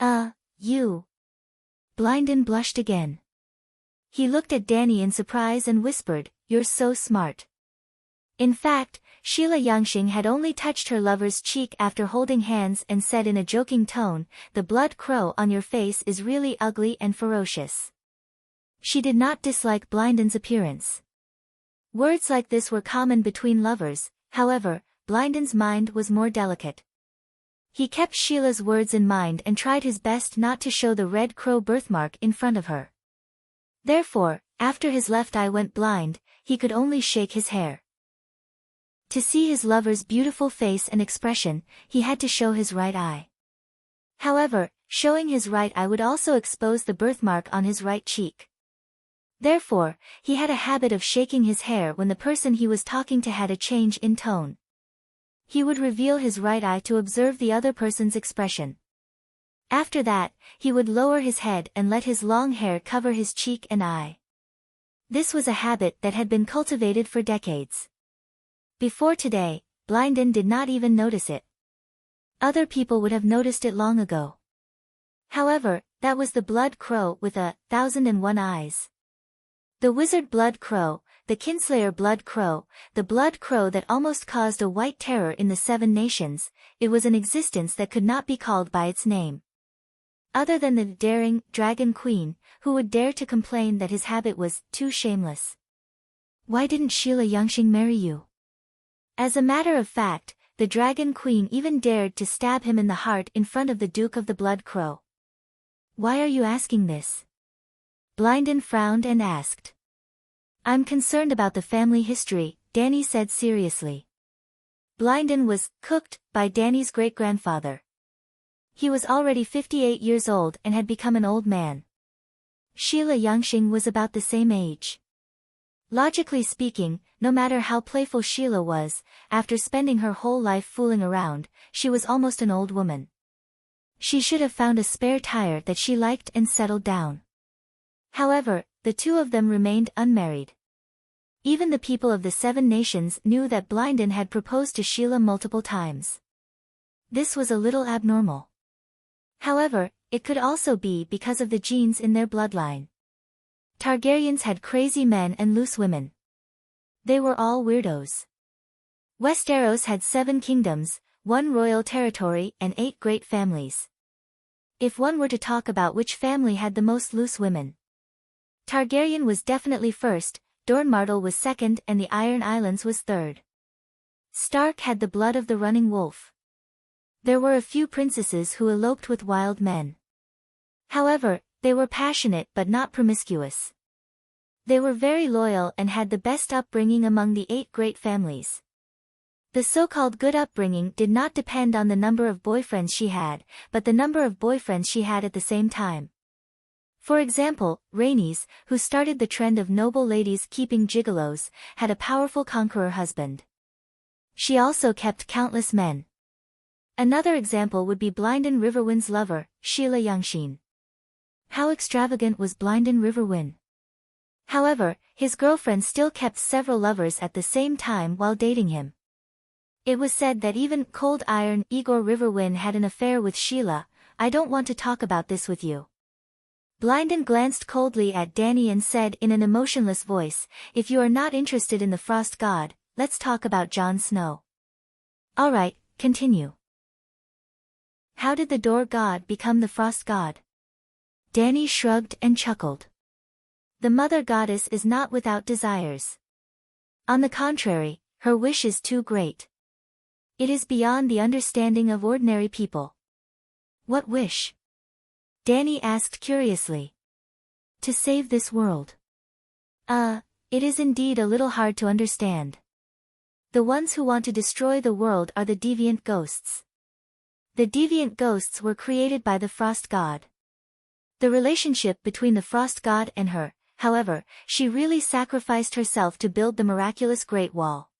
You. Blindin blushed again. He looked at Danny in surprise and whispered, "You're so smart." In fact, Sheila Yangxing had only touched her lover's cheek after holding hands and said in a joking tone, "The blood crow on your face is really ugly and ferocious." She did not dislike Blindin's appearance. Words like this were common between lovers, however, Blindin's mind was more delicate. He kept Sheila's words in mind and tried his best not to show the red crow birthmark in front of her. Therefore, after his left eye went blind, he could only shake his hair. To see his lover's beautiful face and expression, he had to show his right eye. However, showing his right eye would also expose the birthmark on his right cheek. Therefore, he had a habit of shaking his hair when the person he was talking to had a change in tone. He would reveal his right eye to observe the other person's expression. After that, he would lower his head and let his long hair cover his cheek and eye. This was a habit that had been cultivated for decades. Before today, Blindin did not even notice it. Other people would have noticed it long ago. However, that was the blood crow with 1,001 eyes. The wizard blood crow, the kinslayer blood crow, the blood crow that almost caused a white terror in the 7 nations, it was an existence that could not be called by its name. Other than the daring dragon queen, who would dare to complain that his habit was too shameless. Why didn't Sheila Yangxing marry you? As a matter of fact, the dragon queen even dared to stab him in the heart in front of the Duke of the Blood Crow. Why are you asking this? Blindin frowned and asked. I'm concerned about the family history, Danny said seriously. Blindin was cooked by Danny's great-grandfather. He was already 58 years old and had become an old man. Sheila Yangxing was about the same age. Logically speaking, no matter how playful Sheila was, after spending her whole life fooling around, she was almost an old woman. She should have found a spare tire that she liked and settled down. However, the two of them remained unmarried. Even the people of the 7 nations knew that Blindin had proposed to Sheila multiple times. This was a little abnormal. However, it could also be because of the genes in their bloodline. Targaryens had crazy men and loose women. They were all weirdos. Westeros had 7 kingdoms, 1 royal territory and 8 great families. If one were to talk about which family had the most loose women, Targaryen was definitely first, Dornmartel was second and the Iron Islands was third. Stark had the blood of the running wolf. There were a few princesses who eloped with wild men. However, they were passionate but not promiscuous. They were very loyal and had the best upbringing among the 8 great families. The so-called good upbringing did not depend on the number of boyfriends she had, but the number of boyfriends she had at the same time. For example, Rhaenys, who started the trend of noble ladies keeping gigolos, had a powerful conqueror husband. She also kept countless men. Another example would be Blindin Riverwind's lover, Sheila Yangxing. How extravagant was Blindin Riverwind? However, his girlfriend still kept several lovers at the same time while dating him. It was said that even Cold Iron Igor Riverwind had an affair with Sheila. I don't want to talk about this with you. Blindin glanced coldly at Dany and said in an emotionless voice, if you are not interested in the Frost God, let's talk about Jon Snow. Alright, continue. How did the Door God become the Frost God? Dany shrugged and chuckled. The Mother Goddess is not without desires. On the contrary, her wish is too great. It is beyond the understanding of ordinary people. What wish? Dany asked curiously. To save this world. It is indeed a little hard to understand. The ones who want to destroy the world are the deviant ghosts. The deviant ghosts were created by the Frost God. The relationship between the Frost God and her, however, she really sacrificed herself to build the miraculous Great Wall.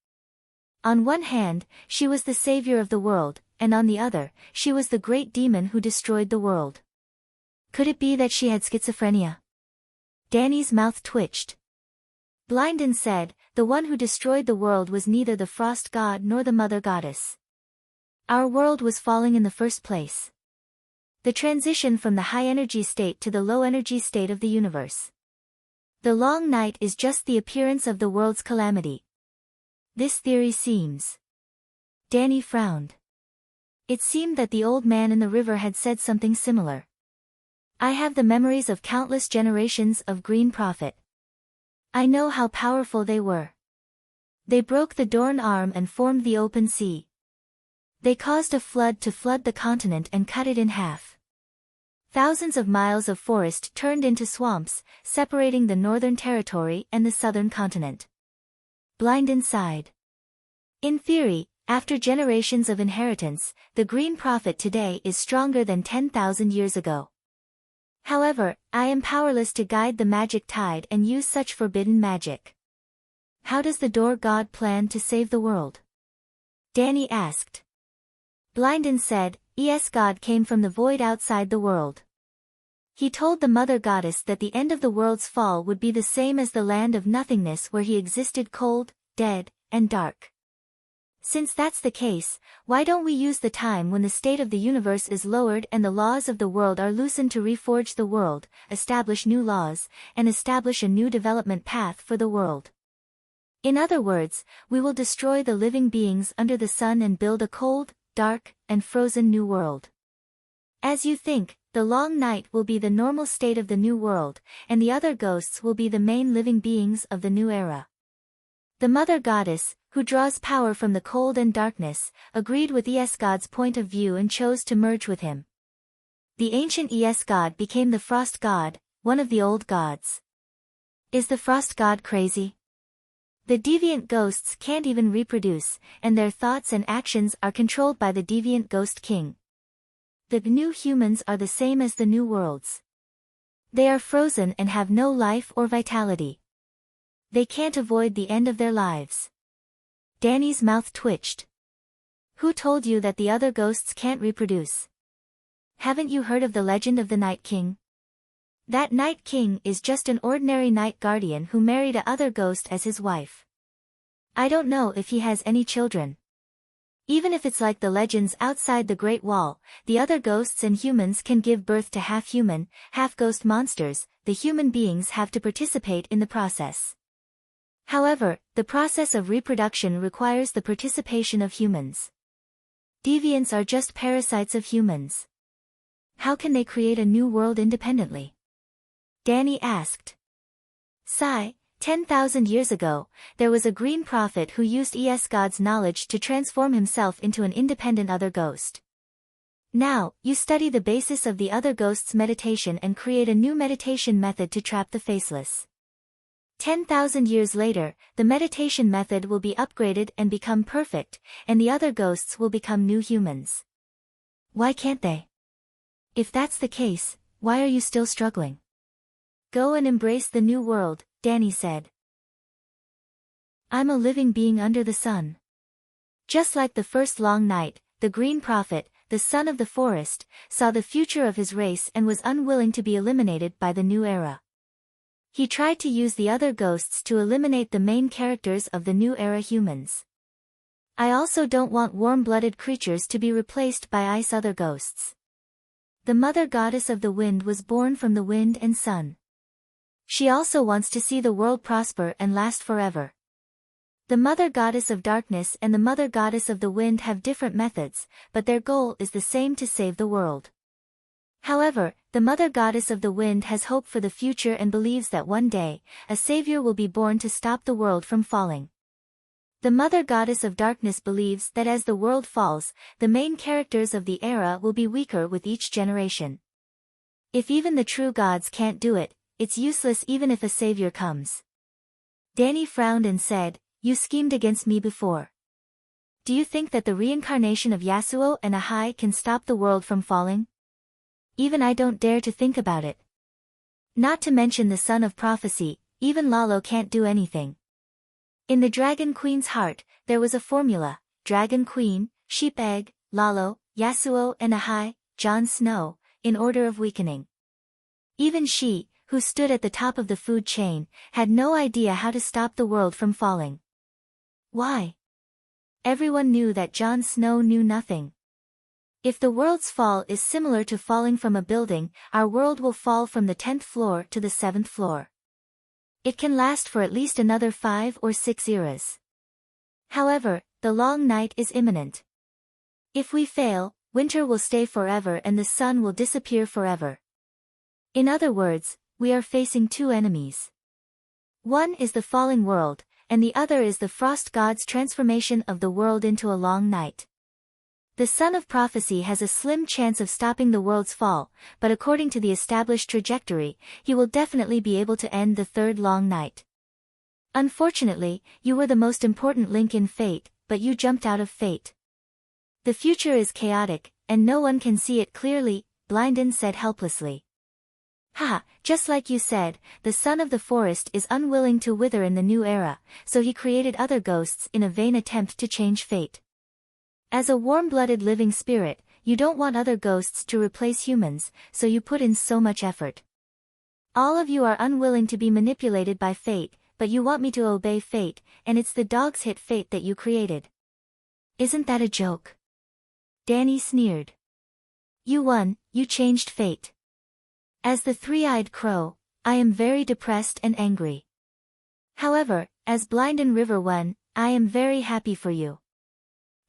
On one hand, she was the savior of the world, and on the other, she was the great demon who destroyed the world. Could it be that she had schizophrenia? Dany's mouth twitched. Blindin said, the one who destroyed the world was neither the Frost God nor the Mother Goddess. Our world was falling in the first place. The transition from the high-energy state to the low-energy state of the universe. The long night is just the appearance of the world's calamity. This theory seems. Danny frowned. It seemed that the old man in the river had said something similar. I have the memories of countless generations of Green Prophet. I know how powerful they were. They broke the Dorn Arm and formed the open sea. They caused a flood to flood the continent and cut it in half. Thousands of miles of forest turned into swamps, separating the northern territory and the southern continent. Blindin sighed. In theory, after generations of inheritance, the Green Prophet today is stronger than 10,000 years ago. However, I am powerless to guide the magic tide and use such forbidden magic. How does the Door God plan to save the world? Danny asked. Blindin said, Es God came from the void outside the world. He told the Mother Goddess that the end of the world's fall would be the same as the land of nothingness where he existed, cold, dead, and dark. Since that's the case, why don't we use the time when the state of the universe is lowered and the laws of the world are loosened to reforge the world, establish new laws, and establish a new development path for the world? In other words, we will destroy the living beings under the sun and build a cold, dark, and frozen new world. As you think, the long night will be the normal state of the new world, and the other ghosts will be the main living beings of the new era. The Mother Goddess, who draws power from the cold and darkness, agreed with Es God's point of view and chose to merge with him. The ancient Es God became the Frost God, one of the old gods. Is the Frost God crazy? The deviant ghosts can't even reproduce, and their thoughts and actions are controlled by the deviant Ghost King. The new humans are the same as the new worlds. They are frozen and have no life or vitality. They can't avoid the end of their lives. Danny's mouth twitched. Who told you that the other ghosts can't reproduce? Haven't you heard of the legend of the Night King? That Night King is just an ordinary night guardian who married a other ghost as his wife. I don't know if he has any children. Even if it's like the legends outside the Great Wall, the other ghosts and humans can give birth to half-human, half-ghost monsters. The human beings have to participate in the process. However, the process of reproduction requires the participation of humans. Deviants are just parasites of humans. How can they create a new world independently? Danny asked. Sigh, 10,000 years ago, there was a Green Prophet who used Es God's knowledge to transform himself into an independent other ghost. Now, you study the basis of the other ghost's meditation and create a new meditation method to trap the faceless. 10,000 years later, the meditation method will be upgraded and become perfect, and the other ghosts will become new humans. Why can't they? If that's the case, why are you still struggling? Go and embrace the new world, Danny said. I'm a living being under the sun. Just like the first long night, the Green Prophet, the son of the forest, saw the future of his race and was unwilling to be eliminated by the new era. He tried to use the other ghosts to eliminate the main characters of the new era humans. I also don't want warm-blooded creatures to be replaced by ice other ghosts. The Mother Goddess of the Wind was born from the wind and sun. She also wants to see the world prosper and last forever. The Mother Goddess of Darkness and the Mother Goddess of the Wind have different methods, but their goal is the same: to save the world. However, the Mother Goddess of the Wind has hope for the future and believes that one day, a savior will be born to stop the world from falling. The Mother Goddess of Darkness believes that as the world falls, the main characters of the era will be weaker with each generation. If even the true gods can't do it, it's useless even if a savior comes. Danny frowned and said, You schemed against me before. Do you think that the reincarnation of Yasuo and Ahai can stop the world from falling? Even I don't dare to think about it. Not to mention the son of prophecy, even Lalo can't do anything. In the Dragon Queen's heart, there was a formula: Dragon Queen, Sheep Egg, Lalo, Yasuo and Ahai, Jon Snow, in order of weakening. Even she, who stood at the top of the food chain, had no idea how to stop the world from falling. Why? Everyone knew that Jon Snow knew nothing. If the world's fall is similar to falling from a building, our world will fall from the 10th floor to the 7th floor. It can last for at least another 5 or 6 eras. However, the long night is imminent. If we fail, winter will stay forever and the sun will disappear forever. In other words, we are facing two enemies. One is the falling world, and the other is the frost god's transformation of the world into a long night. The son of prophecy has a slim chance of stopping the world's fall, but according to the established trajectory, he will definitely be able to end the third long night. Unfortunately, you were the most important link in fate, but you jumped out of fate. The future is chaotic, and no one can see it clearly, Blindin said helplessly. Ha, just like you said, the son of the forest is unwilling to wither in the new era, so he created other ghosts in a vain attempt to change fate. As a warm-blooded living spirit, you don't want other ghosts to replace humans, so you put in so much effort. All of you are unwilling to be manipulated by fate, but you want me to obey fate, and it's the dog's hit fate that you created. Isn't that a joke? Danny sneered. You won, you changed fate. As the three-eyed crow, I am very depressed and angry. However, as Blindin River won, I am very happy for you.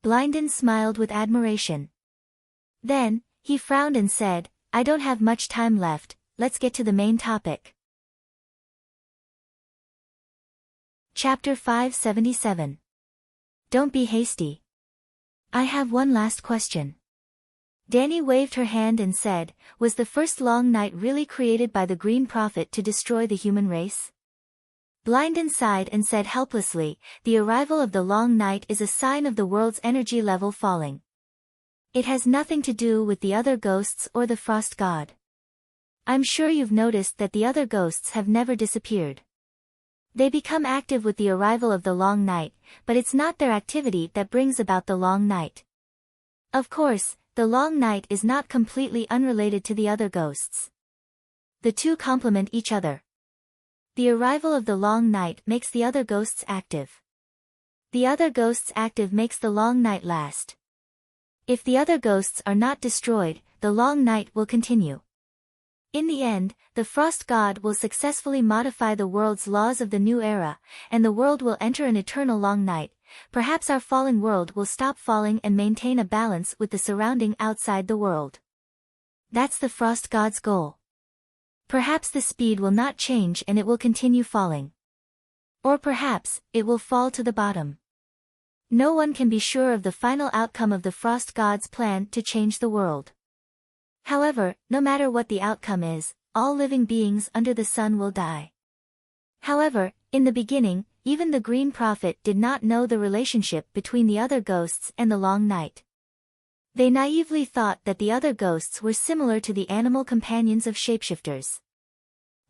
Blindin smiled with admiration. Then, he frowned and said, I don't have much time left, let's get to the main topic. Chapter 577. Don't be hasty. I have one last question. Danny waved her hand and said, was the first long night really created by the Green Prophet to destroy the human race? Blindin sighed and said helplessly, the arrival of the long night is a sign of the world's energy level falling. It has nothing to do with the other ghosts or the frost god. I'm sure you've noticed that the other ghosts have never disappeared. They become active with the arrival of the long night, but it's not their activity that brings about the long night. Of course, the long night is not completely unrelated to the other ghosts. The two complement each other. The arrival of the long night makes the other ghosts active. The other ghosts active makes the long night last. If the other ghosts are not destroyed, the long night will continue. In the end, the frost god will successfully modify the world's laws of the new era, and the world will enter an eternal long night. Perhaps our falling world will stop falling and maintain a balance with the surrounding outside the world. That's the frost god's goal. Perhaps the speed will not change and it will continue falling. Or perhaps, it will fall to the bottom. No one can be sure of the final outcome of the frost god's plan to change the world. However, no matter what the outcome is, all living beings under the sun will die. However, in the beginning, even the Green Prophet did not know the relationship between the other ghosts and the long night. They naively thought that the other ghosts were similar to the animal companions of shapeshifters.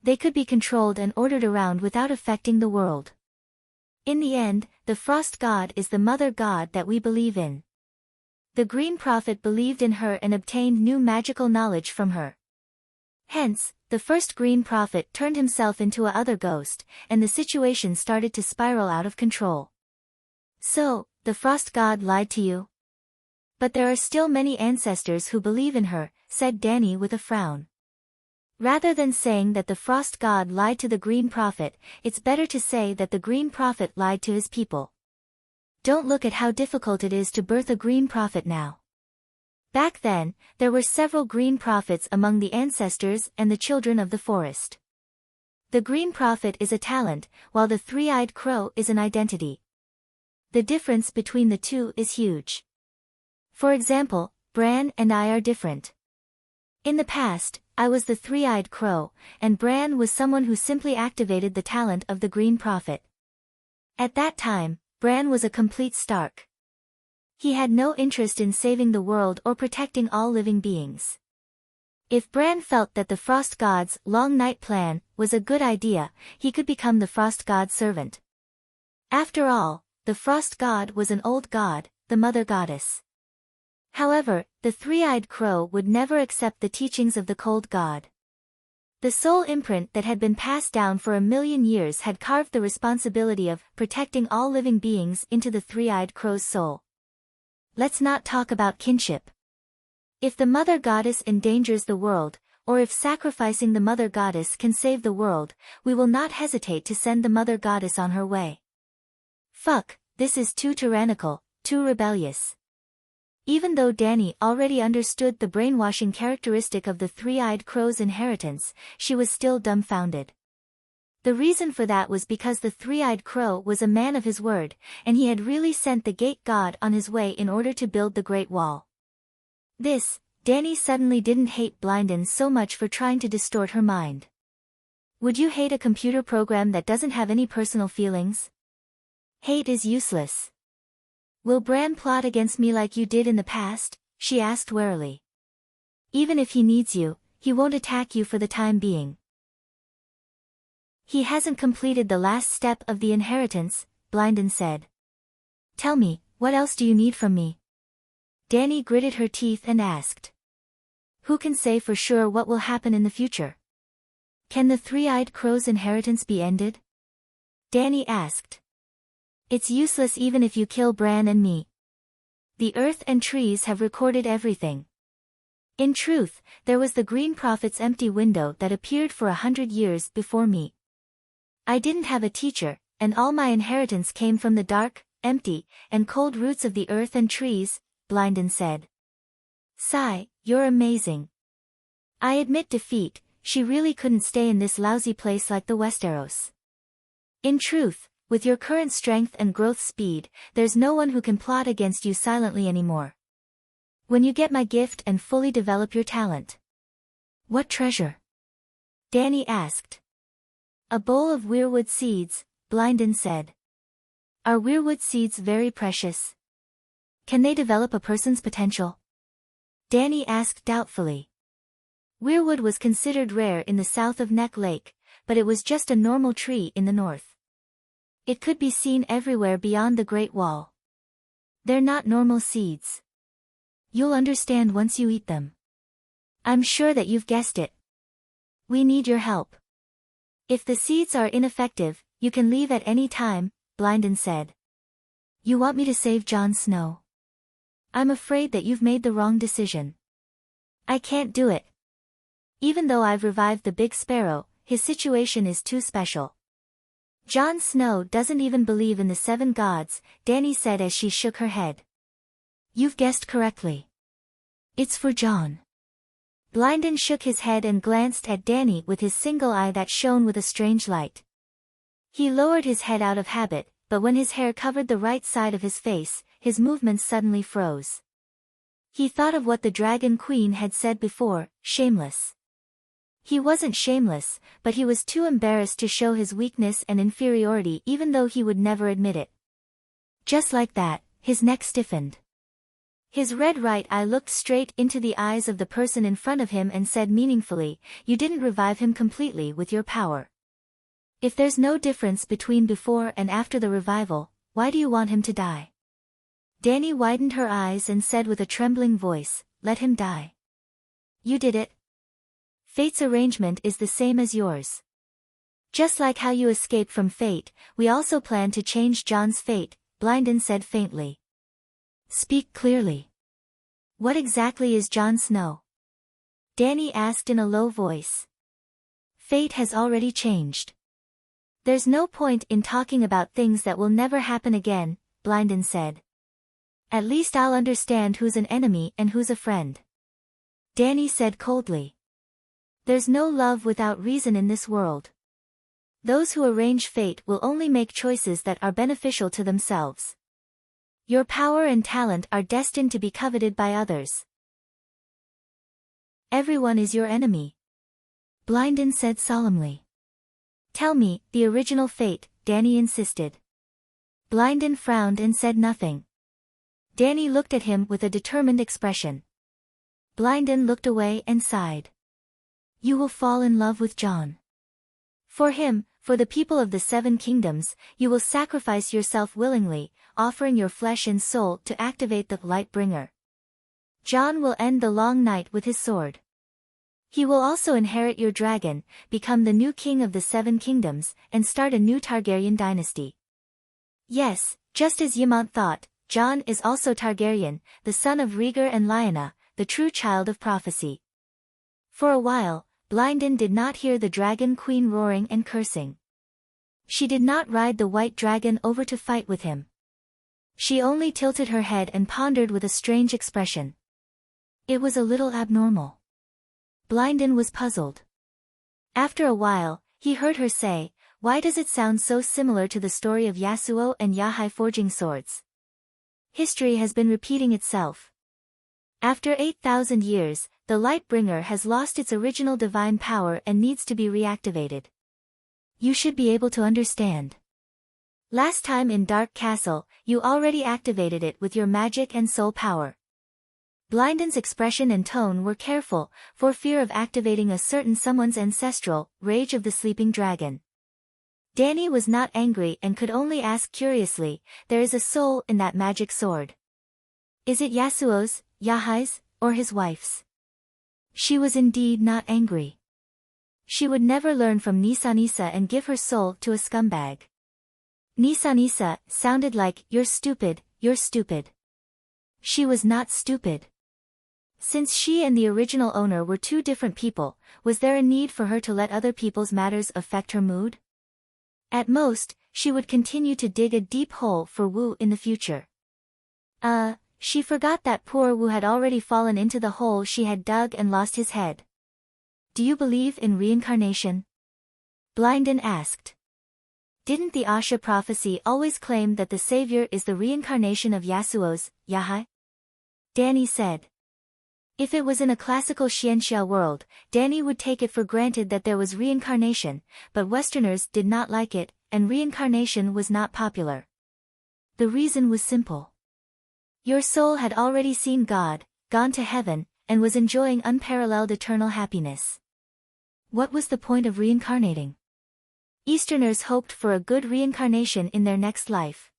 They could be controlled and ordered around without affecting the world. In the end, the frost god is the mother god that we believe in. The Green Prophet believed in her and obtained new magical knowledge from her. Hence, the first Green Prophet turned himself into a other ghost, and the situation started to spiral out of control. So, the frost god lied to you? But there are still many ancestors who believe in her, said Danny with a frown. Rather than saying that the frost god lied to the Green Prophet, it's better to say that the Green Prophet lied to his people. Don't look at how difficult it is to birth a Green Prophet now. Back then, there were several Green Prophets among the ancestors and the children of the forest. The Green Prophet is a talent, while the three-eyed crow is an identity. The difference between the two is huge. For example, Bran and I are different. In the past, I was the three-eyed crow, and Bran was someone who simply activated the talent of the Green Prophet. At that time, Bran was a complete Stark. He had no interest in saving the world or protecting all living beings. If Bran felt that the Frost God's long night plan was a good idea, he could become the Frost God's servant. After all, the Frost God was an old god, the Mother Goddess. However, the three-eyed crow would never accept the teachings of the Cold God. The soul imprint that had been passed down for 1,000,000 years had carved the responsibility of protecting all living beings into the three-eyed crow's soul. Let's not talk about kinship. If the Mother Goddess endangers the world, or if sacrificing the Mother Goddess can save the world, we will not hesitate to send the Mother Goddess on her way. Fuck, this is too tyrannical, too rebellious. Even though Dani already understood the brainwashing characteristic of the three-eyed crow's inheritance, she was still dumbfounded. The reason for that was because the three-eyed crow was a man of his word, and he had really sent the gate god on his way in order to build the Great Wall. Dani suddenly didn't hate Blynden so much for trying to distort her mind. Would you hate a computer program that doesn't have any personal feelings? Hate is useless. Will Bran plot against me like you did in the past? She asked warily. Even if he needs you, he won't attack you for the time being. He hasn't completed the last step of the inheritance, Blynden said. Tell me, what else do you need from me? Dani gritted her teeth and asked. Who can say for sure what will happen in the future? Can the three-eyed crow's inheritance be ended? Dani asked. It's useless even if you kill Bran and me. The earth and trees have recorded everything. In truth, there was the Green Prophet's empty window that appeared for 100 years before me. I didn't have a teacher, and all my inheritance came from the dark, empty, and cold roots of the earth and trees, Blynden said. Sigh, you're amazing. I admit defeat, she really couldn't stay in this lousy place like the Westeros. In truth, with your current strength and growth speed, there's no one who can plot against you silently anymore. When you get my gift and fully develop your talent. What treasure? Dani asked. A bowl of weirwood seeds, Blynden said. Are weirwood seeds very precious? Can they develop a person's potential? Dani asked doubtfully. Weirwood was considered rare in the south of Neck Lake, but it was just a normal tree in the north. It could be seen everywhere beyond the Great Wall. They're not normal seeds. You'll understand once you eat them. I'm sure that you've guessed it. We need your help. If the seeds are ineffective, you can leave at any time, Blynden said. You want me to save Jon Snow? I'm afraid that you've made the wrong decision. I can't do it. Even though I've revived the Big Sparrow, his situation is too special. Jon Snow doesn't even believe in the 7 gods, Dani said as she shook her head. You've guessed correctly. It's for Jon. Blynden shook his head and glanced at Dani with his single eye that shone with a strange light. He lowered his head out of habit, but when his hair covered the right side of his face, his movements suddenly froze. He thought of what the Dragon Queen had said before, shameless. He wasn't shameless, but he was too embarrassed to show his weakness and inferiority even though he would never admit it. Just like that, his neck stiffened. His red right eye looked straight into the eyes of the person in front of him and said meaningfully, You didn't revive him completely with your power. If there's no difference between before and after the revival, why do you want him to die? Dani widened her eyes and said with a trembling voice, Let him die. You did it. Fate's arrangement is the same as yours. Just like how you escaped from fate, we also plan to change Jon's fate, Blynden said faintly. Speak clearly. What exactly is Jon Snow? Dani asked in a low voice. Fate has already changed. There's no point in talking about things that will never happen again, Blynden said. At least I'll understand who's an enemy and who's a friend. Dani said coldly. There's no love without reason in this world. Those who arrange fate will only make choices that are beneficial to themselves. Your power and talent are destined to be coveted by others. Everyone is your enemy. Blynden said solemnly. Tell me, the original fate, Dani insisted. Blynden frowned and said nothing. Dani looked at him with a determined expression. Blynden looked away and sighed. You will fall in love with Jon. For him, for the people of the 7 kingdoms, you will sacrifice yourself willingly, offering your flesh and soul to activate the Lightbringer. Jon will end the long night with his sword. He will also inherit your dragon, become the new king of the 7 kingdoms, and start a new Targaryen dynasty. Yes, just as Ymont thought, Jon is also Targaryen, the son of Rhaegar and Lyanna, the true child of prophecy. For a while, Blindin did not hear the dragon queen roaring and cursing. She did not ride the white dragon over to fight with him. She only tilted her head and pondered with a strange expression. It was a little abnormal. Blindin was puzzled. After a while, he heard her say, "Why does it sound so similar to the story of Yasuo and Yahai forging swords? History has been repeating itself. After 8,000 years, the Lightbringer has lost its original divine power and needs to be reactivated. You should be able to understand. Last time in Dark Castle, you already activated it with your magic and soul power." Blindin's expression and tone were careful, for fear of activating a certain someone's ancestral rage of the sleeping dragon. Danny was not angry and could only ask curiously, "There is a soul in that magic sword. Is it Yasuo's, Yahai's, or his wife's?" She was indeed not angry. She would never learn from Nisanisa and give her soul to a scumbag. Nisanisa sounded like, "You're stupid, you're stupid." She was not stupid. Since she and the original owner were two different people, was there a need for her to let other people's matters affect her mood? At most, she would continue to dig a deep hole for Wu in the future. She forgot that poor Wu had already fallen into the hole she had dug and lost his head. "Do you believe in reincarnation?" Blindin asked. "Didn't the Asha prophecy always claim that the savior is the reincarnation of Yasuo's, Yahai?" Danny said. If it was in a classical Xianxia world, Danny would take it for granted that there was reincarnation, but Westerners did not like it, and reincarnation was not popular. The reason was simple. Your soul had already seen God, gone to heaven, and was enjoying unparalleled eternal happiness. What was the point of reincarnating? Easterners hoped for a good reincarnation in their next life.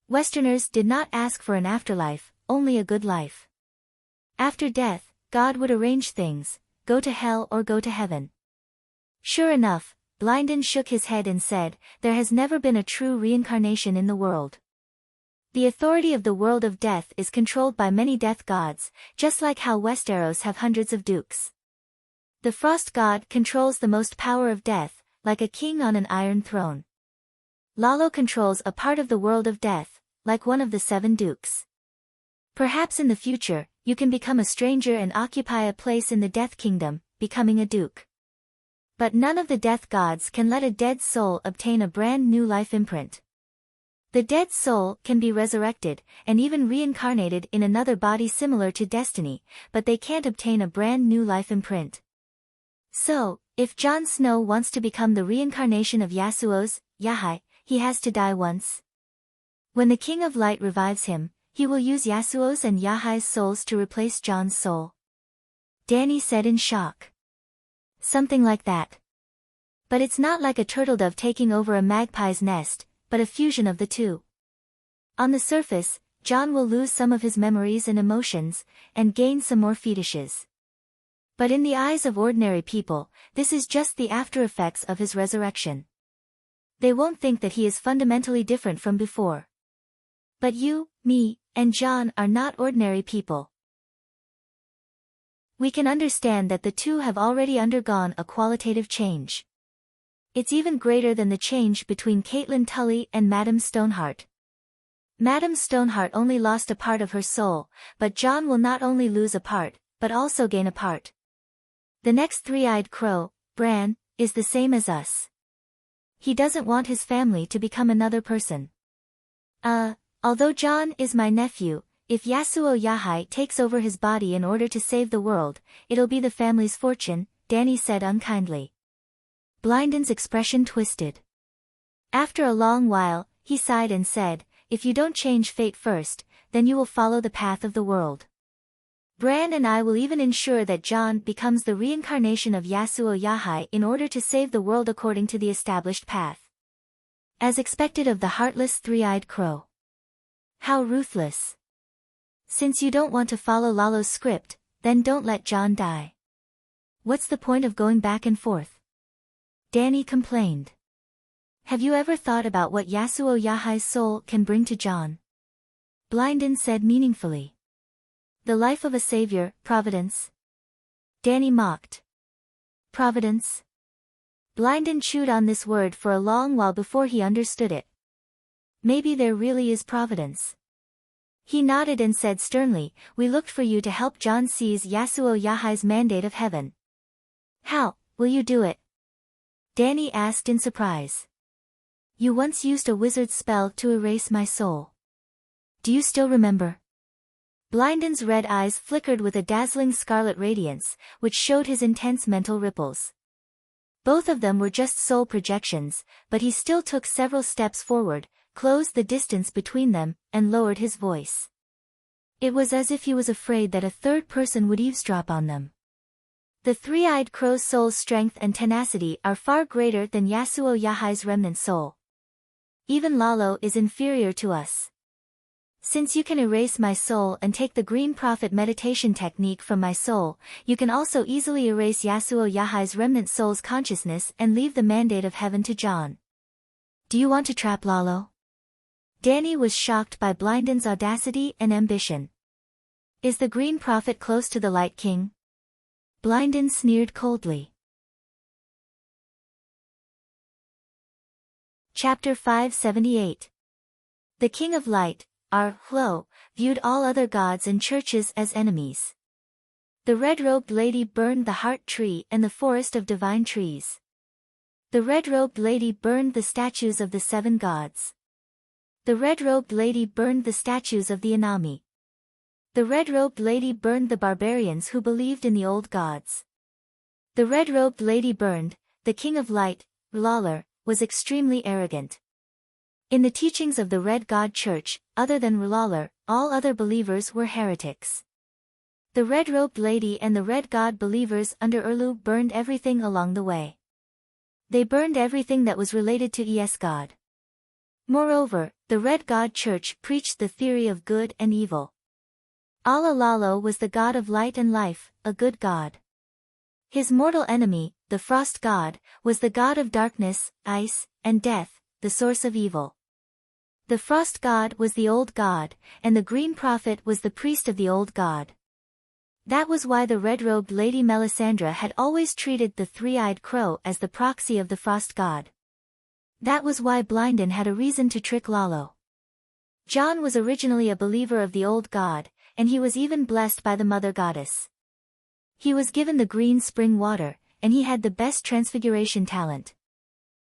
Westerners did not ask for an afterlife, only a good life. After death, God would arrange things, go to hell or go to heaven. Sure enough, Blindin shook his head and said, "There has never been a true reincarnation in the world. The authority of the world of death is controlled by many death gods, just like how Westeros have hundreds of dukes. The frost god controls the most power of death, like a king on an iron throne. Lalo controls a part of the world of death, like one of the 7 dukes. Perhaps in the future, you can become a stranger and occupy a place in the Death Kingdom, becoming a duke. But none of the death gods can let a dead soul obtain a brand new life imprint. The dead soul can be resurrected, and even reincarnated in another body similar to Destiny, but they can't obtain a brand new life imprint. So, if Jon Snow wants to become the reincarnation of Yasuo's, Yahai, he has to die once. When the King of Light revives him, he will use Yasuo's and Yahai's souls to replace Jon's soul." Danny said in shock. "Something like that. But it's not like a turtledove taking over a magpie's nest, but a fusion of the two. On the surface, Jon will lose some of his memories and emotions, and gain some more fetishes. But in the eyes of ordinary people, this is just the after-effects of his resurrection. They won't think that he is fundamentally different from before. But you, me, and Jon are not ordinary people. We can understand that the two have already undergone a qualitative change. It's even greater than the change between Caitlin Tully and Madame Stoneheart. Madame Stoneheart only lost a part of her soul, but Jon will not only lose a part, but also gain a part. The next three-eyed crow, Bran, is the same as us. He doesn't want his family to become another person. Although Jon is my nephew, if Yasuo Yahai takes over his body in order to save the world, it'll be the family's fortune," Danny said unkindly. Blindin's expression twisted. After a long while, he sighed and said, "If you don't change fate first, then you will follow the path of the world. Bran and I will even ensure that Jon becomes the reincarnation of Yasuo Yahai in order to save the world according to the established path." As expected of the heartless three-eyed crow. How ruthless. Since you don't want to follow Lalo's script, then don't let Jon die. What's the point of going back and forth? Danny complained. Have you ever thought about what Yasuo Yahai's soul can bring to Jon? Blindin said meaningfully. The life of a savior, providence? Danny mocked. Providence? Blindon chewed on this word for a long while before he understood it. Maybe there really is providence. He nodded and said sternly, we looked for you to help John seize Yasuo Yahai's mandate of heaven. How, will you do it? Danny asked in surprise. You once used a wizard's spell to erase my soul. Do you still remember? Blindon's red eyes flickered with a dazzling scarlet radiance, which showed his intense mental ripples. Both of them were just soul projections, but he still took several steps forward, closed the distance between them, and lowered his voice. It was as if he was afraid that a third person would eavesdrop on them. The three-eyed crow's soul's strength and tenacity are far greater than Yasuo Yahai's remnant soul. Even Lalo is inferior to us. Since you can erase my soul and take the Green Prophet meditation technique from my soul, you can also easily erase Yasuo Yahai's remnant soul's consciousness and leave the mandate of heaven to John. Do you want to trap Lalo? Danny was shocked by Blindon's audacity and ambition. Is the Green Prophet close to the Light King? Blindon sneered coldly. Chapter 578. The King of Light, Hlo, viewed all other gods and churches as enemies. The red-robed lady burned the heart tree and the forest of divine trees. The red-robed lady burned the statues of the seven gods. The red-robed lady burned the statues of the Anami. The red-robed lady burned the barbarians who believed in the old gods. The red-robed lady burned, the King of Light, R'hllor, was extremely arrogant. In the teachings of the Red God Church, other than R'hllor, all other believers were heretics. The red-robed lady and the Red God believers under Erlu burned everything along the way. They burned everything that was related to Es God. Moreover, the Red God Church preached the theory of good and evil. Allah Lalo was the god of light and life, a good god. His mortal enemy, the Frost God, was the god of darkness, ice, and death, the source of evil. The Frost God was the old god, and the Green Prophet was the priest of the old god. That was why the red-robed Lady Melisandre had always treated the three-eyed crow as the proxy of the Frost God. That was why Blindon had a reason to trick Lalo. John was originally a believer of the old god, and he was even blessed by the Mother Goddess. He was given the green spring water, and he had the best transfiguration talent.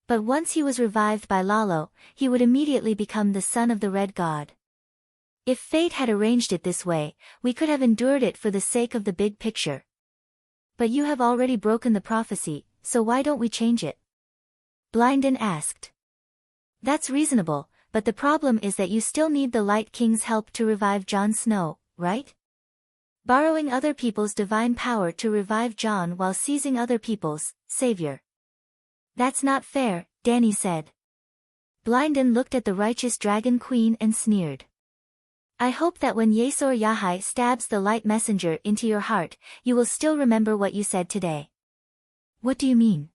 But once he was revived by Lalo, he would immediately become the son of the Red God. If fate had arranged it this way, we could have endured it for the sake of the big picture. But you have already broken the prophecy, so why don't we change it? Blindon asked. That's reasonable, but the problem is that you still need the Light King's help to revive Jon Snow, right? Borrowing other people's divine power to revive Jon while seizing other people's savior. That's not fair, Danny said. Blindon looked at the righteous Dragon Queen and sneered. I hope that when Yasuo Yahai stabs the light messenger into your heart, you will still remember what you said today. What do you mean?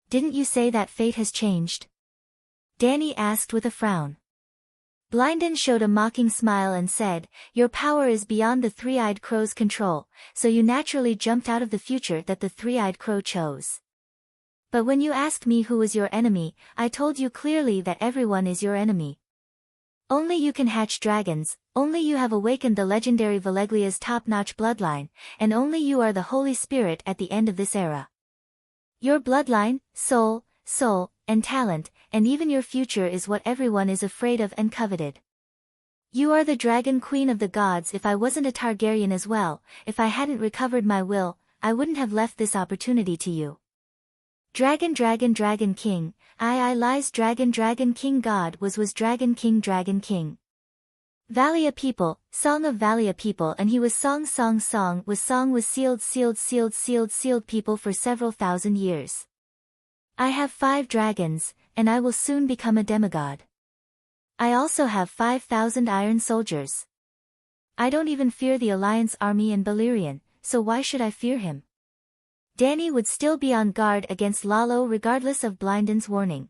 Didn't you say that fate has changed? Danny asked with a frown. Blindon showed a mocking smile and said, your power is beyond the three-eyed crow's control, so you naturally jumped out of the future that the three-eyed crow chose. But when you asked me who was your enemy, I told you clearly that everyone is your enemy. Only you can hatch dragons, only you have awakened the legendary Valeglia's top-notch bloodline, and only you are the Holy Spirit at the end of this era. Your bloodline, soul, and talent, and even your future is what everyone is afraid of and coveted. You are the Dragon Queen of the gods. If I wasn't a Targaryen as well, if I hadn't recovered my will, I wouldn't have left this opportunity to you. Dragon King, I lies Dragon King God was Dragon King. Valia people, song of Valia people, and he was song was sealed people for several thousand years. I have 5 dragons, and I will soon become a demigod. I also have 5,000 iron soldiers. I don't even fear the Alliance army and Balerion, so why should I fear him? Danny would still be on guard against Lalo regardless of Blindon's warning.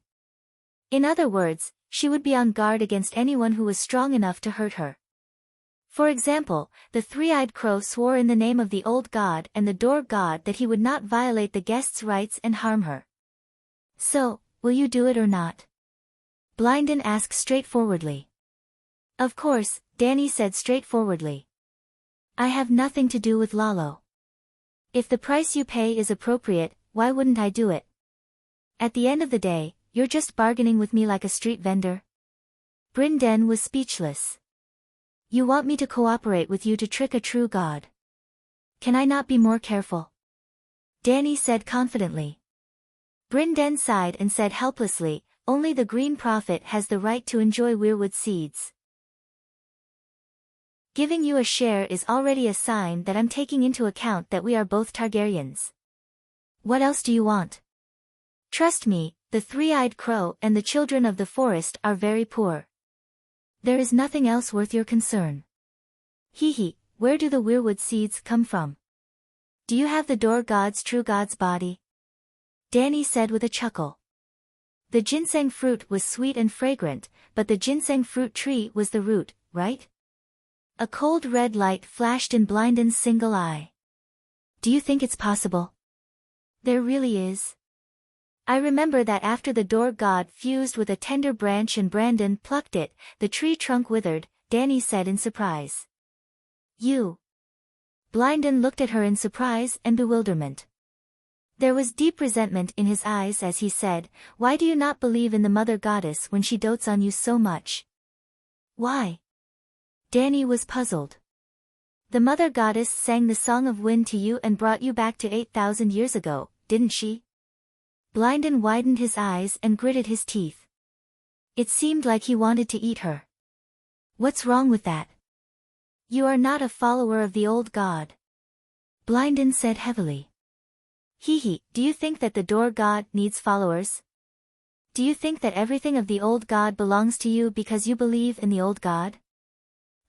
In other words, she would be on guard against anyone who was strong enough to hurt her. For example, the three-eyed crow swore in the name of the old god and the door god that he would not violate the guest's rights and harm her. So, will you do it or not? Blynden asked straightforwardly. Of course, Danny said straightforwardly. I have nothing to do with Lalo. If the price you pay is appropriate, why wouldn't I do it? At the end of the day, you're just bargaining with me like a street vendor. Blynden was speechless. You want me to cooperate with you to trick a true god? Can I not be more careful? Danny said confidently. Blynden sighed and said helplessly, only the Green Prophet has the right to enjoy weirwood seeds. Giving you a share is already a sign that I'm taking into account that we are both Targaryens. What else do you want? Trust me, the three-eyed crow and the children of the forest are very poor. There is nothing else worth your concern. Hee, where do the weirwood seeds come from? Do you have the door god's true god's body? Danny said with a chuckle. The ginseng fruit was sweet and fragrant, but the ginseng fruit tree was the root, right? A cold red light flashed in Blynden's single eye. Do you think it's possible? There really is. I remember that after the door god fused with a tender branch and Brandon plucked it, the tree trunk withered, Danny said in surprise. You. Blynden looked at her in surprise and bewilderment. There was deep resentment in his eyes as he said, why do you not believe in the mother goddess when she dotes on you so much? Why? Danny was puzzled. The mother goddess sang the song of wind to you and brought you back to 8,000 years ago, didn't she? Blynden widened his eyes and gritted his teeth. It seemed like he wanted to eat her. What's wrong with that? You are not a follower of the old god. Blynden said heavily. Hee, do you think that the door god needs followers? Do you think that everything of the old god belongs to you because you believe in the old god?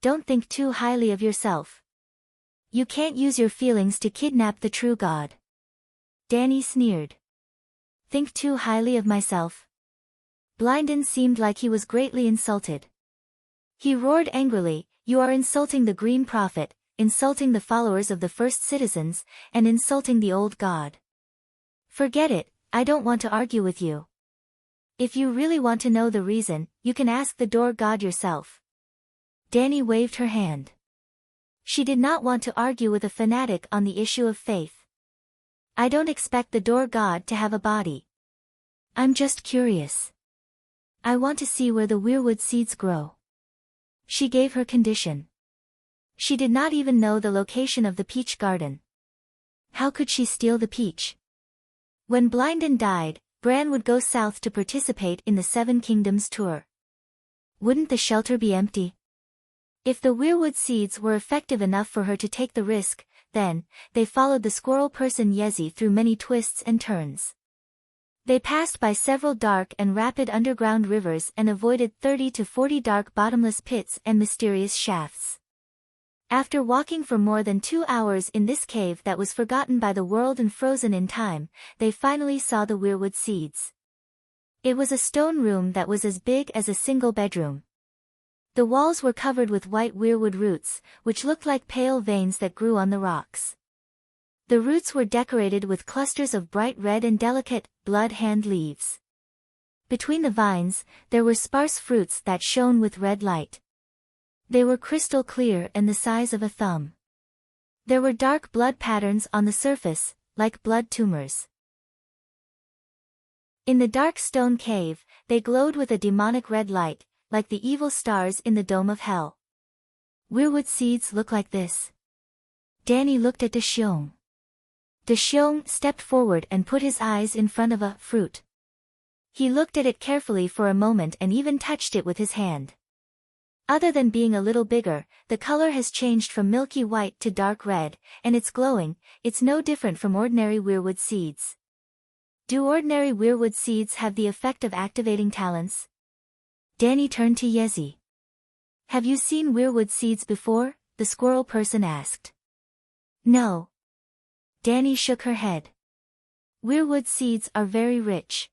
Don't think too highly of yourself. You can't use your feelings to kidnap the true god. Danny sneered. Think too highly of myself? Blynden seemed like he was greatly insulted. He roared angrily, you are insulting the Green Prophet, insulting the followers of the first citizens, and insulting the old god. Forget it, I don't want to argue with you. If you really want to know the reason, you can ask the door god yourself. Danny waved her hand. She did not want to argue with a fanatic on the issue of faith. I don't expect the door god to have a body. I'm just curious. I want to see where the weirwood seeds grow. She gave her condition. She did not even know the location of the peach garden. How could she steal the peach? When Blynden died, Bran would go south to participate in the Seven Kingdoms tour. Wouldn't the shelter be empty? If the weirwood seeds were effective enough for her to take the risk, then, they followed the squirrel person Yezi through many twists and turns. They passed by several dark and rapid underground rivers and avoided 30 to 40 dark bottomless pits and mysterious shafts. After walking for more than 2 hours in this cave that was forgotten by the world and frozen in time, they finally saw the weirwood seeds. It was a stone room that was as big as a single bedroom. The walls were covered with white weirwood roots, which looked like pale veins that grew on the rocks. The roots were decorated with clusters of bright red and delicate, blood-hand leaves. Between the vines, there were sparse fruits that shone with red light. They were crystal clear and the size of a thumb. There were dark blood patterns on the surface, like blood tumors. In the dark stone cave, they glowed with a demonic red light, like the evil stars in the dome of hell. Weirwood seeds look like this. Danny looked at Xiong. Xiong stepped forward and put his eyes in front of a fruit. He looked at it carefully for a moment and even touched it with his hand. Other than being a little bigger, the color has changed from milky white to dark red, and it's glowing. It's no different from ordinary weirwood seeds. Do ordinary weirwood seeds have the effect of activating talents? Danny turned to Yezi. Have you seen weirwood seeds before? The squirrel person asked. No. Danny shook her head. Weirwood seeds are very rich.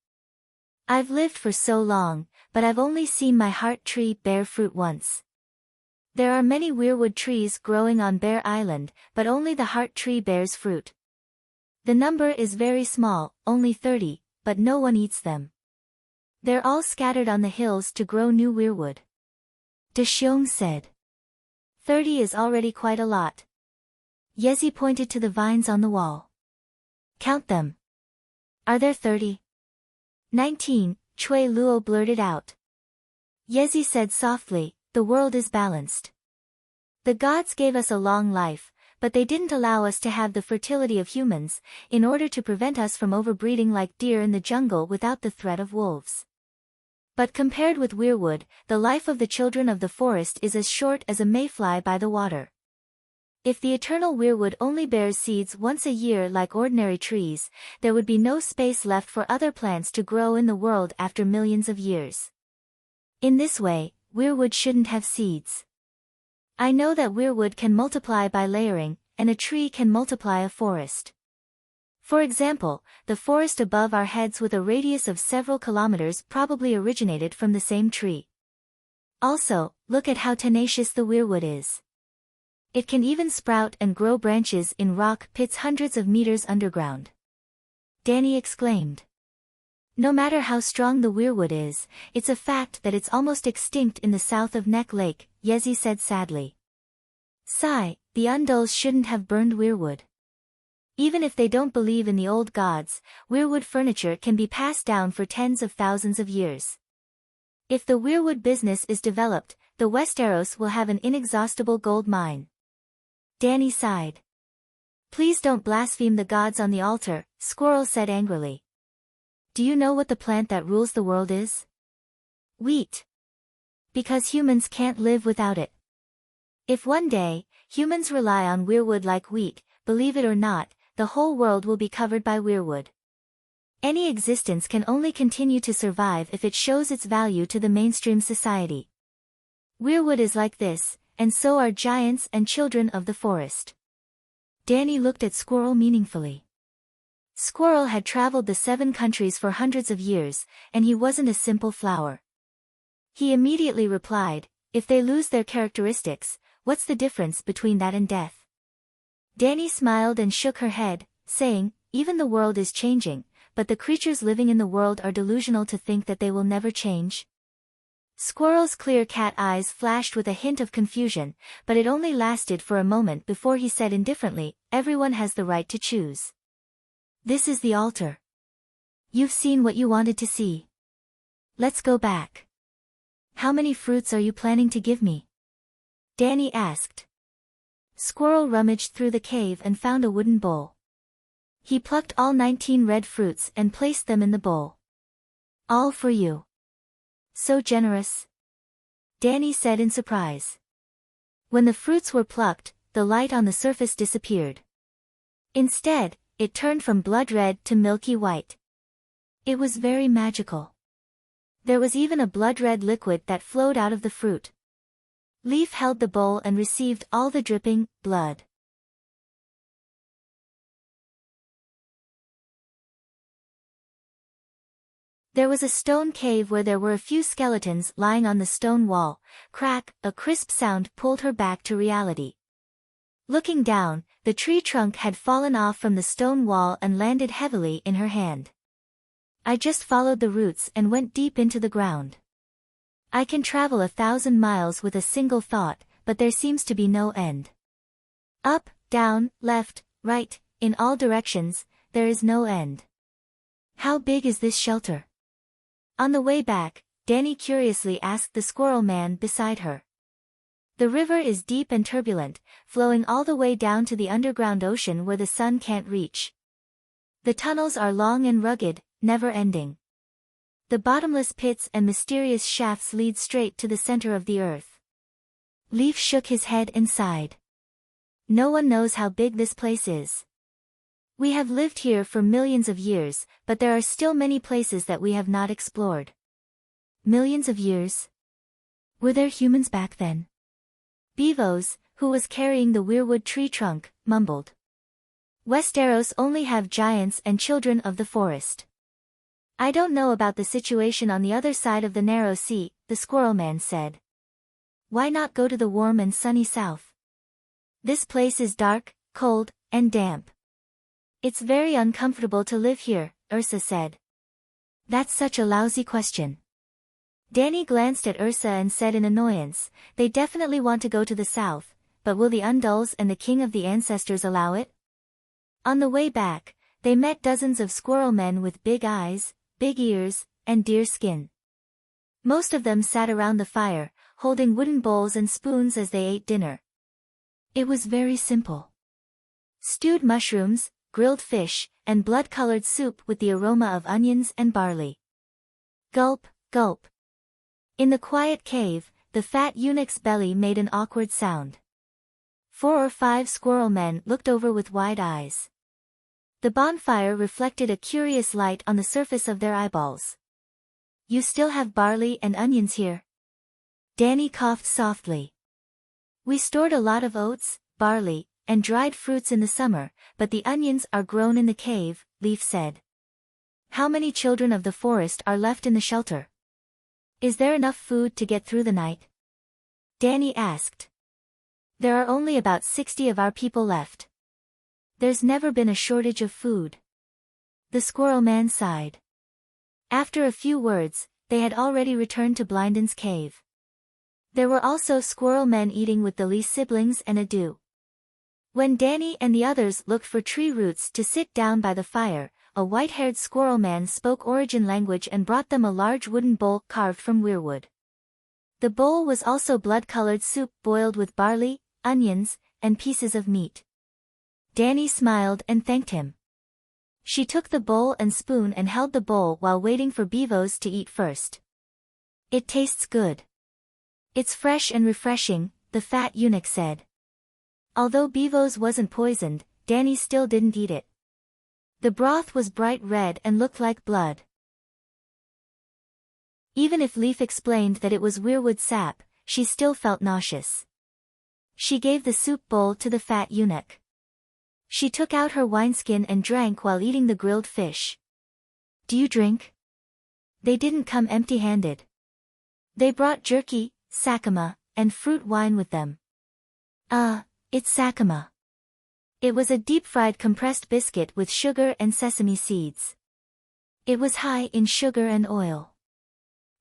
I've lived for so long, but I've only seen my heart tree bear fruit once. There are many weirwood trees growing on Bear Island, but only the heart tree bears fruit. The number is very small, only 30, but no one eats them. They're all scattered on the hills to grow new weirwood. De Xiong said. 30 is already quite a lot. Yezi pointed to the vines on the wall. Count them. Are there 30? 19, Chui Luo blurted out. Yezi said softly, the world is balanced. The gods gave us a long life, but they didn't allow us to have the fertility of humans, in order to prevent us from overbreeding like deer in the jungle without the threat of wolves. But compared with weirwood, the life of the children of the forest is as short as a mayfly by the water. If the eternal weirwood only bears seeds once a year like ordinary trees, there would be no space left for other plants to grow in the world after millions of years. In this way, weirwood shouldn't have seeds. I know that weirwood can multiply by layering, and a tree can multiply a forest. For example, the forest above our heads with a radius of several kilometers probably originated from the same tree. Also, look at how tenacious the weirwood is. It can even sprout and grow branches in rock pits hundreds of meters underground. Danny exclaimed. No matter how strong the weirwood is, it's a fact that it's almost extinct in the south of Neck Lake, Yezi said sadly. Sigh, the Undulls shouldn't have burned weirwood. Even if they don't believe in the old gods, weirwood furniture can be passed down for tens of thousands of years. If the weirwood business is developed, the Westeros will have an inexhaustible gold mine. Danny sighed. Please don't blaspheme the gods on the altar, Squirrel said angrily. Do you know what the plant that rules the world is? Wheat. Because humans can't live without it. If one day, humans rely on weirwood like wheat, believe it or not, the whole world will be covered by weirwood. Any existence can only continue to survive if it shows its value to the mainstream society. Weirwood is like this, and so are giants and children of the forest. Danny looked at Squirrel meaningfully. Squirrel had traveled the 7 countries for hundreds of years, and he wasn't a simple flower. He immediately replied, if they lose their characteristics, what's the difference between that and death? Danny smiled and shook her head, saying, even the world is changing, but the creatures living in the world are delusional to think that they will never change. Squirrel's clear cat eyes flashed with a hint of confusion, but it only lasted for a moment before he said indifferently, everyone has the right to choose. This is the altar. You've seen what you wanted to see. Let's go back. How many fruits are you planning to give me? Danny asked. Squirrel rummaged through the cave and found a wooden bowl. He plucked all 19 red fruits and placed them in the bowl. All for you. So generous. Danny said in surprise. When the fruits were plucked, the light on the surface disappeared. Instead, it turned from blood red to milky white. It was very magical. There was even a blood red liquid that flowed out of the fruit. Leaf held the bowl and received all the dripping blood. There was a stone cave where there were a few skeletons lying on the stone wall. Crack, a crisp sound pulled her back to reality. Looking down, the tree trunk had fallen off from the stone wall and landed heavily in her hand. I just followed the roots and went deep into the ground. I can travel 1,000 miles with a single thought, but there seems to be no end. Up, down, left, right, in all directions, there is no end. How big is this shelter? On the way back, Danny curiously asked the squirrel man beside her. The river is deep and turbulent, flowing all the way down to the underground ocean where the sun can't reach. The tunnels are long and rugged, never ending. The bottomless pits and mysterious shafts lead straight to the center of the earth. Leaf shook his head and sighed. No one knows how big this place is. We have lived here for millions of years, but there are still many places that we have not explored. Millions of years? Were there humans back then? Beavos, who was carrying the weirwood tree trunk, mumbled. Westeros only have giants and children of the forest. I don't know about the situation on the other side of the narrow sea, the squirrel man said. Why not go to the warm and sunny south? This place is dark, cold, and damp. It's very uncomfortable to live here, Ursa said. That's such a lousy question. Danny glanced at Ursa and said in annoyance, they definitely want to go to the south, but will the Undulls and the king of the ancestors allow it? On the way back, they met dozens of squirrel men with big eyes, big ears, and deer skin. Most of them sat around the fire, holding wooden bowls and spoons as they ate dinner. It was very simple. Stewed mushrooms, grilled fish, and blood-colored soup with the aroma of onions and barley. Gulp, gulp. In the quiet cave, the fat eunuch's belly made an awkward sound. 4 or 5 squirrel men looked over with wide eyes. The bonfire reflected a curious light on the surface of their eyeballs. You still have barley and onions here? Danny coughed softly. We stored a lot of oats, barley, and dried fruits in the summer, but the onions are grown in the cave, Leaf said. How many children of the forest are left in the shelter? Is there enough food to get through the night? Danny asked. There are only about 60 of our people left. There's never been a shortage of food. The squirrel man sighed. After a few words, they had already returned to Blindon's cave. There were also squirrel men eating with the Lee siblings and Adu. When Danny and the others looked for tree roots to sit down by the fire, a white-haired squirrel man spoke Origin language and brought them a large wooden bowl carved from weirwood. The bowl was also blood-colored soup boiled with barley, onions, and pieces of meat. Danny smiled and thanked him. She took the bowl and spoon and held the bowl while waiting for Bevo's to eat first. It tastes good. It's fresh and refreshing, the fat eunuch said. Although Bevo's wasn't poisoned, Danny still didn't eat it. The broth was bright red and looked like blood. Even if Leaf explained that it was weirwood sap, she still felt nauseous. She gave the soup bowl to the fat eunuch. She took out her wineskin and drank while eating the grilled fish. Do you drink? They didn't come empty-handed. They brought jerky, sakama, and fruit wine with them. It's sakama. It was a deep-fried compressed biscuit with sugar and sesame seeds. It was high in sugar and oil.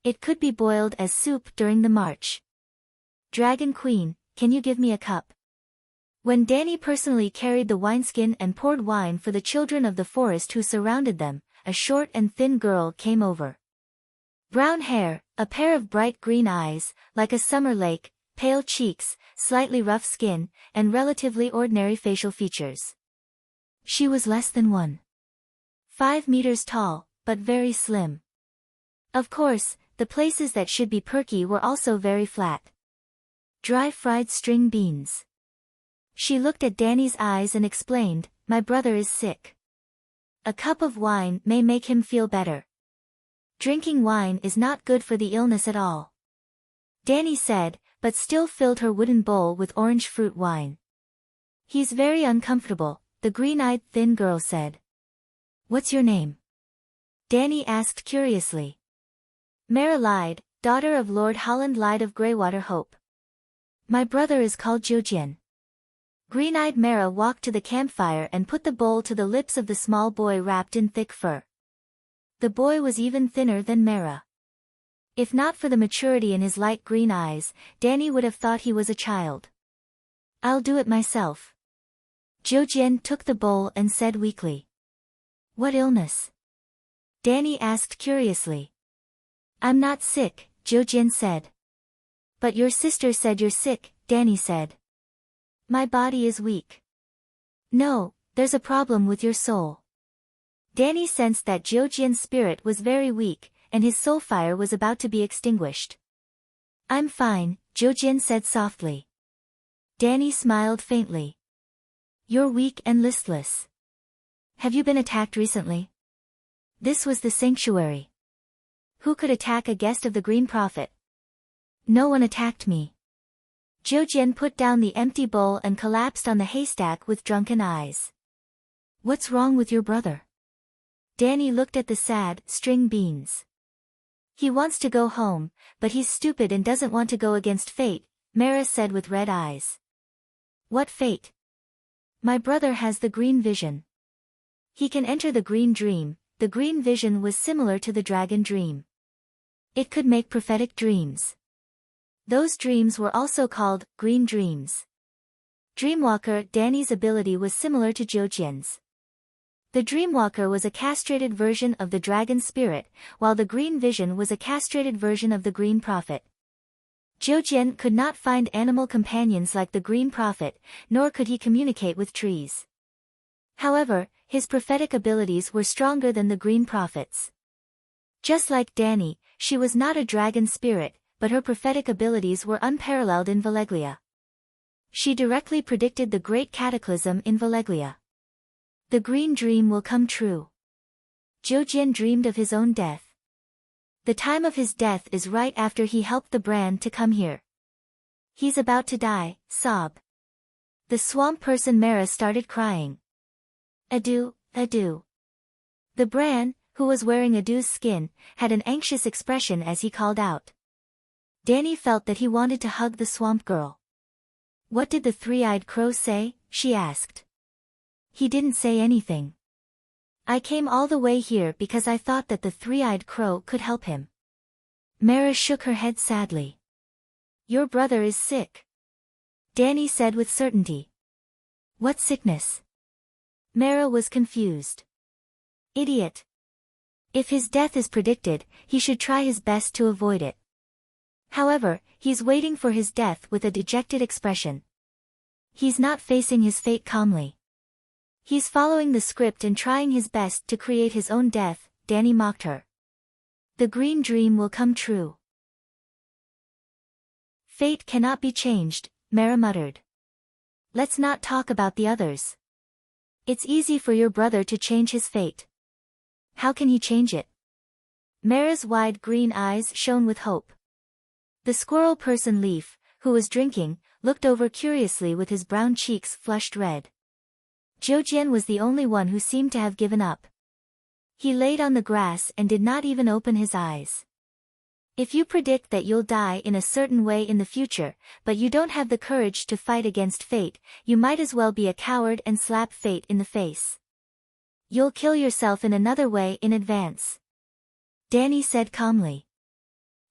It could be boiled as soup during the march. Dragon Queen, can you give me a cup? When Danny personally carried the wineskin and poured wine for the children of the forest who surrounded them, a short and thin girl came over. Brown hair, a pair of bright green eyes, like a summer lake, pale cheeks, slightly rough skin, and relatively ordinary facial features. She was less than 1.5 meters tall, but very slim. Of course, the places that should be perky were also very flat. Dry fried string beans. She looked at Danny's eyes and explained, my brother is sick. A cup of wine may make him feel better. Drinking wine is not good for the illness at all. Danny said, but still filled her wooden bowl with orange fruit wine. He's very uncomfortable, the green-eyed thin girl said. What's your name? Danny asked curiously. Mara lied, daughter of Lord Holland Lied of Greywater Hope. My brother is called Jojen. Green-eyed Mara walked to the campfire and put the bowl to the lips of the small boy wrapped in thick fur. The boy was even thinner than Mara. If not for the maturity in his light green eyes, Danny would have thought he was a child. I'll do it myself. Jojen took the bowl and said weakly. What illness? Danny asked curiously. I'm not sick, Jojen said. But your sister said you're sick, Danny said. My body is weak. No, there's a problem with your soul. Danny sensed that Jojen's spirit was very weak, and his soul fire was about to be extinguished. I'm fine, Jojen said softly. Danny smiled faintly. You're weak and listless. Have you been attacked recently? This was the sanctuary. Who could attack a guest of the Green Prophet? No one attacked me. Jojen put down the empty bowl and collapsed on the haystack with drunken eyes. What's wrong with your brother? Danny looked at the sad string beans. He wants to go home, but he's stupid and doesn't want to go against fate, Mara said with red eyes. What fate? My brother has the green vision. He can enter the green dream. The green vision was similar to the dragon dream. It could make prophetic dreams. Those dreams were also called green dreams. Dreamwalker Danny's ability was similar to Zhoujian's. The Dreamwalker was a castrated version of the dragon spirit, while the green vision was a castrated version of the green prophet. Zhoujian could not find animal companions like the green prophet, nor could he communicate with trees. However, his prophetic abilities were stronger than the green prophet's. Just like Danny, she was not a dragon spirit, but her prophetic abilities were unparalleled in Valeglia. She directly predicted the great cataclysm in Valeglia. The green dream will come true. Zhoujian dreamed of his own death. The time of his death is right after he helped the brand to come here. He's about to die, sob. The swamp person Mara started crying. Adu, Adu. The Bran, who was wearing Adu's skin, had an anxious expression as he called out. Danny felt that he wanted to hug the swamp girl. What did the three-eyed crow say? She asked. He didn't say anything. I came all the way here because I thought that the three-eyed crow could help him. Mara shook her head sadly. Your brother is sick. Danny said with certainty. What sickness? Mara was confused. Idiot. If his death is predicted, he should try his best to avoid it. However, he's waiting for his death with a dejected expression. He's not facing his fate calmly. He's following the script and trying his best to create his own death, Danny mocked her. The green dream will come true. Fate cannot be changed, Mara muttered. Let's not talk about the others. It's easy for your brother to change his fate. How can he change it? Mara's wide green eyes shone with hope. The squirrel person Leaf, who was drinking, looked over curiously with his brown cheeks flushed red. Zhoujian was the only one who seemed to have given up. He laid on the grass and did not even open his eyes. If you predict that you'll die in a certain way in the future, but you don't have the courage to fight against fate, you might as well be a coward and slap fate in the face. You'll kill yourself in another way in advance. Danny said calmly.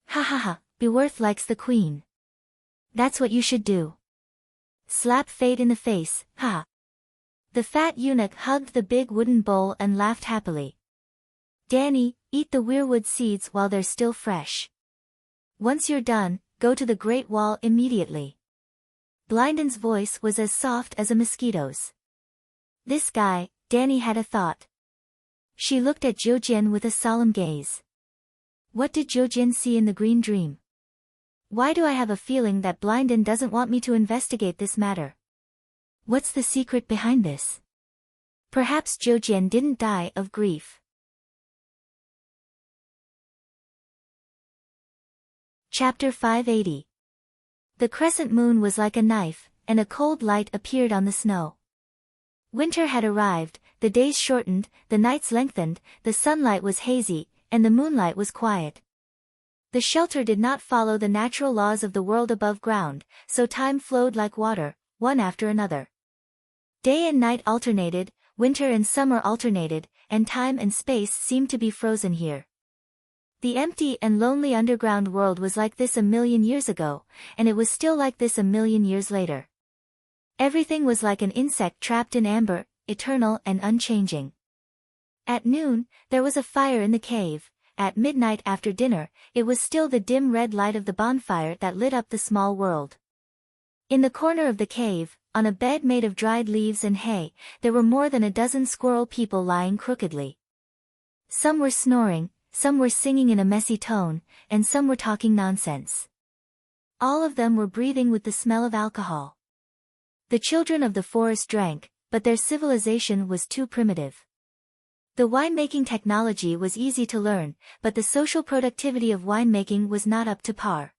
Ha ha ha, Beworth likes the queen. That's what you should do. Slap fate in the face, ha. The fat eunuch hugged the big wooden bowl and laughed happily. Danny, eat the weirwood seeds while they're still fresh. Once you're done, go to the Great Wall immediately. Blinden's voice was as soft as a mosquito's. This guy, Danny had a thought. She looked at Zhoujian with a solemn gaze. What did Zhoujian see in the green dream? Why do I have a feeling that Blinden doesn't want me to investigate this matter? What's the secret behind this? Perhaps Zhoujian didn't die of grief. Chapter 580. The crescent moon was like a knife, and a cold light appeared on the snow. Winter had arrived, the days shortened, the nights lengthened, the sunlight was hazy, and the moonlight was quiet. The shelter did not follow the natural laws of the world above ground, so time flowed like water, one after another. Day and night alternated, winter and summer alternated, and time and space seemed to be frozen here. The empty and lonely underground world was like this a million years ago, and it was still like this a million years later. Everything was like an insect trapped in amber, eternal and unchanging. At noon, there was a fire in the cave. At midnight after dinner, it was still the dim red light of the bonfire that lit up the small world. In the corner of the cave, on a bed made of dried leaves and hay, there were more than a dozen squirrel people lying crookedly. Some were snoring, some were singing in a messy tone, and some were talking nonsense. All of them were breathing with the smell of alcohol. The children of the forest drank, but their civilization was too primitive. The winemaking technology was easy to learn, but the social productivity of winemaking was not up to par.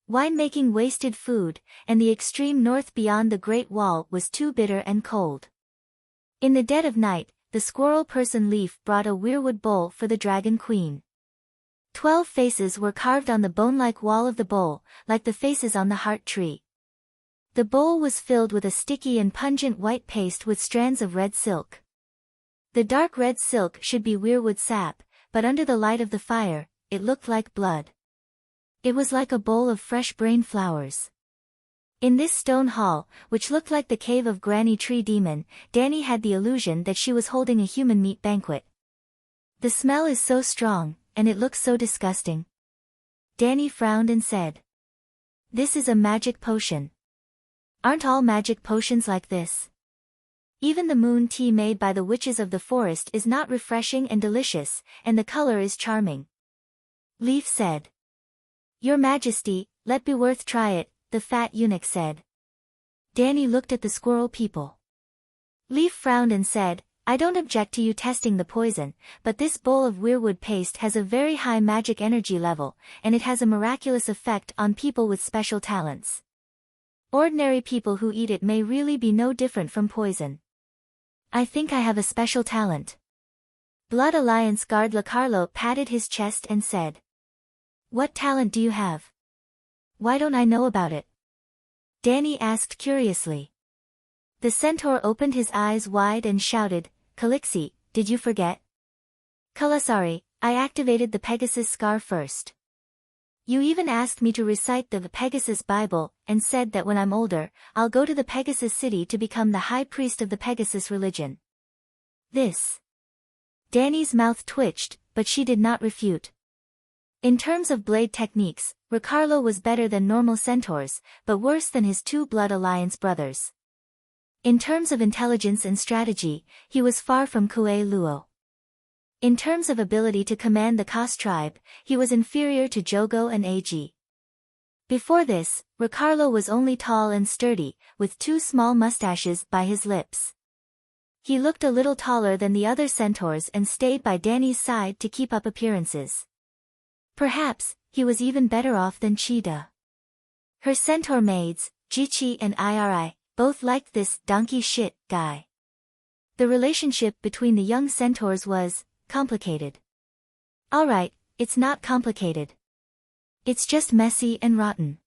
Winemaking wasted food, and the extreme north beyond the Great Wall was too bitter and cold. In the dead of night, the squirrel person Leaf brought a weirwood bowl for the Dragon Queen. 12 faces were carved on the bone-like wall of the bowl, like the faces on the heart tree. The bowl was filled with a sticky and pungent white paste with strands of red silk. The dark red silk should be weirwood sap, but under the light of the fire, it looked like blood. It was like a bowl of fresh brain flowers. In this stone hall, which looked like the cave of Granny Tree Demon, Danny had the illusion that she was holding a human meat banquet. The smell is so strong, and it looks so disgusting. Danny frowned and said, "This is a magic potion. Aren't all magic potions like this? Even the moon tea made by the witches of the forest is not refreshing and delicious, and the color is charming." Leaf said, "Your Majesty, let be worth try it," the fat eunuch said. Danny looked at the squirrel people. Leaf frowned and said, "I don't object to you testing the poison, but this bowl of weirwood paste has a very high magic energy level, and it has a miraculous effect on people with special talents. Ordinary people who eat it may really be no different from poison. I think I have a special talent." Blood Alliance guard Lacarlo patted his chest and said, "What talent do you have? Why don't I know about it?" Danny asked curiously. The centaur opened his eyes wide and shouted, "Calixi, did you forget? Kalasari, I activated the Pegasus scar first. You even asked me to recite the Pegasus Bible, and said that when I'm older, I'll go to the Pegasus city to become the high priest of the Pegasus religion." This. Danny's mouth twitched, but she did not refute. In terms of blade techniques, Ricardo was better than normal centaurs, but worse than his two Blood Alliance brothers. In terms of intelligence and strategy, he was far from Kue Luo. In terms of ability to command the Kos tribe, he was inferior to Jogo and Ag. Before this, Ricardo was only tall and sturdy, with two small mustaches by his lips. He looked a little taller than the other centaurs and stayed by Danny's side to keep up appearances. Perhaps, he was even better off than Cheetah. Her centaur maids, Jichi and Iri, both liked this donkey shit guy. The relationship between the young centaurs was complicated. Alright, it's not complicated. It's just messy and rotten.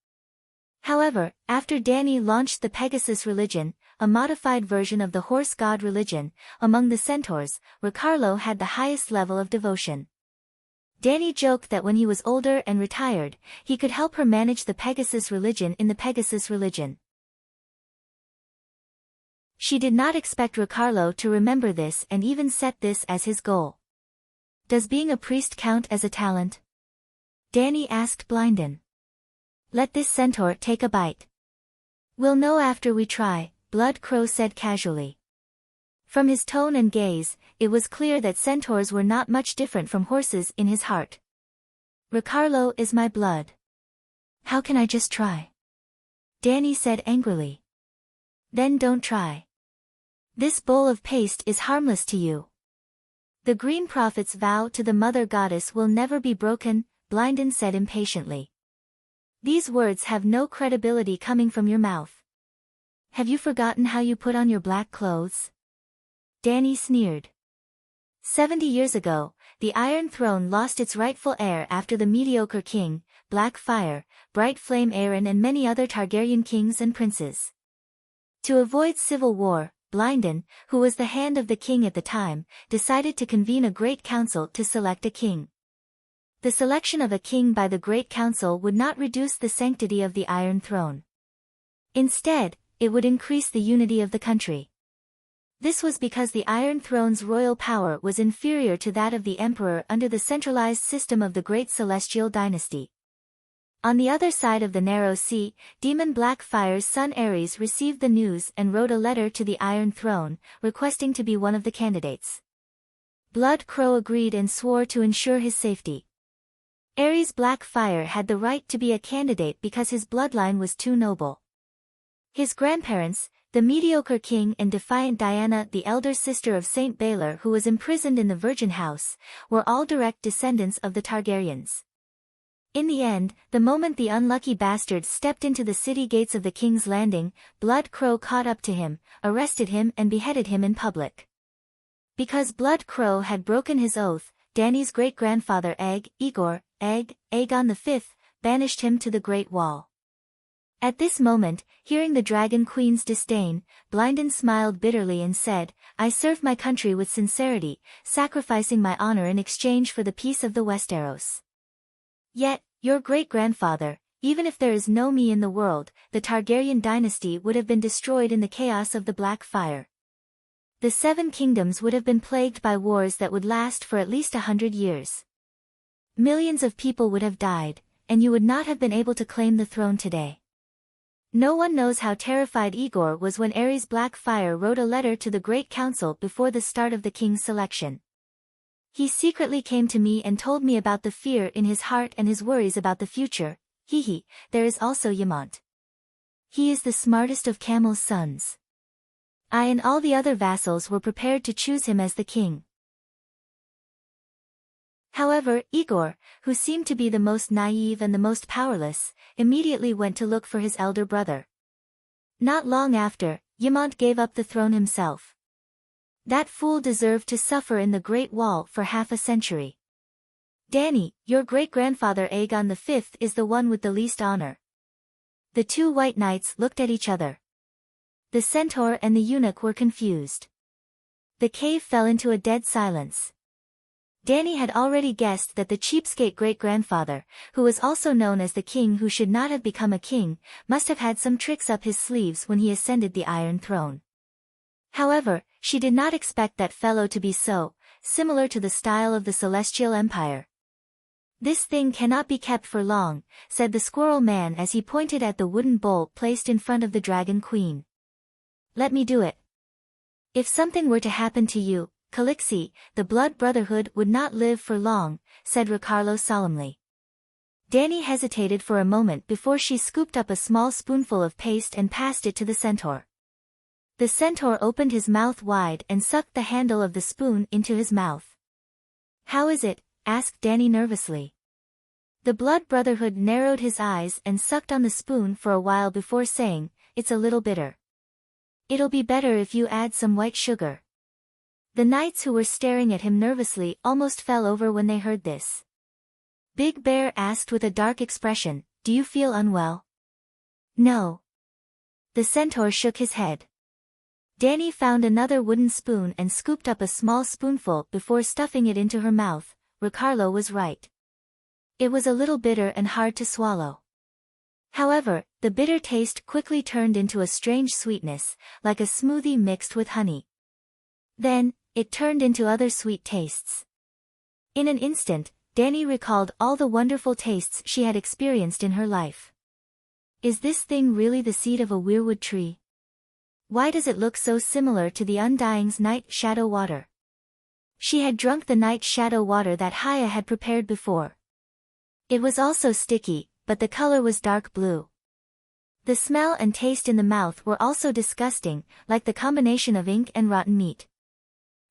However, after Danny launched the Pegasus religion, a modified version of the horse god religion, among the centaurs, Ricardo had the highest level of devotion. Danny joked that when he was older and retired, he could help her manage the Pegasus religion in the Pegasus religion. She did not expect Ricardo to remember this and even set this as his goal. "Does being a priest count as a talent?" Danny asked Blinden. "Let this centaur take a bite." "We'll know after we try," Blood Crow said casually. From his tone and gaze, it was clear that centaurs were not much different from horses in his heart. "Ricardo is my blood. How can I just try?" Danny said angrily. "Then don't try. This bowl of paste is harmless to you. The Green Prophet's vow to the Mother Goddess will never be broken," Blinden said impatiently. "These words have no credibility coming from your mouth. Have you forgotten how you put on your black clothes?" Danny sneered. 70 years ago, the Iron Throne lost its rightful heir after the mediocre king, Black Fire, Bright Flame Aaron and many other Targaryen kings and princes. To avoid civil war, Blinden, who was the hand of the king at the time, decided to convene a great council to select a king. The selection of a king by the Great Council would not reduce the sanctity of the Iron Throne. Instead, it would increase the unity of the country. This was because the Iron Throne's royal power was inferior to that of the emperor under the centralized system of the Great Celestial Dynasty. On the other side of the narrow sea, Demon Blackfire's son Ares received the news and wrote a letter to the Iron Throne, requesting to be one of the candidates. Blood Crow agreed and swore to ensure his safety. Ares Blackfire had the right to be a candidate because his bloodline was too noble. His grandparents, the mediocre king and defiant Diana, the elder sister of Saint Baylor who was imprisoned in the Virgin House, were all direct descendants of the Targaryens. In the end, the moment the unlucky bastard stepped into the city gates of the King's Landing, Blood Crow caught up to him, arrested him and beheaded him in public. Because Blood Crow had broken his oath, Danny's great-grandfather Igor, Aegon V, banished him to the Great Wall. At this moment, hearing the Dragon Queen's disdain, Blindon smiled bitterly and said, I served my country with sincerity, sacrificing my honor in exchange for the peace of the Westeros. Yet, your great-grandfather, even if there is no me in the world, the Targaryen dynasty would have been destroyed in the chaos of the Black Fire. The Seven Kingdoms would have been plagued by wars that would last for at least 100 years. Millions of people would have died, and you would not have been able to claim the throne today. No one knows how terrified Igor was when Aerys Blackfyre wrote a letter to the Great Council before the start of the king's selection. He secretly came to me and told me about the fear in his heart and his worries about the future. There is also Ymont. He is the smartest of Camel's sons. I and all the other vassals were prepared to choose him as the king. However, Igor, who seemed to be the most naive and the most powerless, immediately went to look for his elder brother. Not long after, Ymont gave up the throne himself. That fool deserved to suffer in the Great Wall for half a century. Dany, your great-grandfather Aegon V is the one with the least honor. The two white knights looked at each other. The centaur and the eunuch were confused. The cave fell into a dead silence. Dany had already guessed that the cheapskate great-grandfather, who was also known as the king who should not have become a king, must have had some tricks up his sleeves when he ascended the Iron Throne. However, she did not expect that fellow to be so, similar to the style of the Celestial Empire. This thing cannot be kept for long, said the Squirrel Man as he pointed at the wooden bowl placed in front of the Dragon Queen. Let me do it. If something were to happen to you, Calixi, the Blood Brotherhood would not live for long, said Ricardo solemnly. Dany hesitated for a moment before she scooped up a small spoonful of paste and passed it to the centaur. The centaur opened his mouth wide and sucked the handle of the spoon into his mouth. How is it? Asked Dany nervously. The Blood Brotherhood narrowed his eyes and sucked on the spoon for a while before saying, It's a little bitter. It'll be better if you add some white sugar. The knights who were staring at him nervously almost fell over when they heard this. Big Bear asked with a dark expression, Do you feel unwell? No. The centaur shook his head. Dany found another wooden spoon and scooped up a small spoonful before stuffing it into her mouth. Ricardo was right. It was a little bitter and hard to swallow. However, the bitter taste quickly turned into a strange sweetness, like a smoothie mixed with honey. Then, it turned into other sweet tastes. In an instant, Dany recalled all the wonderful tastes she had experienced in her life. Is this thing really the seed of a weirwood tree? Why does it look so similar to the Undying's night shadow water? She had drunk the night shadow water that Haya had prepared before. It was also sticky, but the color was dark blue. The smell and taste in the mouth were also disgusting, like the combination of ink and rotten meat.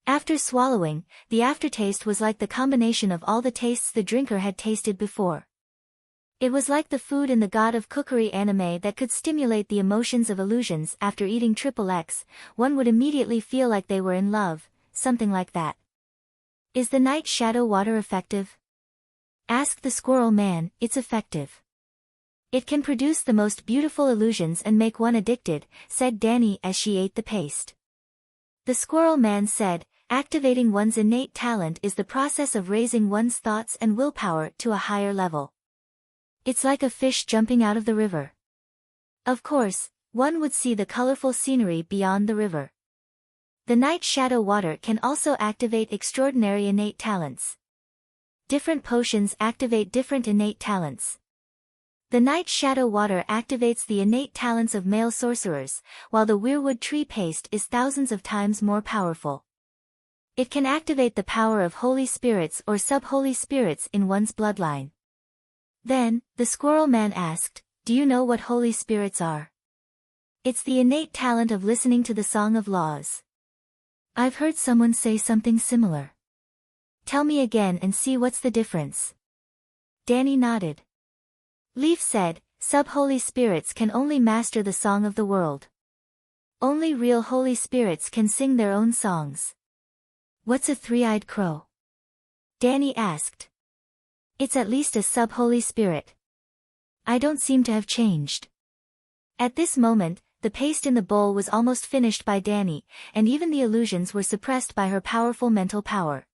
After swallowing, the aftertaste was like the combination of all the tastes the drinker had tasted before. It was like the food in the God of Cookery anime that could stimulate the emotions of illusions. After eating XXX, one would immediately feel like they were in love, something like that. Is the night shadow water effective? Asked the Squirrel Man. It's effective. It can produce the most beautiful illusions and make one addicted, said Dany as she ate the paste. The Squirrel Man said, activating one's innate talent is the process of raising one's thoughts and willpower to a higher level. It's like a fish jumping out of the river. Of course, one would see the colorful scenery beyond the river. The night shadow water can also activate extraordinary innate talents. Different potions activate different innate talents. The night shadow water activates the innate talents of male sorcerers, while the weirwood tree paste is thousands of times more powerful. It can activate the power of holy spirits or sub-holy spirits in one's bloodline. Then, the Squirrel Man asked, Do you know what holy spirits are? It's the innate talent of listening to the Song of Laws. I've heard someone say something similar. Tell me again and see what's the difference. Dany nodded. Leaf said, Sub-holy spirits can only master the song of the world. Only real holy spirits can sing their own songs. What's a three-eyed crow? Dany asked. It's at least a sub-Holy Spirit. I don't seem to have changed. At this moment, the paste in the bowl was almost finished by Danny, and even the illusions were suppressed by her powerful mental power.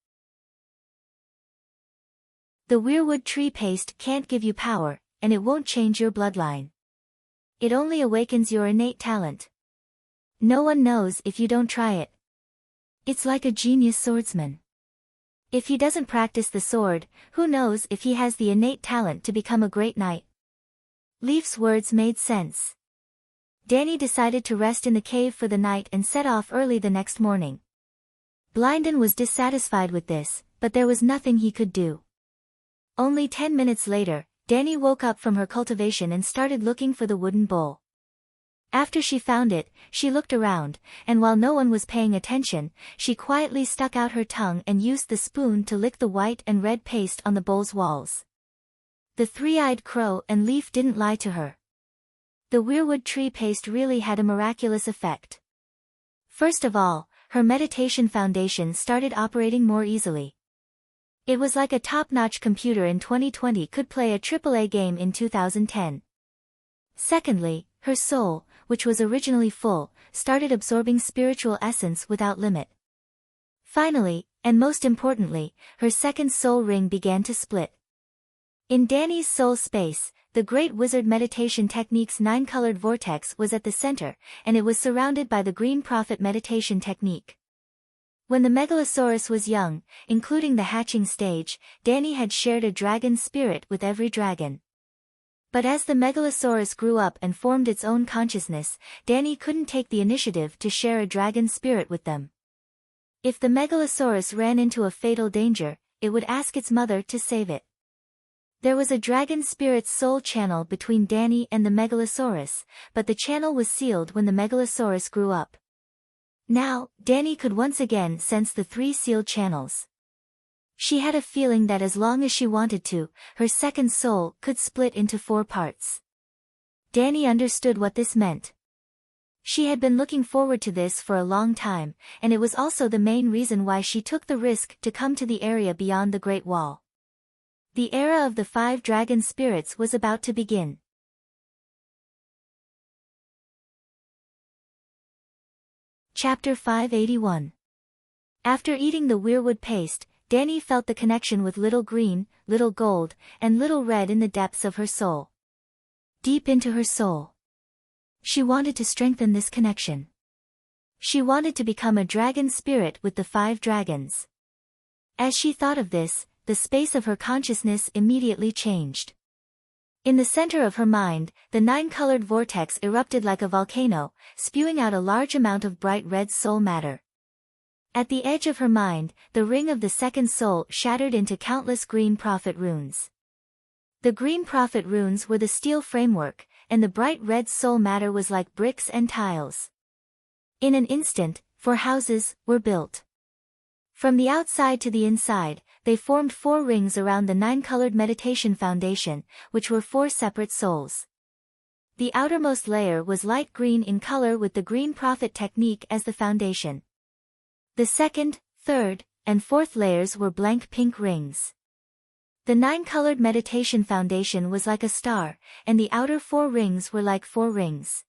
The weirwood tree paste can't give you power, and it won't change your bloodline. It only awakens your innate talent. No one knows if you don't try it. It's like a genius swordsman. If he doesn't practice the sword, who knows if he has the innate talent to become a great knight? Leaf's words made sense. Danny decided to rest in the cave for the night and set off early the next morning. Blindon was dissatisfied with this, but there was nothing he could do. Only 10 minutes later, Danny woke up from her cultivation and started looking for the wooden bowl. After she found it, she looked around, and while no one was paying attention, she quietly stuck out her tongue and used the spoon to lick the white and red paste on the bowl's walls. The three-eyed crow and Leaf didn't lie to her. The weirwood tree paste really had a miraculous effect. First of all, her meditation foundation started operating more easily. It was like a top-notch computer in 2020 could play a AAA game in 2010. Secondly, her soul, which was originally full, started absorbing spiritual essence without limit. Finally, and most importantly, her second soul ring began to split. In Danny's soul space, the Great Wizard Meditation Technique's 9-colored vortex was at the center, and it was surrounded by the Green Prophet Meditation Technique. When the Megalosaurus was young, including the hatching stage, Danny had shared a dragon spirit with every dragon. But as the Megalosaurus grew up and formed its own consciousness, Danny couldn't take the initiative to share a dragon spirit with them. If the Megalosaurus ran into a fatal danger, it would ask its mother to save it. There was a dragon spirit's soul channel between Danny and the Megalosaurus, but the channel was sealed when the Megalosaurus grew up. Now, Danny could once again sense the 3 sealed channels. She had a feeling that as long as she wanted to, her second soul could split into 4 parts. Danny understood what this meant. She had been looking forward to this for a long time, and it was also the main reason why she took the risk to come to the area beyond the Great Wall. The era of the 5 dragon spirits was about to begin. Chapter 581. After eating the weirwood paste, Danny felt the connection with Little Green, Little Gold, and Little Red in the depths of her soul. Deep into her soul. She wanted to strengthen this connection. She wanted to become a dragon spirit with the 5 dragons. As she thought of this, the space of her consciousness immediately changed. In the center of her mind, the 9-colored vortex erupted like a volcano, spewing out a large amount of bright red soul matter. At the edge of her mind, the ring of the second soul shattered into countless green prophet runes. The green prophet runes were the steel framework, and the bright red soul matter was like bricks and tiles. In an instant, 4 houses were built. From the outside to the inside, they formed 4 rings around the 9-colored meditation foundation, which were 4 separate souls. The outermost layer was light green in color with the green prophet technique as the foundation. The second, third, and fourth layers were blank pink rings. The 9-colored meditation foundation was like a star, and the outer 4 rings were like 4 rings.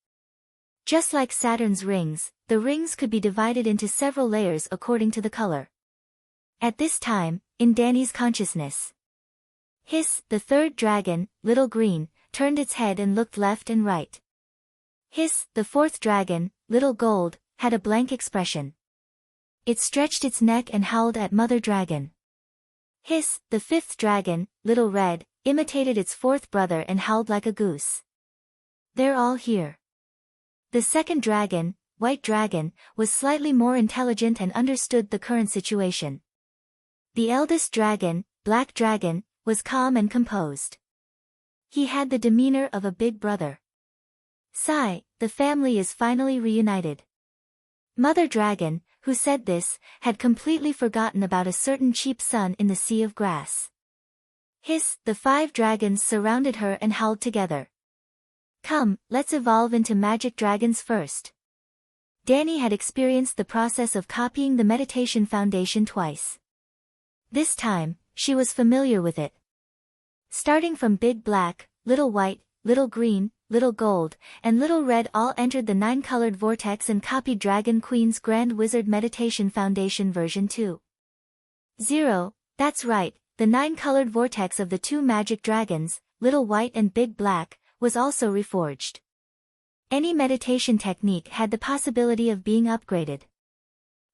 Just like Saturn's rings, the rings could be divided into several layers according to the color. At this time, in Danny's consciousness, Hiss, the 3rd dragon, Little Green, turned its head and looked left and right. Hiss, the 4th dragon, Little Gold, had a blank expression. It stretched its neck and howled at Mother Dragon. Hiss, the 5th dragon, Little Red, imitated its 4th brother and howled like a goose. They're all here. The 2nd dragon, White Dragon, was slightly more intelligent and understood the current situation. The eldest dragon, Black Dragon, was calm and composed. He had the demeanor of a big brother. Sigh, the family is finally reunited. Mother Dragon, who said this, had completely forgotten about a certain cheap sun in the sea of grass. Hiss, the 5 dragons surrounded her and howled together. Come, let's evolve into magic dragons first. Danny had experienced the process of copying the meditation foundation twice. This time, she was familiar with it. Starting from Big Black, Little White, Little Green, Little Gold, and Little Red all entered the 9-colored vortex and copied Dragon Queen's Grand Wizard Meditation Foundation version 2.0. That's right, the 9-colored vortex of the 2 magic dragons, Little White and Big Black, was also reforged. Any meditation technique had the possibility of being upgraded.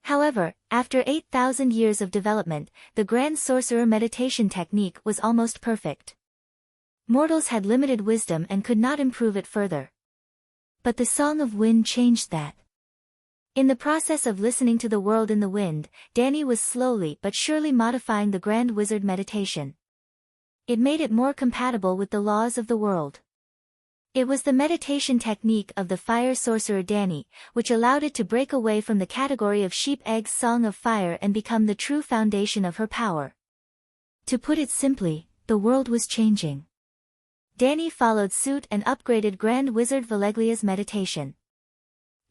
However, after 8,000 years of development, the Grand Sorcerer meditation technique was almost perfect. Mortals had limited wisdom and could not improve it further. But the Song of Wind changed that. In the process of listening to the world in the wind, Danny was slowly but surely modifying the Grand Wizard meditation. It made it more compatible with the laws of the world. It was the meditation technique of the Fire Sorcerer Danny, which allowed it to break away from the category of Sheep Egg's Song of Fire and become the true foundation of her power. To put it simply, the world was changing. Danny followed suit and upgraded Grand Wizard Valeglia's meditation.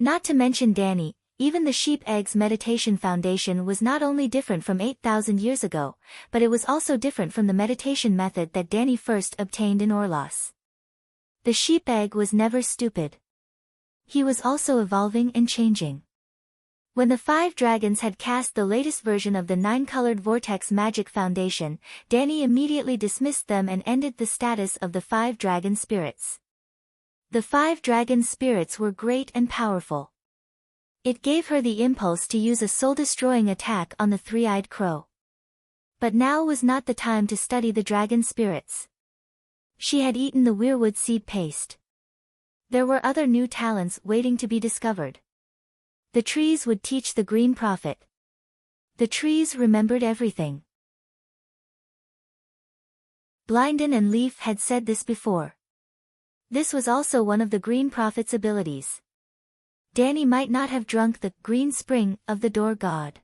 Not to mention Danny, even the Sheep Egg's meditation foundation was not only different from 8,000 years ago, but it was also different from the meditation method that Danny first obtained in Orlos. The sheep egg was never stupid. He was also evolving and changing. When the 5 dragons had cast the latest version of the 9-colored vortex magic foundation, Danny immediately dismissed them and ended the status of the 5 dragon spirits. The 5 dragon spirits were great and powerful. It gave her the impulse to use a soul-destroying attack on the 3-eyed crow. But now was not the time to study the dragon spirits. She had eaten the weirwood seed paste. There were other new talents waiting to be discovered. The trees would teach the green prophet. The trees remembered everything. Blinden and Leaf had said this before. This was also one of the green prophet's abilities. Danny might not have drunk the green spring of the door god.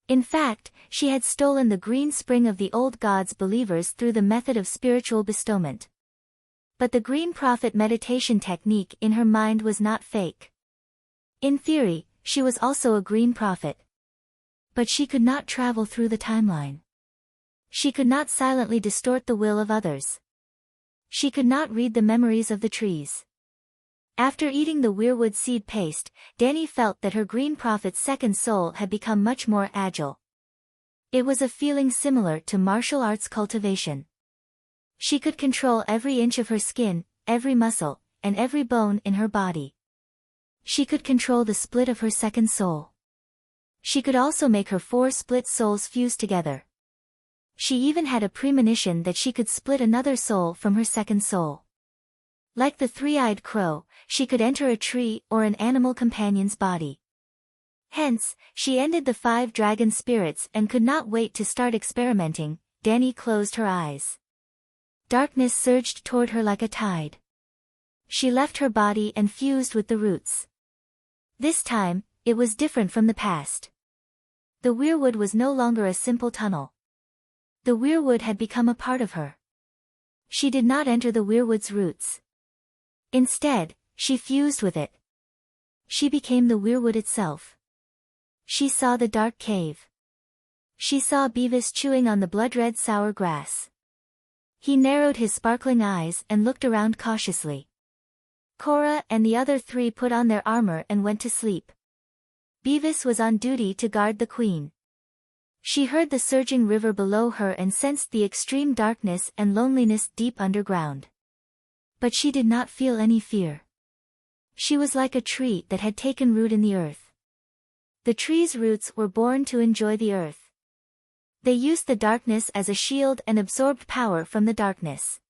In fact, she had stolen the green spring of the old god's believers through the method of spiritual bestowment. But the green prophet meditation technique in her mind was not fake. In theory, she was also a green prophet. But she could not travel through the timeline. She could not silently distort the will of others. She could not read the memories of the trees. After eating the weirwood seed paste, Danny felt that her green prophet's second soul had become much more agile. It was a feeling similar to martial arts cultivation. She could control every inch of her skin, every muscle, and every bone in her body. She could control the split of her second soul. She could also make her 4 split souls fuse together. She even had a premonition that she could split another soul from her second soul. Like the 3-eyed crow, she could enter a tree or an animal companion's body. Hence, she ended the 5 dragon spirits and could not wait to start experimenting. Danny closed her eyes. Darkness surged toward her like a tide. She left her body and fused with the roots. This time, it was different from the past. The weirwood was no longer a simple tunnel. The weirwood had become a part of her. She did not enter the weirwood's roots. Instead, she fused with it. She became the weirwood itself. She saw the dark cave. She saw Beavis chewing on the blood-red sour grass. He narrowed his sparkling eyes and looked around cautiously. Cora and the other 3 put on their armor and went to sleep. Beavis was on duty to guard the queen. She heard the surging river below her and sensed the extreme darkness and loneliness deep underground. But she did not feel any fear. She was like a tree that had taken root in the earth. The tree's roots were born to enjoy the earth. They used the darkness as a shield and absorbed power from the darkness.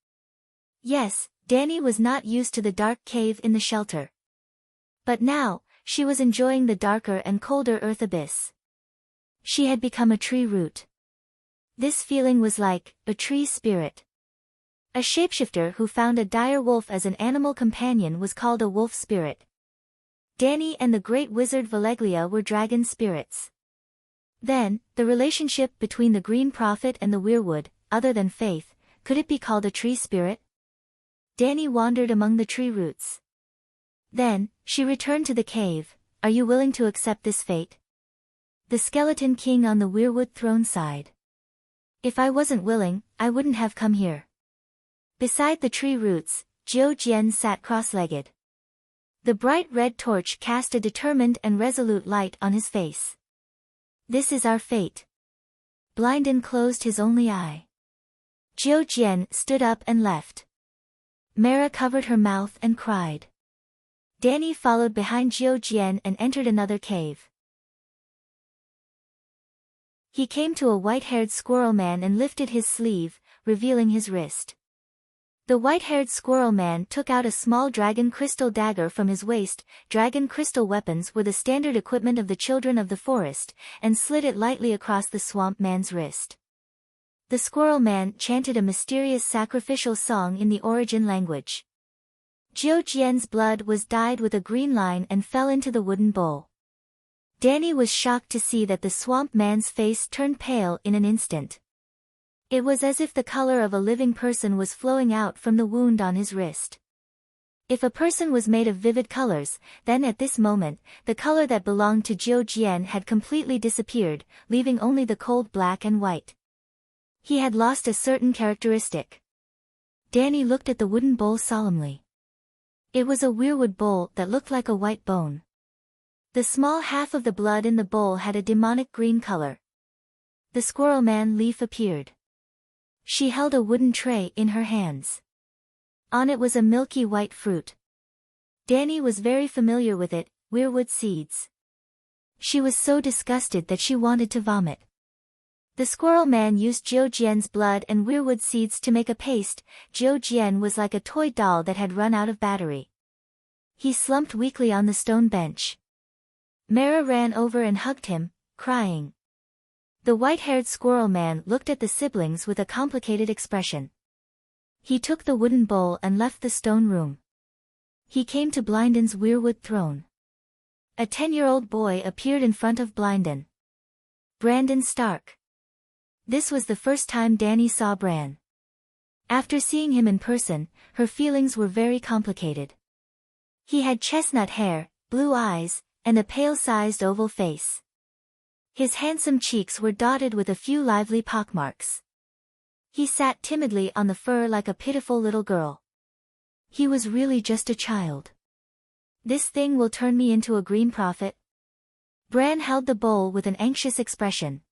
Yes, Danny was not used to the dark cave in the shelter. But now, she was enjoying the darker and colder earth abyss. She had become a tree root. This feeling was like a tree spirit. A shapeshifter who found a dire wolf as an animal companion was called a wolf spirit. Danny and the great wizard Valeglia were dragon spirits. Then, the relationship between the green prophet and the weirwood, other than faith, could it be called a tree spirit? Danny wandered among the tree roots. Then, she returned to the cave. Are you willing to accept this fate? The skeleton king on the weirwood throne sighed. If I wasn't willing, I wouldn't have come here. Beside the tree roots, Jiu Jian sat cross-legged. The bright red torch cast a determined and resolute light on his face. This is our fate. Blindan closed his only eye. Jiu Jian stood up and left. Mara covered her mouth and cried. Danny followed behind Jiu Jian and entered another cave. He came to a white-haired squirrel man and lifted his sleeve, revealing his wrist. The white-haired squirrel man took out a small dragon crystal dagger from his waist. Dragon crystal weapons were the standard equipment of the children of the forest, and slid it lightly across the swamp man's wrist. The squirrel man chanted a mysterious sacrificial song in the origin language. Jiu Jian's blood was dyed with a green line and fell into the wooden bowl. Danny was shocked to see that the swamp man's face turned pale in an instant. It was as if the color of a living person was flowing out from the wound on his wrist. If a person was made of vivid colors, then at this moment, the color that belonged to Jiu Jian had completely disappeared, leaving only the cold black and white. He had lost a certain characteristic. Danny looked at the wooden bowl solemnly. It was a weirwood bowl that looked like a white bone. The small half of the blood in the bowl had a demonic green color. The squirrel man leaf appeared. She held a wooden tray in her hands. On it was a milky white fruit. Danny was very familiar with it, weirwood seeds. She was so disgusted that she wanted to vomit. The squirrel man used Jiu Jian's blood and weirwood seeds to make a paste. Jiu Jian was like a toy doll that had run out of battery. He slumped weakly on the stone bench. Mara ran over and hugged him, crying. The white-haired squirrel man looked at the siblings with a complicated expression. He took the wooden bowl and left the stone room. He came to Blindan's weirwood throne. A 10-year-old boy appeared in front of Blindan. Brandon Stark. This was the first time Danny saw Bran. After seeing him in person, her feelings were very complicated. He had chestnut hair, blue eyes, and a pale-sized oval face. His handsome cheeks were dotted with a few lively pockmarks. He sat timidly on the fur like a pitiful little girl. He was really just a child. This thing will turn me into a green prophet? Bran held the bowl with an anxious expression.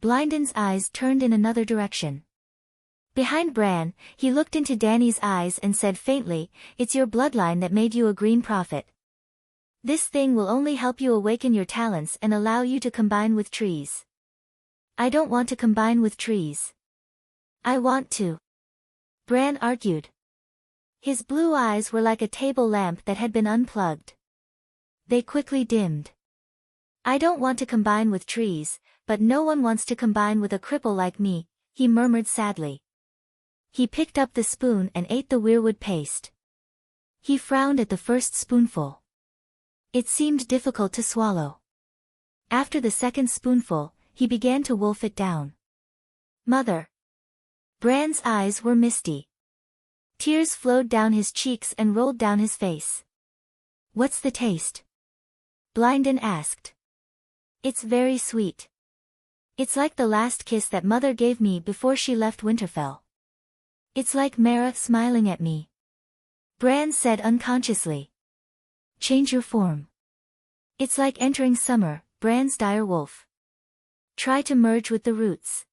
Blindan's eyes turned in another direction. Behind Bran, he looked into Danny's eyes and said faintly, "It's your bloodline that made you a green prophet. This thing will only help you awaken your talents and allow you to combine with trees." "I don't want to combine with trees. I want to," Bran argued. His blue eyes were like a table lamp that had been unplugged. They quickly dimmed. "I don't want to combine with trees, but no one wants to combine with a cripple like me," he murmured sadly. He picked up the spoon and ate the weirwood paste. He frowned at the first spoonful. It seemed difficult to swallow. After the second spoonful, he began to wolf it down. "Mother." Bran's eyes were misty. Tears flowed down his cheeks and rolled down his face. "What's the taste?" Blindan asked. "It's very sweet. It's like the last kiss that Mother gave me before she left Winterfell. It's like Mara smiling at me," Bran said unconsciously. "Change your form. It's like entering summer, Bran's dire wolf. Try to merge with the roots.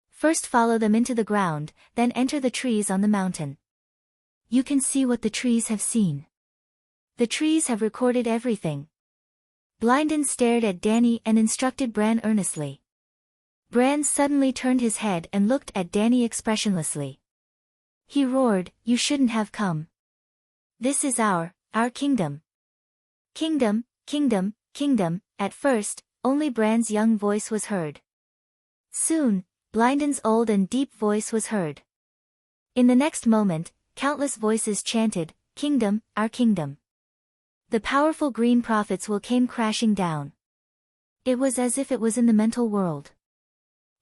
First follow them into the ground, then enter the trees on the mountain. You can see what the trees have seen. The trees have recorded everything." Blindan stared at Danny and instructed Bran earnestly. Bran suddenly turned his head and looked at Danny expressionlessly. He roared, "You shouldn't have come. This is our kingdom. Kingdom, kingdom, kingdom." At first, only Bran's young voice was heard. Soon, Blindan's old and deep voice was heard. In the next moment, countless voices chanted, "Kingdom, our kingdom." The powerful green prophets will came crashing down. It was as if it was in the mental world.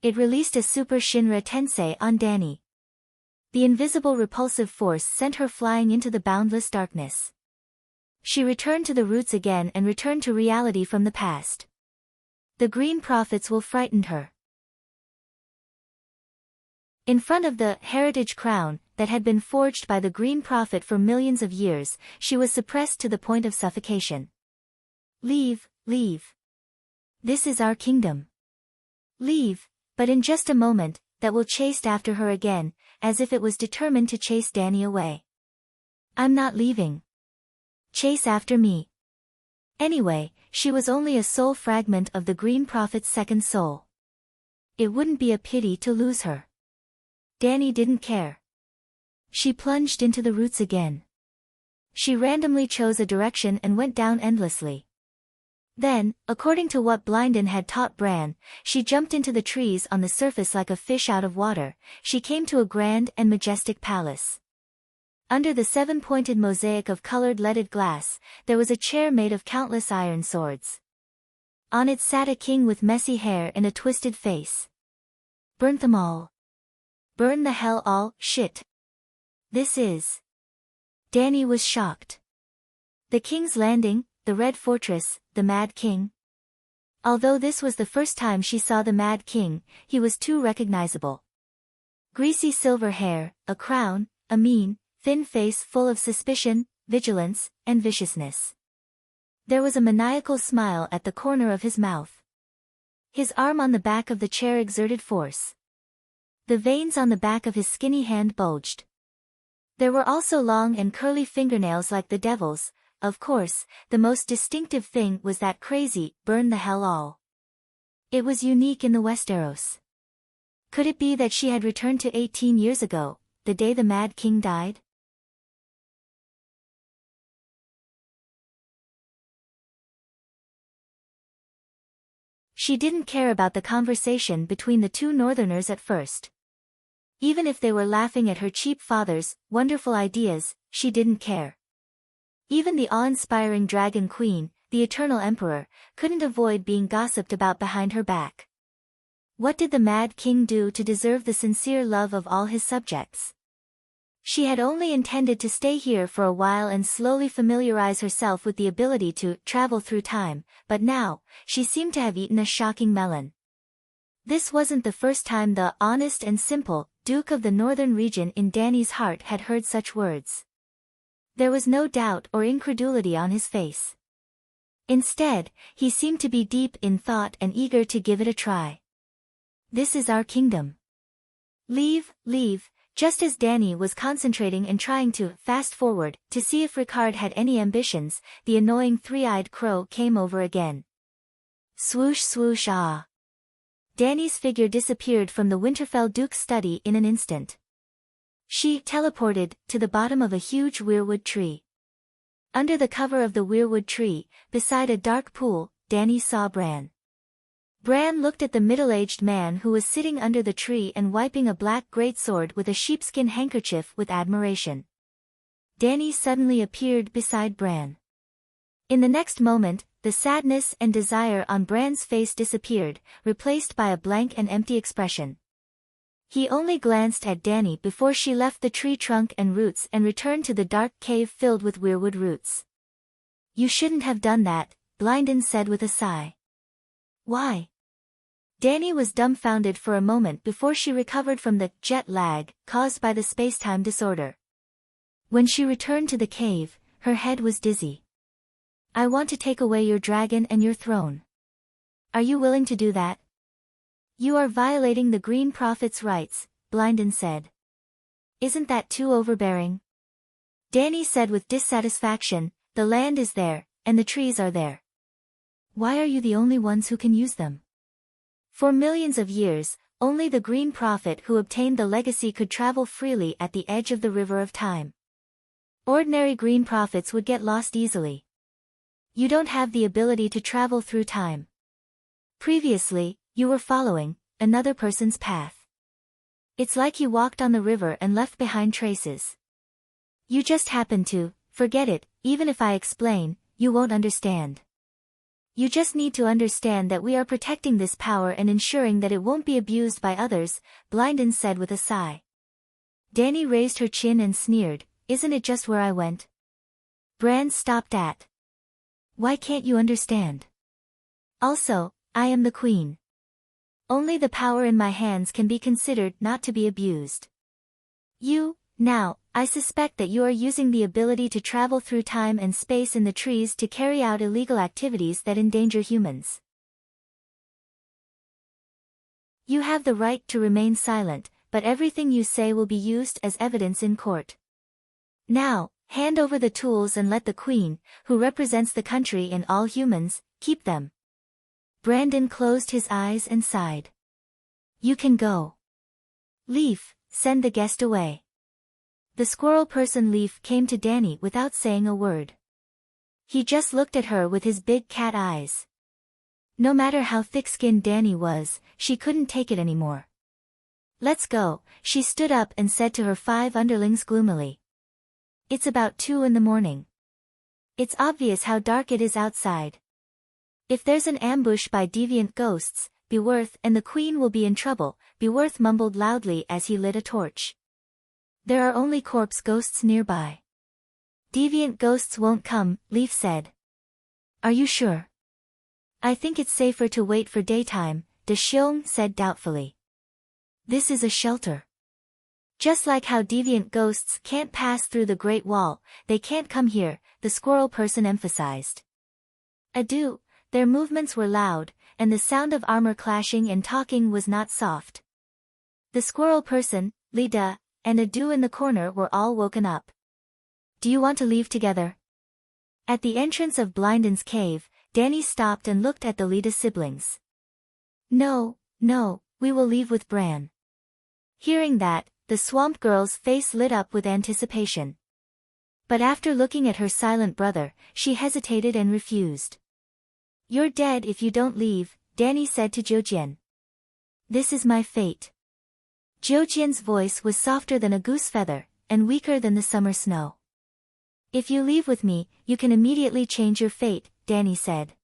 It released a super Shinra Tensei on Danny. The invisible repulsive force sent her flying into the boundless darkness. She returned to the roots again and returned to reality from the past. The green prophets will frightened her. In front of the heritage crown, that had been forged by the Green Prophet for millions of years, she was suppressed to the point of suffocation. Leave, leave. This is our kingdom. Leave, but in just a moment, that will chased after her again, as if it was determined to chase Dany away. I'm not leaving. Chase after me. Anyway, she was only a soul fragment of the Green Prophet's second soul. It wouldn't be a pity to lose her. Dany didn't care. She plunged into the roots again. She randomly chose a direction and went down endlessly. Then, according to what Blindon had taught Bran, she jumped into the trees on the surface like a fish out of water. She came to a grand and majestic palace. Under the 7-pointed mosaic of colored leaded glass, there was a chair made of countless iron swords. On it sat a king with messy hair and a twisted face. Burn them all. Burn the hell all, shit. This is... Dany was shocked. The King's Landing, the Red Fortress, the Mad King. Although this was the first time she saw the Mad King, he was too recognizable. Greasy silver hair, a crown, a mean, thin face full of suspicion, vigilance, and viciousness. There was a maniacal smile at the corner of his mouth. His arm on the back of the chair exerted force. The veins on the back of his skinny hand bulged. There were also long and curly fingernails like the devil's. Of course, the most distinctive thing was that crazy, burn the hell all. It was unique in the Westeros. Could it be that she had returned to 18 years ago, the day the Mad King died? She didn't care about the conversation between the two Northerners at first. Even if they were laughing at her cheap father's wonderful ideas, she didn't care. Even the awe-inspiring Dragon Queen, the Eternal Emperor, couldn't avoid being gossiped about behind her back. What did the Mad King do to deserve the sincere love of all his subjects? She had only intended to stay here for a while and slowly familiarize herself with the ability to travel through time, but now, she seemed to have eaten a shocking melon. This wasn't the first time the honest and simple Duke of the Northern region in Dany's heart had heard such words. There was no doubt or incredulity on his face. Instead, he seemed to be deep in thought and eager to give it a try. This is our kingdom. Leave, leave, just as Dany was concentrating and trying to fast forward to see if Ricard had any ambitions, the annoying three-eyed crow came over again. Swoosh swoosh ah. Dany's figure disappeared from the Winterfell Duke's study in an instant. She teleported to the bottom of a huge weirwood tree. Under the cover of the weirwood tree, beside a dark pool, Dany saw Bran. Bran looked at the middle-aged man who was sitting under the tree and wiping a black greatsword with a sheepskin handkerchief with admiration. Dany suddenly appeared beside Bran. In the next moment, the sadness and desire on Bran's face disappeared, replaced by a blank and empty expression. He only glanced at Dany before she left the tree trunk and roots and returned to the dark cave filled with weirwood roots. You shouldn't have done that, Blindon said with a sigh. Why? Dany was dumbfounded for a moment before she recovered from the jet lag caused by the space-time disorder. When she returned to the cave, her head was dizzy. I want to take away your dragon and your throne. Are you willing to do that? You are violating the Green Prophet's rights, Blindon said. Isn't that too overbearing? Dany said with dissatisfaction, the land is there, and the trees are there. Why are you the only ones who can use them? For millions of years, only the Green Prophet who obtained the legacy could travel freely at the edge of the River of Time. Ordinary Green Prophets would get lost easily. You don't have the ability to travel through time. Previously, you were following another person's path. It's like you walked on the river and left behind traces. You just happened to, forget it, even if I explain, you won't understand. You just need to understand that we are protecting this power and ensuring that it won't be abused by others, Blindon said with a sigh. Dany raised her chin and sneered, isn't it just where I went? Bran stopped at. Why can't you understand? Also, I am the queen. Only the power in my hands can be considered not to be abused. You Now, I suspect that you are using the ability to travel through time and space in the trees to carry out illegal activities that endanger humans. You have the right to remain silent, but everything you say will be used as evidence in court. Now, hand over the tools and let the Queen, who represents the country and all humans, keep them. Brandon closed his eyes and sighed. You can go. Leaf, send the guest away. The squirrel person Leaf came to Danny without saying a word. He just looked at her with his big cat eyes. No matter how thick-skinned Danny was, she couldn't take it anymore. Let's go, she stood up and said to her 5 underlings gloomily. It's about 2 in the morning. It's obvious how dark it is outside. If there's an ambush by deviant ghosts, Beworth and the Queen will be in trouble, Beworth mumbled loudly as he lit a torch. There are only corpse ghosts nearby. Deviant ghosts won't come, Leaf said. Are you sure? I think it's safer to wait for daytime, De Xiong said doubtfully. This is a shelter. Just like how deviant ghosts can't pass through the Great Wall, they can't come here, the squirrel person emphasized. Adieu, their movements were loud, and the sound of armor clashing and talking was not soft. The squirrel person, Lida, and Adieu in the corner were all woken up. Do you want to leave together? At the entrance of Blindon's cave, Danny stopped and looked at the Lida siblings. No, we will leave with Bran. Hearing that, the swamp girl's face lit up with anticipation. But after looking at her silent brother, she hesitated and refused. You're dead if you don't leave, Danny said to Zhou. This is my fate. Zhou voice was softer than a goose feather, and weaker than the summer snow. If you leave with me, you can immediately change your fate, Danny said.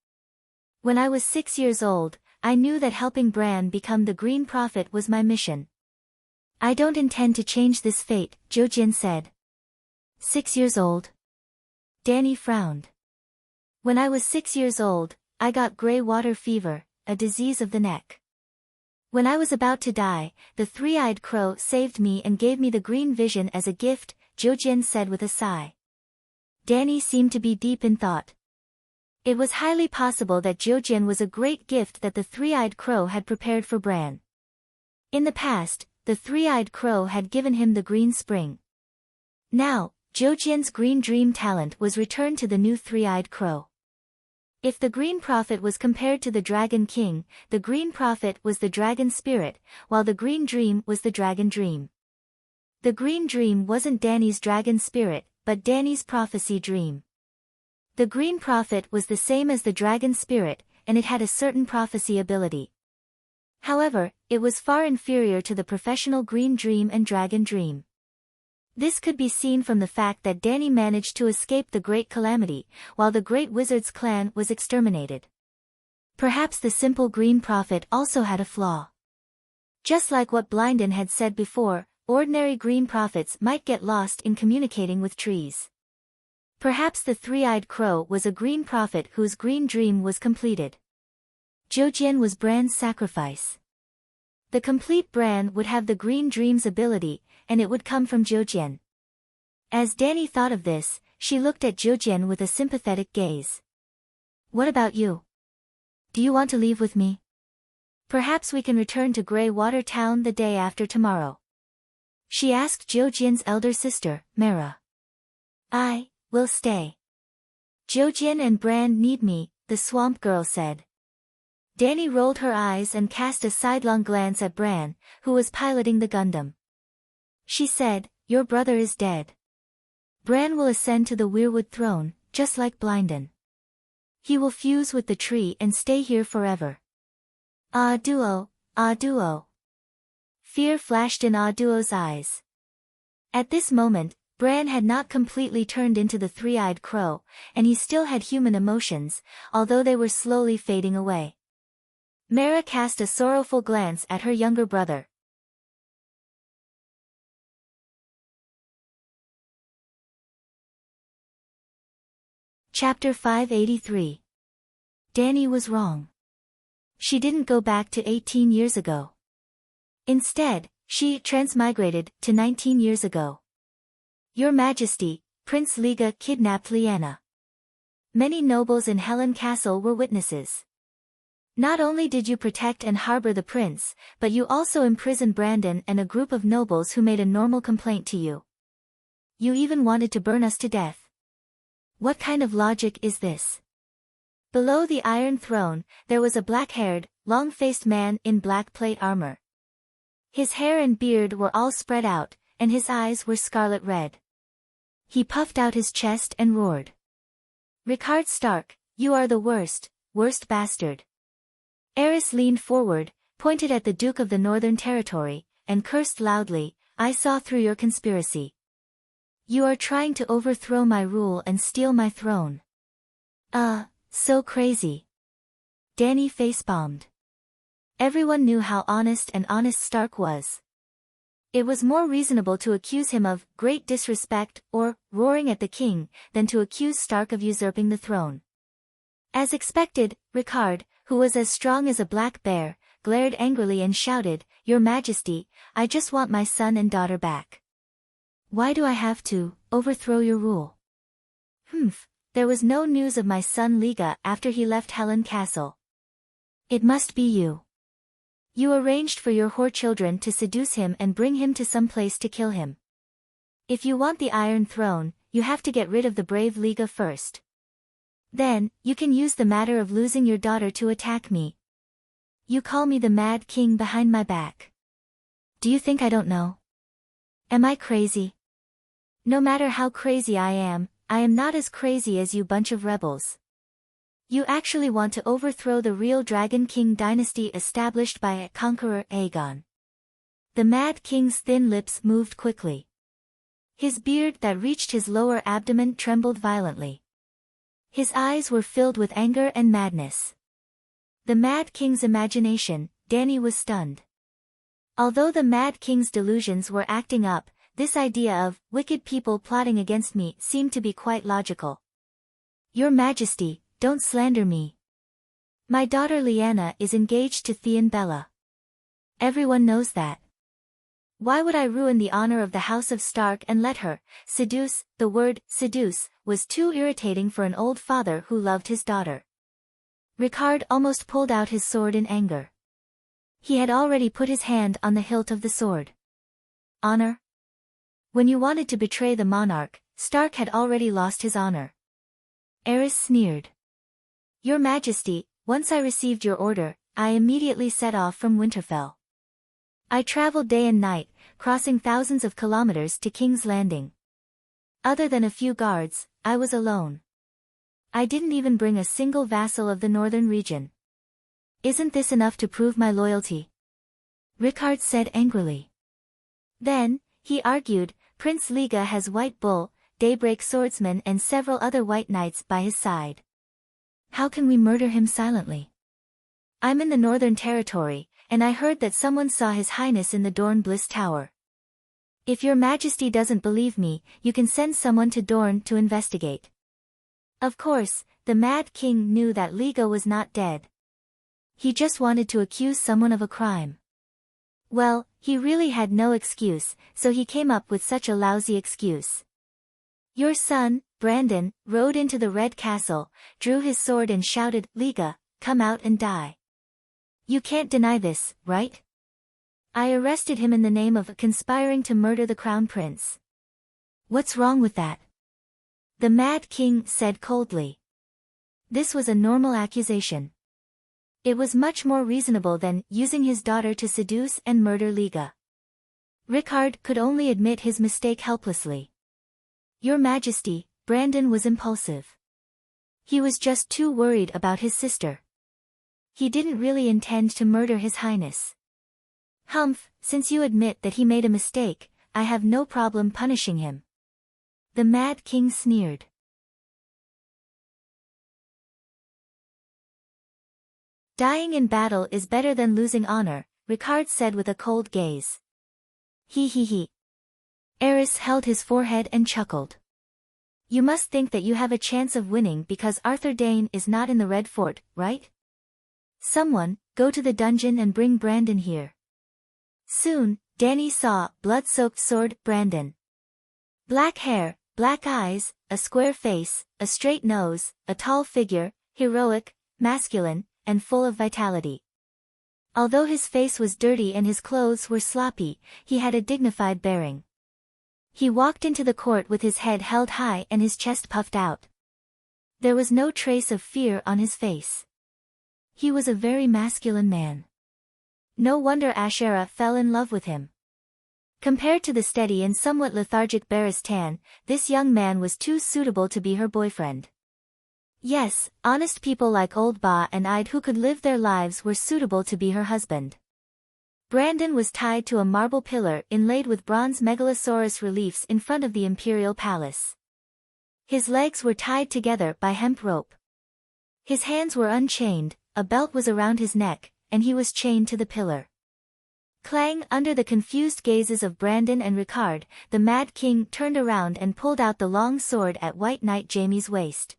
When I was 6 years old, I knew that helping Bran become the Green Prophet was my mission. I don't intend to change this fate, Zhou said. 6 years old? Danny frowned. When I was 6 years old, I got gray water fever, a disease of the neck. When I was about to die, the three-eyed crow saved me and gave me the green vision as a gift, Zhou said with a sigh. Danny seemed to be deep in thought. It was highly possible that Zhou was a great gift that the three-eyed crow had prepared for Bran. In the past, the three-eyed crow had given him the green spring. Now, Zhou green dream talent was returned to the new three-eyed crow. If the Green Prophet was compared to the Dragon King, the Green Prophet was the Dragon Spirit, while the Green Dream was the Dragon Dream. The Green Dream wasn't Danny's Dragon Spirit, but Danny's prophecy dream. The Green Prophet was the same as the Dragon Spirit, and it had a certain prophecy ability. However, it was far inferior to the professional Green Dream and Dragon Dream. This could be seen from the fact that Danny managed to escape the Great Calamity, while the Great Wizard's clan was exterminated. Perhaps the simple Green Prophet also had a flaw. Just like what Blindon had said before, ordinary Green Prophets might get lost in communicating with trees. Perhaps the three-eyed crow was a Green Prophet whose green dream was completed. Zhou was Bran's sacrifice. The complete Bran would have the Green Dream's ability, and it would come from Zhou. As Danny thought of this, she looked at Zhou with a sympathetic gaze. What about you? Do you want to leave with me? Perhaps we can return to Grey Water Town the day after tomorrow. She asked Zhou elder sister, Mara. I will stay. Zhou and Bran need me, the swamp girl said. Danny rolled her eyes and cast a sidelong glance at Bran, who was piloting the Gundam. She said, your brother is dead. Bran will ascend to the Weirwood throne, just like Blindon. He will fuse with the tree and stay here forever. Ah Duo, Ah Duo. Fear flashed in Ah Duo's eyes. At this moment, Bran had not completely turned into the three-eyed crow, and he still had human emotions, although they were slowly fading away. Mara cast a sorrowful glance at her younger brother. Chapter 583. Danny was wrong. She didn't go back to 18 years ago. Instead, she transmigrated to 19 years ago. Your Majesty, Prince Liga kidnapped Lyanna. Many nobles in Helen Castle were witnesses. Not only did you protect and harbor the prince, but you also imprisoned Brandon and a group of nobles who made a normal complaint to you. You even wanted to burn us to death. What kind of logic is this? Below the Iron Throne, there was a black-haired, long-faced man in black plate armor. His hair and beard were all spread out, and his eyes were scarlet red. He puffed out his chest and roared. Rickard Stark, you are the worst bastard. Aerys leaned forward, pointed at the Duke of the Northern Territory, and cursed loudly, I saw through your conspiracy. You are trying to overthrow my rule and steal my throne. So crazy. Dany face-bombed. Everyone knew how honest Stark was. It was more reasonable to accuse him of great disrespect or roaring at the king than to accuse Stark of usurping the throne. As expected, Rickard, who was as strong as a black bear, glared angrily and shouted, Your Majesty, I just want my son and daughter back. Why do I have to overthrow your rule? There was no news of my son Liga after he left Helen Castle. It must be you. You arranged for your whore children to seduce him and bring him to some place to kill him. If you want the Iron Throne, you have to get rid of the brave Liga first. Then, you can use the matter of losing your daughter to attack me. You call me the Mad King behind my back. Do you think I don't know? Am I crazy? No matter how crazy I am not as crazy as you bunch of rebels. You actually want to overthrow the real Dragon King dynasty established by conqueror Aegon. The Mad King's thin lips moved quickly. His beard that reached his lower abdomen trembled violently. His eyes were filled with anger and madness. The Mad King's imagination, Dany was stunned. Although the Mad King's delusions were acting up, this idea of wicked people plotting against me seemed to be quite logical. Your Majesty, don't slander me. My daughter Lyanna is engaged to Theon Bella. Everyone knows that. Why would I ruin the honor of the House of Stark and let her seduce? The word seduce was too irritating for an old father who loved his daughter. Rickard almost pulled out his sword in anger. He had already put his hand on the hilt of the sword. Honor? When you wanted to betray the monarch, Stark had already lost his honor. Aerys sneered. Your Majesty, once I received your order, I immediately set off from Winterfell. I traveled day and night, crossing thousands of kilometers to King's Landing. Other than a few guards, I was alone. I didn't even bring a single vassal of the northern region. Isn't this enough to prove my loyalty? Rickard said angrily. Then, he argued, Prince Liga has White Bull, Daybreak Swordsman and several other white knights by his side. How can we murder him silently? I'm in the Northern Territory, and I heard that someone saw His Highness in the Dorne Bliss Tower. If your Majesty doesn't believe me, you can send someone to Dorne to investigate. Of course, the Mad King knew that Liga was not dead. He just wanted to accuse someone of a crime. Well, he really had no excuse, so he came up with such a lousy excuse. Your son, Brandon, rode into the Red Castle, drew his sword and shouted, Liga, come out and die. You can't deny this, right? I arrested him in the name of conspiring to murder the Crown Prince. What's wrong with that? The Mad King said coldly. This was a normal accusation. It was much more reasonable than using his daughter to seduce and murder Liga. Rickard could only admit his mistake helplessly. Your Majesty, Brandon was impulsive. He was just too worried about his sister. He didn't really intend to murder His Highness. Humph, since you admit that he made a mistake, I have no problem punishing him. The Mad King sneered. Dying in battle is better than losing honor, Rickard said with a cold gaze. He. Aerys held his forehead and chuckled. You must think that you have a chance of winning because Arthur Dayne is not in the Red Fort, right? Someone, go to the dungeon and bring Brandon here. Soon, Dany saw blood-soaked sword Brandon. Black hair, black eyes, a square face, a straight nose, a tall figure, heroic, masculine, and full of vitality. Although his face was dirty and his clothes were sloppy, he had a dignified bearing. He walked into the court with his head held high and his chest puffed out. There was no trace of fear on his face. He was a very masculine man. No wonder Ashera fell in love with him. Compared to the steady and somewhat lethargic Baristan, this young man was too suitable to be her boyfriend. Yes, honest people like Old Ba and Ide who could live their lives were suitable to be her husband. Brandon was tied to a marble pillar inlaid with bronze megalosaurus reliefs in front of the imperial palace. His legs were tied together by hemp rope. His hands were unchained, a belt was around his neck, and he was chained to the pillar. Clang! Under the confused gazes of Brandon and Ricard, the Mad King turned around and pulled out the long sword at White Knight Jamie's waist.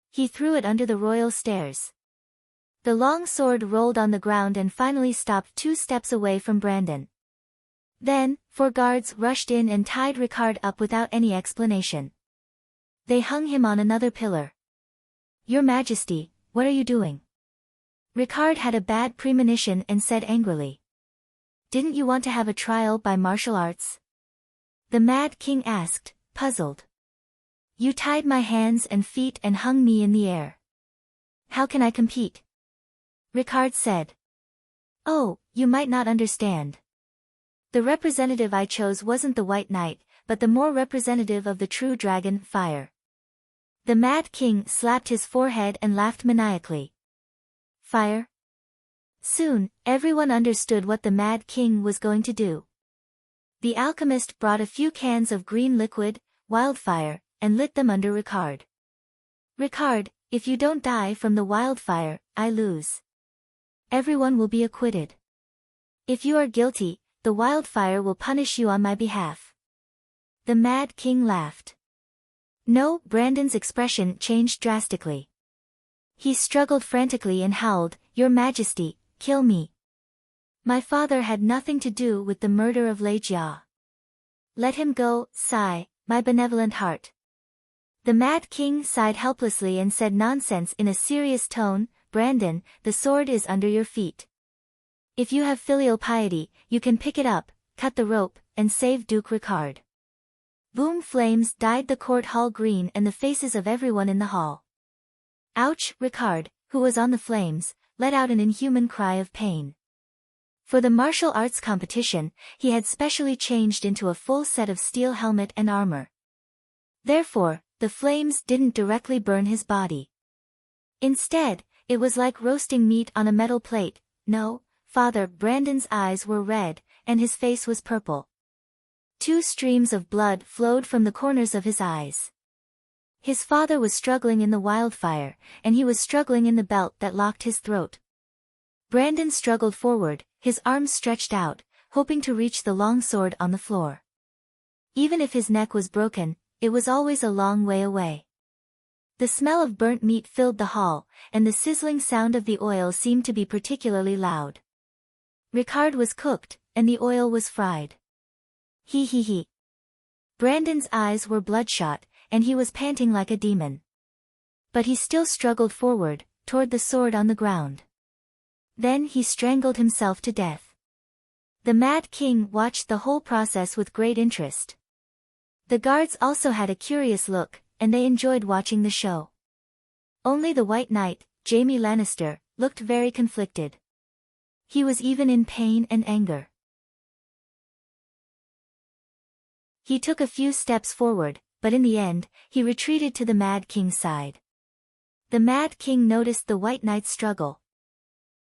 He threw it under the royal stairs. The long sword rolled on the ground and finally stopped 2 steps away from Brandon. Then, 4 guards rushed in and tied Ricard up without any explanation. They hung him on another pillar. "Your Majesty, what are you doing?" Ricard had a bad premonition and said angrily. "Didn't you want to have a trial by martial arts?" The Mad King asked, puzzled. "You tied my hands and feet and hung me in the air. How can I compete?" Ricard said. "Oh, you might not understand. The representative I chose wasn't the White Knight, but the more representative of the true dragon, Fire." The Mad King slapped his forehead and laughed maniacally. Fire? Soon, everyone understood what the Mad King was going to do. The alchemist brought a few cans of green liquid, wildfire, and lit them under Ricard. "Ricard, if you don't die from the wildfire, I lose. Everyone will be acquitted. If you are guilty, the wildfire will punish you on my behalf." The Mad King laughed. No, Brandon's expression changed drastically. He struggled frantically and howled, "Your Majesty, kill me. My father had nothing to do with the murder of Lei Jia. Let him go, sigh, my benevolent heart." The Mad King sighed helplessly and said nonsense in a serious tone, "Brandon, the sword is under your feet. If you have filial piety, you can pick it up, cut the rope, and save Duke Ricard." Boom! Flames dyed the court hall green and the faces of everyone in the hall. Ouch! Ricard, who was on the flames, let out an inhuman cry of pain. For the martial arts competition, he had specially changed into a full set of steel helmet and armor. Therefore, the flames didn't directly burn his body. Instead, it was like roasting meat on a metal plate. No, Father Brandon's eyes were red, and his face was purple. 2 streams of blood flowed from the corners of his eyes. His father was struggling in the wildfire, and he was struggling in the belt that locked his throat. Brandon struggled forward, his arms stretched out, hoping to reach the long sword on the floor. Even if his neck was broken, it was always a long way away. The smell of burnt meat filled the hall, and the sizzling sound of the oil seemed to be particularly loud. Ricard was cooked, and the oil was fried. He. Brandon's eyes were bloodshot, and he was panting like a demon. But he still struggled forward, toward the sword on the ground. Then he strangled himself to death. The Mad King watched the whole process with great interest. The guards also had a curious look, and they enjoyed watching the show. Only the White Knight, Jaime Lannister, looked very conflicted. He was even in pain and anger. He took a few steps forward, but in the end, he retreated to the Mad King's side. The Mad King noticed the White Knight's struggle.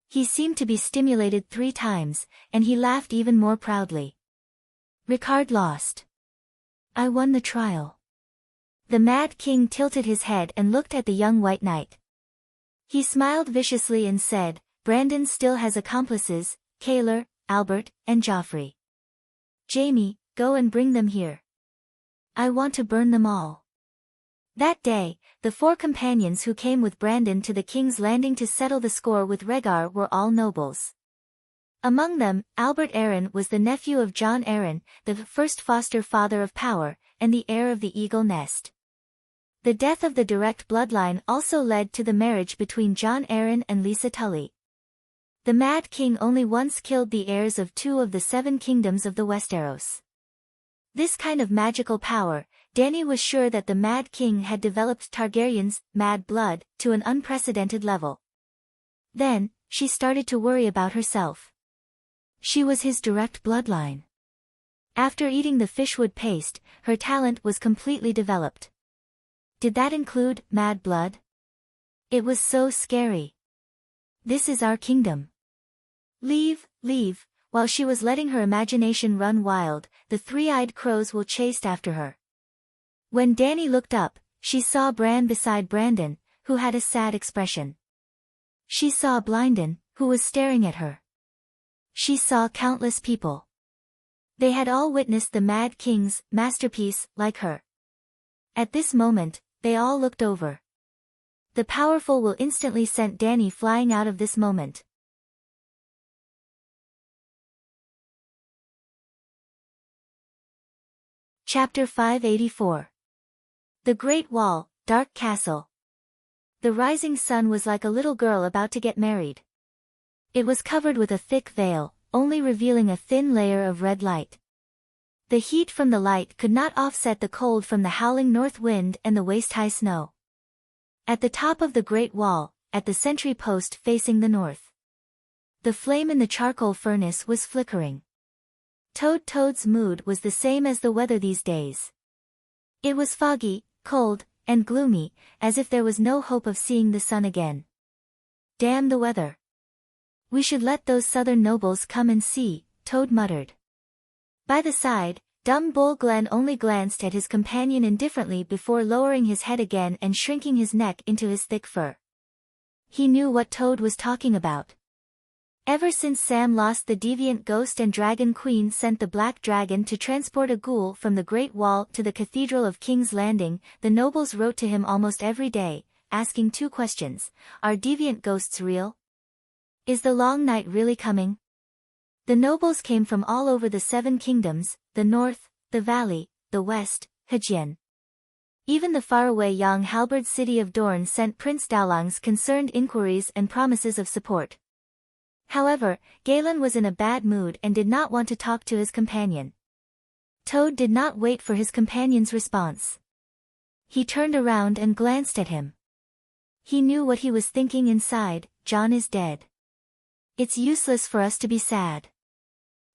He seemed to be stimulated 3 times, and he laughed even more proudly. Ricard lost. I won the trial. The Mad King tilted his head and looked at the young White Knight. He smiled viciously and said, Brandon still has accomplices, Kaler, Albert, and Joffrey. Jaime, go and bring them here. I want to burn them all. That day, the 4 companions who came with Brandon to the King's Landing to settle the score with Rhaegar were all nobles. Among them, Albert Arryn was the nephew of Jon Arryn, the first foster father of power, and the heir of the eagle nest. The death of the direct bloodline also led to the marriage between John Arryn and Lisa Tully. The Mad King only once killed the heirs of 2 of the 7 kingdoms of the Westeros. This kind of magical power, Dany was sure that the Mad King had developed Targaryen's mad blood to an unprecedented level. Then, she started to worry about herself. She was his direct bloodline. After eating the fishwood paste, her talent was completely developed. Did that include mad blood? It was so scary. This is our kingdom. Leave, leave. While she was letting her imagination run wild, the 3-eyed crows will chased after her. When Dany looked up, she saw Bran beside Brandon, who had a sad expression. She saw Blindon, who was staring at her. She saw countless people. They had all witnessed the Mad King's masterpiece like her. At this moment, they all looked over. The powerful will instantly sent Dany flying out of this moment. Chapter 584. The Great Wall, Dark Castle. The rising sun was like a little girl about to get married. It was covered with a thick veil, only revealing a thin layer of red light. The heat from the light could not offset the cold from the howling north wind and the waist-high snow. At the top of the Great Wall, at the sentry post facing the north, the flame in the charcoal furnace was flickering. Toad's mood was the same as the weather these days. It was foggy, cold, and gloomy, as if there was no hope of seeing the sun again. Damn the weather. We should let those southern nobles come and see, Toad muttered. By the side, dumb Bull Glenn only glanced at his companion indifferently before lowering his head again and shrinking his neck into his thick fur. He knew what Toad was talking about. Ever since Sam lost the deviant ghost and Dragon Queen sent the Black Dragon to transport a ghoul from the Great Wall to the Cathedral of King's Landing, the nobles wrote to him almost every day, asking 2 questions. Are deviant ghosts real? Is the long night really coming? The nobles came from all over the 7 kingdoms, the north, the valley, the west, Hajin. Even the faraway young halberd city of Dorne sent Prince Dowlang's concerned inquiries and promises of support. However, Galen was in a bad mood and did not want to talk to his companion. Toad did not wait for his companion's response. He turned around and glanced at him. He knew what he was thinking inside. Jon is dead. It's useless for us to be sad.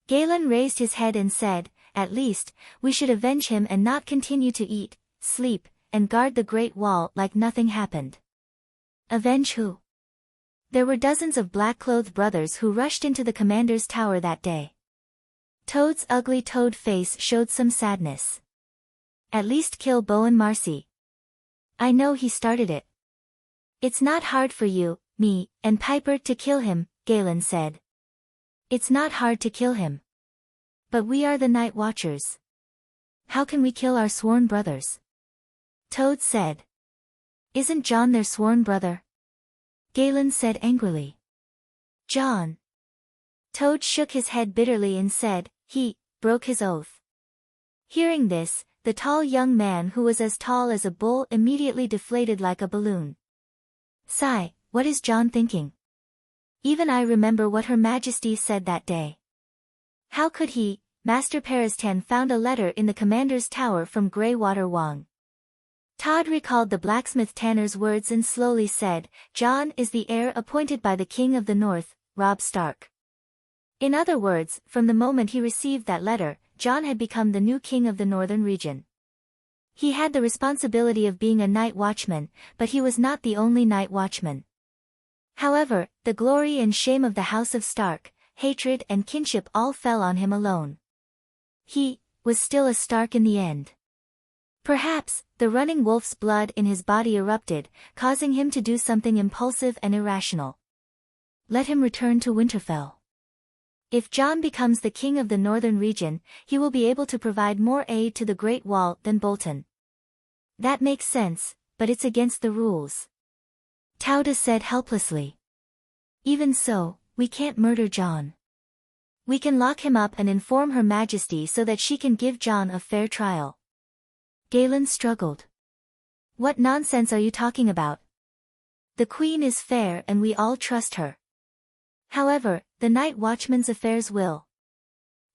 Galen raised his head and said, at least, we should avenge him and not continue to eat, sleep, and guard the Great Wall like nothing happened. Avenge who? There were dozens of black-clothed brothers who rushed into the commander's tower that day. Toad's ugly toad face showed some sadness. At least kill Bowen Marcy. I know he started it. It's not hard for you, me, and Piper to kill him, Galen said. It's not hard to kill him. But we are the Night Watchers. How can we kill our sworn brothers? Toad said. Isn't Jon their sworn brother? Galen said angrily. Jon. Toad shook his head bitterly and said, he broke his oath. Hearing this, the tall young man who was as tall as a bull immediately deflated like a balloon. Sigh, what is Jon thinking? Even I remember what Her Majesty said that day. How could he? Master Peristan found a letter in the commander's tower from Greywater Wong. Todd recalled the blacksmith Tanner's words and slowly said, Jon is the heir appointed by the King of the North, Robb Stark. In other words, from the moment he received that letter, Jon had become the new king of the northern region. He had the responsibility of being a night watchman, but he was not the only night watchman. However, the glory and shame of the House of Stark, hatred and kinship all fell on him alone. He was still a Stark in the end. Perhaps, the running wolf's blood in his body erupted, causing him to do something impulsive and irrational. Let him return to Winterfell. If Jon becomes the king of the northern region, he will be able to provide more aid to the Great Wall than Bolton. That makes sense, but it's against the rules. Tauda said helplessly. Even so, we can't murder Jon. We can lock him up and inform Her Majesty so that she can give Jon a fair trial. Galen struggled. What nonsense are you talking about? The queen is fair and we all trust her. However, the night watchman's affairs will.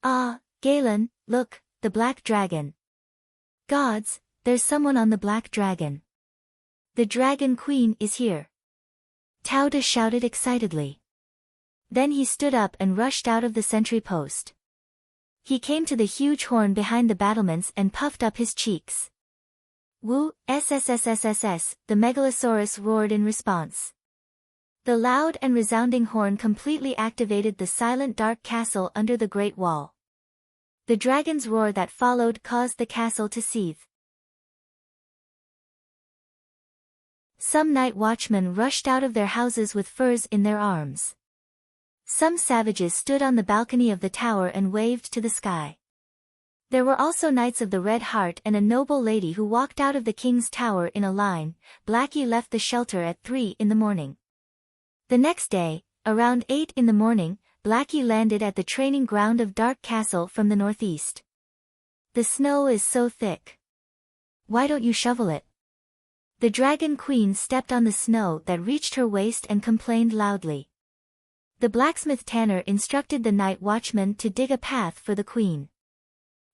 Ah, Galen, look, the black dragon. Gods, there's someone on the black dragon. The dragon queen is here. Tauda shouted excitedly. Then he stood up and rushed out of the sentry post. He came to the huge horn behind the battlements and puffed up his cheeks. Woo, SSSSSS, the megalosaurus roared in response. The loud and resounding horn completely activated the silent dark castle under the Great Wall. The dragon's roar that followed caused the castle to seethe. Some night watchmen rushed out of their houses with furs in their arms. Some savages stood on the balcony of the tower and waved to the sky. There were also Knights of the Red Heart and a noble lady who walked out of the king's tower in a line. Blackie left the shelter at 3 in the morning. The next day, around 8 in the morning, Blackie landed at the training ground of Dark Castle from the northeast. The snow is so thick. Why don't you shovel it? The Dragon Queen stepped on the snow that reached her waist and complained loudly. The blacksmith Tanner instructed the night watchman to dig a path for the queen.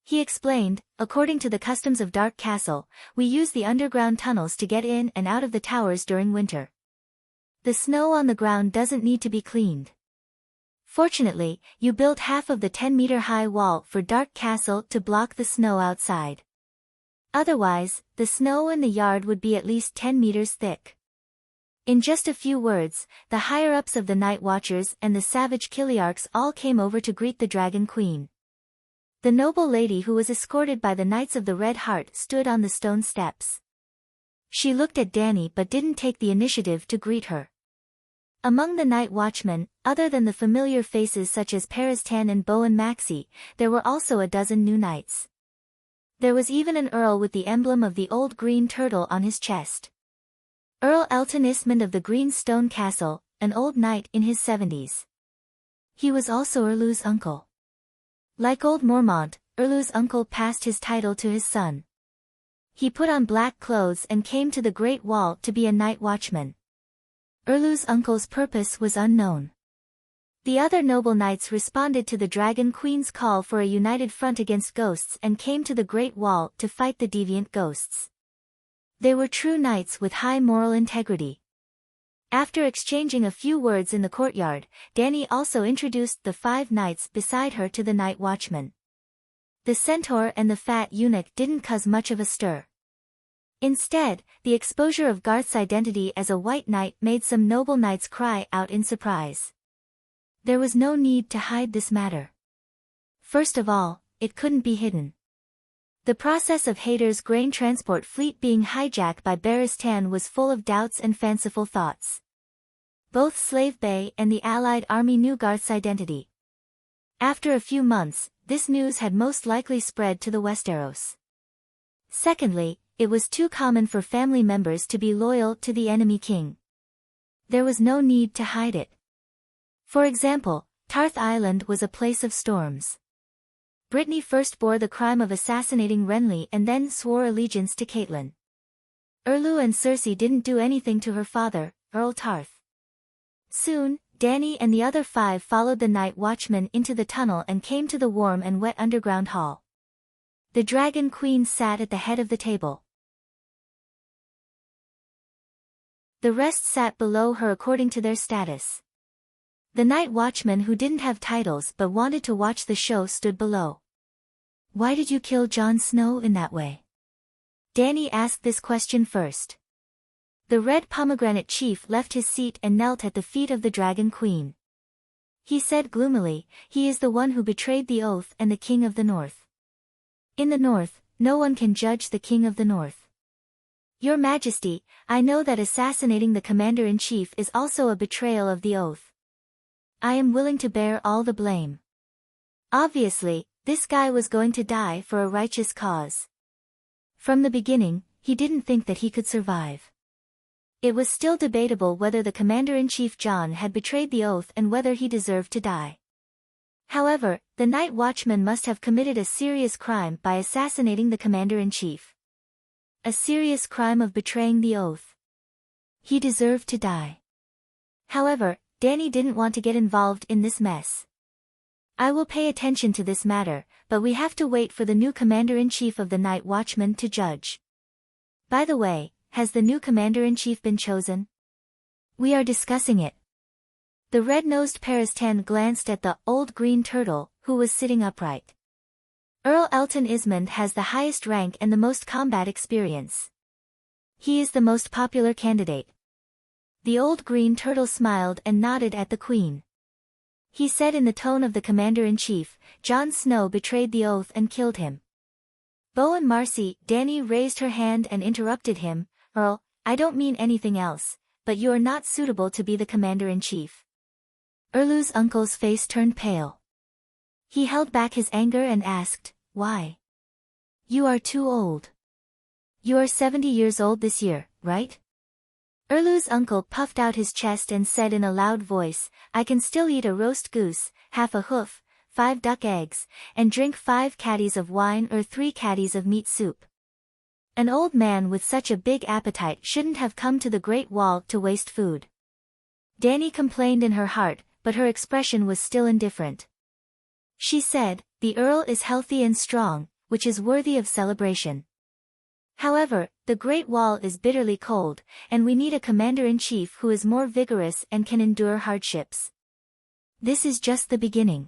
He explained, according to the customs of Dark Castle, we use the underground tunnels to get in and out of the towers during winter. The snow on the ground doesn't need to be cleaned. Fortunately, you built half of the 10-meter-high wall for Dark Castle to block the snow outside. Otherwise, the snow in the yard would be at least 10 meters thick. In just a few words, the higher-ups of the Night Watchers and the savage Kiliarchs all came over to greet the Dragon Queen. The noble lady who was escorted by the Knights of the Red Heart stood on the stone steps. She looked at Danny but didn't take the initiative to greet her. Among the night watchmen, other than the familiar faces such as Peristan and Bowen Maxey, there were also a dozen new knights. There was even an earl with the emblem of the old green turtle on his chest. Earl Elton Ismond of the Green Stone Castle, an old knight in his 70s. He was also Erlu's uncle. Like old Mormont, Erlu's uncle passed his title to his son. He put on black clothes and came to the Great Wall to be a night watchman. Erlu's uncle's purpose was unknown. The other noble knights responded to the Dragon Queen's call for a united front against ghosts and came to the Great Wall to fight the deviant ghosts. They were true knights with high moral integrity. After exchanging a few words in the courtyard, Danny also introduced the 5 knights beside her to the night watchman. The centaur and the fat eunuch didn't cause much of a stir. Instead, the exposure of Garth's identity as a white knight made some noble knights cry out in surprise. There was no need to hide this matter. First of all, it couldn't be hidden. The process of Haydar's grain transport fleet being hijacked by Beristan was full of doubts and fanciful thoughts. Both Slave Bay and the Allied army knew Garth's identity. After a few months, this news had most likely spread to the Westeros. Secondly, it was too common for family members to be loyal to the enemy king. There was no need to hide it. For example, Tarth Island was a place of storms. Brittany first bore the crime of assassinating Renly and then swore allegiance to Catelyn. Erlu and Cersei didn't do anything to her father, Earl Tarth. Soon, Danny and the other 5 followed the night watchman into the tunnel and came to the warm and wet underground hall. The Dragon Queen sat at the head of the table. The rest sat below her according to their status. The night watchmen who didn't have titles but wanted to watch the show stood below. Why did you kill Jon Snow in that way? Danny asked this question first. The Red Pomegranate Chief left his seat and knelt at the feet of the Dragon Queen. He said gloomily, "He is the one who betrayed the oath and the King of the North. In the North, no one can judge the King of the North. Your Majesty, I know that assassinating the Commander-in-Chief is also a betrayal of the oath. I am willing to bear all the blame. Obviously, this guy was going to die for a righteous cause. From the beginning, he didn't think that he could survive. It was still debatable whether the Commander-in-Chief Jon had betrayed the oath and whether he deserved to die. However, the night watchman must have committed a serious crime by assassinating the Commander-in-Chief. A serious crime of betraying the oath. He deserved to die. However, Danny didn't want to get involved in this mess. I will pay attention to this matter, but we have to wait for the new commander-in-chief of the Night Watchmen to judge. By the way, has the new commander-in-chief been chosen? We are discussing it. The red-nosed Paristan glanced at the old green turtle, who was sitting upright. Earl Elton Ismond has the highest rank and the most combat experience. He is the most popular candidate. The old green turtle smiled and nodded at the queen. He said in the tone of the commander-in-chief, Jon Snow betrayed the oath and killed him. Beau and Marcy, Danny raised her hand and interrupted him, Earl, I don't mean anything else, but you are not suitable to be the commander-in-chief. Erlu's uncle's face turned pale. He held back his anger and asked, why? You are too old. You are 70 years old this year, right? Erlu's uncle puffed out his chest and said in a loud voice, I can still eat a roast goose, half a hoof, 5 duck eggs, and drink 5 caddies of wine or 3 caddies of meat soup. An old man with such a big appetite shouldn't have come to the Great Wall to waste food. Danny complained in her heart, but her expression was still indifferent. She said, the Earl is healthy and strong, which is worthy of celebration. However, the Great Wall is bitterly cold, and we need a commander-in-chief who is more vigorous and can endure hardships. This is just the beginning.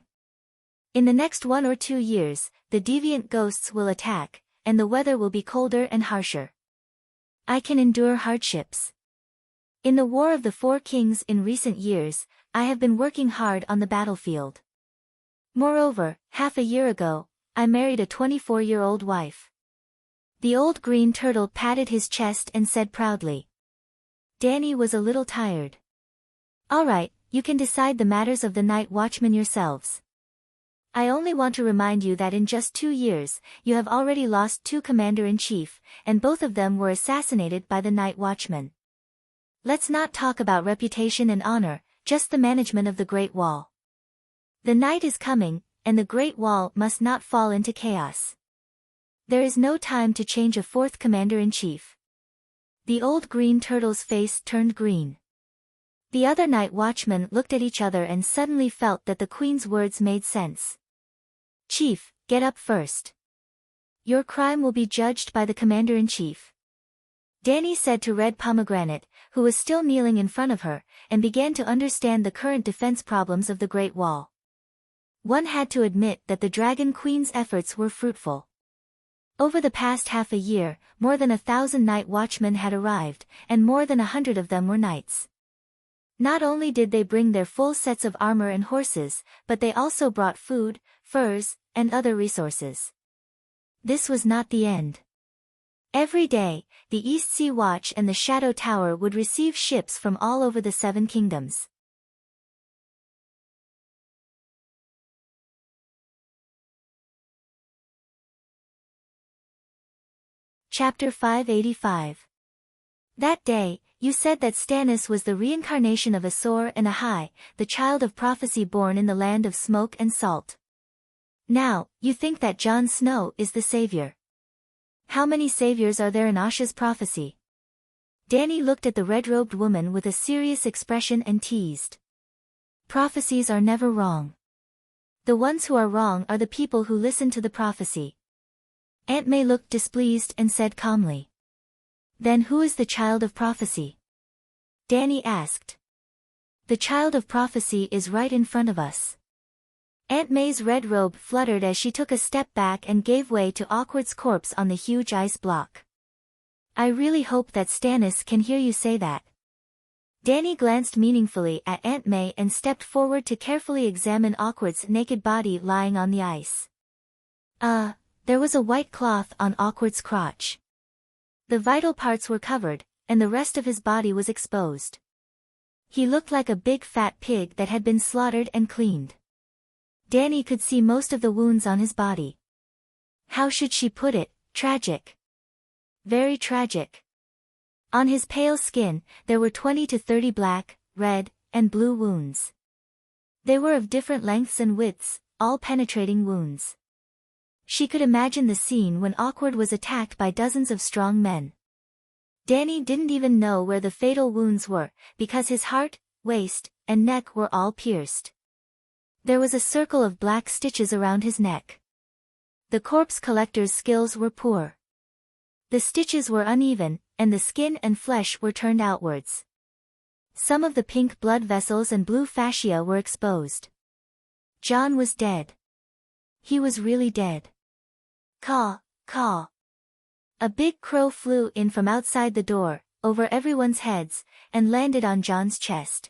In the next 1 or 2 years, the deviant ghosts will attack, and the weather will be colder and harsher. I can endure hardships. In the War of the Four Kings in recent years, I have been working hard on the battlefield. Moreover, half a year ago, I married a 24-year-old wife. The old green turtle patted his chest and said proudly. Danny was a little tired. All right, you can decide the matters of the Night Watchmen yourselves. I only want to remind you that in just 2 years, you have already lost 2 commander-in-chief, and both of them were assassinated by the Night Watchmen. Let's not talk about reputation and honor, just the management of the Great Wall. The night is coming, and the Great Wall must not fall into chaos. There is no time to change a 4th commander-in-chief. The old green turtle's face turned green. The other Night Watchmen looked at each other and suddenly felt that the queen's words made sense. Chief, get up first. Your crime will be judged by the commander-in-chief. Danny said to Red Pomegranate, who was still kneeling in front of her, and began to understand the current defense problems of the Great Wall. One had to admit that the Dragon Queen's efforts were fruitful. Over the past half a year, more than 1,000 Night Watchmen had arrived, and more than 100 of them were knights. Not only did they bring their full sets of armor and horses, but they also brought food, furs, and other resources. This was not the end. Every day, the East Sea Watch and the Shadow Tower would receive ships from all over the 7 kingdoms. Chapter 585. That day, you said that Stannis was the reincarnation of Azor and Ahai, the child of prophecy born in the land of smoke and salt. Now, you think that Jon Snow is the savior. How many saviors are there in Asha's prophecy? Danny looked at the red-robed woman with a serious expression and teased. Prophecies are never wrong. The ones who are wrong are the people who listen to the prophecy. Aunt May looked displeased and said calmly. Then who is the child of prophecy? Danny asked. The child of prophecy is right in front of us. Aunt May's red robe fluttered as she took a step back and gave way to Awkward's corpse on the huge ice block. I really hope that Stannis can hear you say that. Danny glanced meaningfully at Aunt May and stepped forward to carefully examine Awkward's naked body lying on the ice. There was a white cloth on Awkward's crotch. The vital parts were covered, and the rest of his body was exposed. He looked like a big fat pig that had been slaughtered and cleaned. Danny could see most of the wounds on his body. How should she put it? Tragic. Very tragic. On his pale skin, there were 20 to 30 black, red, and blue wounds. They were of different lengths and widths, all penetrating wounds. She could imagine the scene when Awkward was attacked by dozens of strong men. Danny didn't even know where the fatal wounds were, because his heart, waist, and neck were all pierced. There was a circle of black stitches around his neck. The corpse collector's skills were poor. The stitches were uneven, and the skin and flesh were turned outwards. Some of the pink blood vessels and blue fascia were exposed. John was dead. He was really dead. Caw, caw. A big crow flew in from outside the door, over everyone's heads, and landed on John's chest.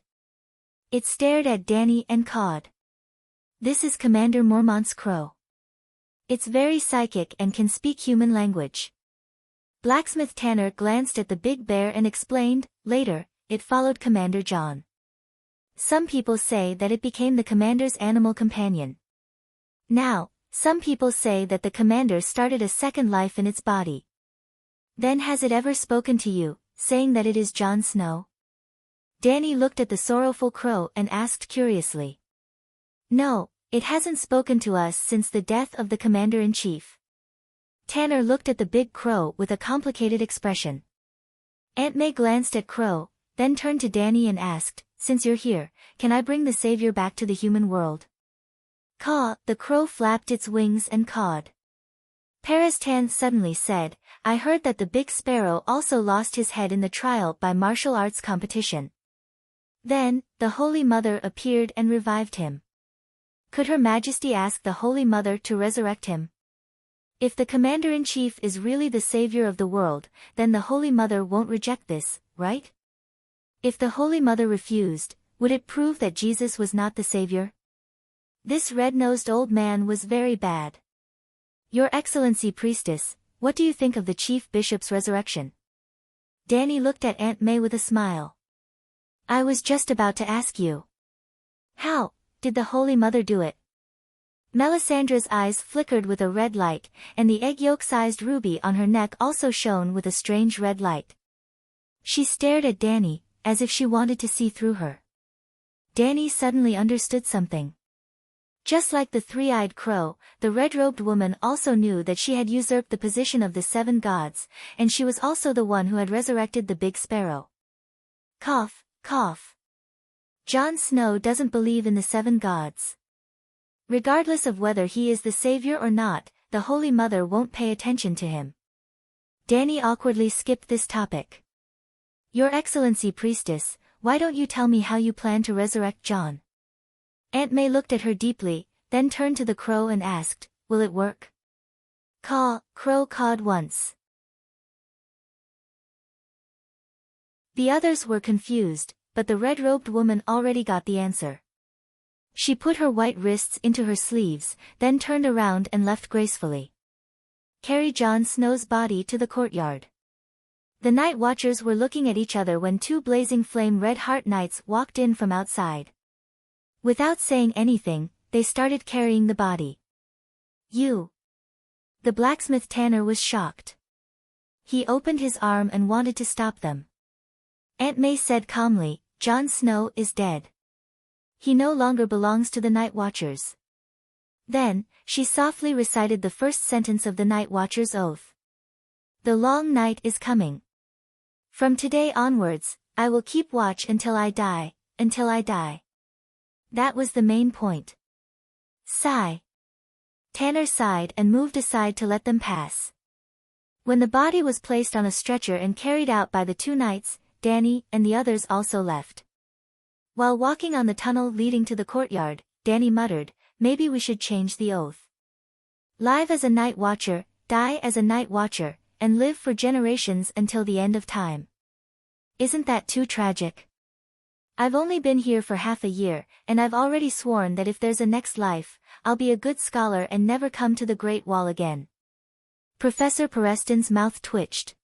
It stared at Danny and cawed. This is Commander Mormont's crow. It's very psychic and can speak human language. Blacksmith Tanner glanced at the big bear and explained, later, it followed Commander John. Some people say that it became the commander's animal companion. Now, some people say that the commander started a second life in its body. Then has it ever spoken to you, saying that it is Jon Snow? Danny looked at the sorrowful crow and asked curiously. No, it hasn't spoken to us since the death of the commander-in-chief. Tanner looked at the big crow with a complicated expression. Aunt May glanced at Crow, then turned to Danny and asked, since you're here, can I bring the savior back to the human world? Caw, the crow flapped its wings and cawed. Paris Tan suddenly said, I heard that the big sparrow also lost his head in the trial by martial arts competition. Then, the Holy Mother appeared and revived him. Could Her Majesty ask the Holy Mother to resurrect him? If the Commander-in-Chief is really the savior of the world, then the Holy Mother won't reject this, right? If the Holy Mother refused, would it prove that Jesus was not the savior? This red-nosed old man was very bad. Your Excellency Priestess, what do you think of the Chief Bishop's resurrection? Danny looked at Aunt May with a smile. I was just about to ask you. How did the Holy Mother do it? Melisandre's eyes flickered with a red light, and the egg yolk-sized ruby on her neck also shone with a strange red light. She stared at Danny, as if she wanted to see through her. Danny suddenly understood something. Just like the three-eyed crow, the red-robed woman also knew that she had usurped the position of the 7 gods, and she was also the one who had resurrected the big sparrow. Cough, cough. Jon Snow doesn't believe in the 7 gods. Regardless of whether he is the savior or not, the Holy Mother won't pay attention to him. Danny awkwardly skipped this topic. Your Excellency Priestess, why don't you tell me how you plan to resurrect John? Aunt May looked at her deeply, then turned to the crow and asked, will it work? Caw, Crow cawed once. The others were confused, but the red-robed woman already got the answer. She put her white wrists into her sleeves, then turned around and left gracefully. Carry Jon Snow's body to the courtyard. The night watchers were looking at each other when 2 blazing flame red heart knights walked in from outside. Without saying anything, they started carrying the body. You. The blacksmith Tanner was shocked. He opened his arm and wanted to stop them. Aunt May said calmly, Jon Snow is dead. He no longer belongs to the Night Watchers. Then, she softly recited the first sentence of the Night Watcher's oath. The long night is coming. From today onwards, I will keep watch until I die, until I die. That was the main point. Sigh. Tanner sighed and moved aside to let them pass. When the body was placed on a stretcher and carried out by the 2 knights, Danny and the others also left. While walking on the tunnel leading to the courtyard, Danny muttered, maybe we should change the oath. Live as a night watcher, die as a night watcher, and live for generations until the end of time. Isn't that too tragic? I've only been here for half a year, and I've already sworn that if there's a next life, I'll be a good scholar and never come to the Great Wall again. Professor Pereston's mouth twitched.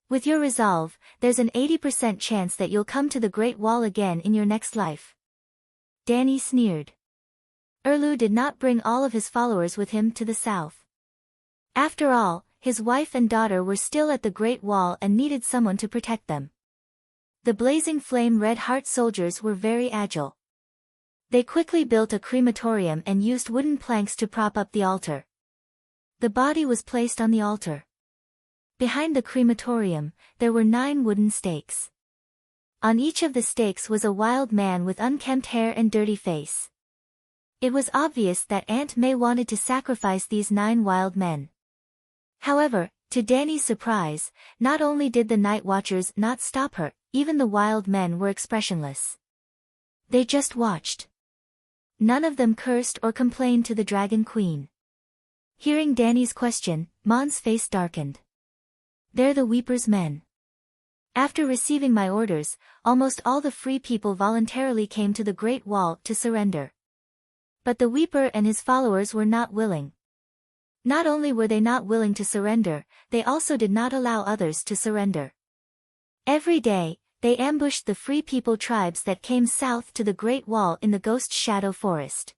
With your resolve, there's an 80% chance that you'll come to the Great Wall again in your next life. Danny sneered. Erlu did not bring all of his followers with him to the south. After all, his wife and daughter were still at the Great Wall and needed someone to protect them. The blazing flame red heart soldiers were very agile. They quickly built a crematorium and used wooden planks to prop up the altar. The body was placed on the altar. Behind the crematorium, there were 9 wooden stakes. On each of the stakes was a wild man with unkempt hair and dirty face. It was obvious that Aunt May wanted to sacrifice these 9 wild men. However, to Danny's surprise, not only did the night watchers not stop her, even the wild men were expressionless. They just watched. None of them cursed or complained to the Dragon Queen. Hearing Danny's question, Mon's face darkened. "They're the Weeper's men. After receiving my orders, almost all the free people voluntarily came to the Great Wall to surrender. But the Weeper and his followers were not willing. Not only were they not willing to surrender, they also did not allow others to surrender. Every day, they ambushed the free people tribes that came south to the Great Wall in the Ghost Shadow Forest.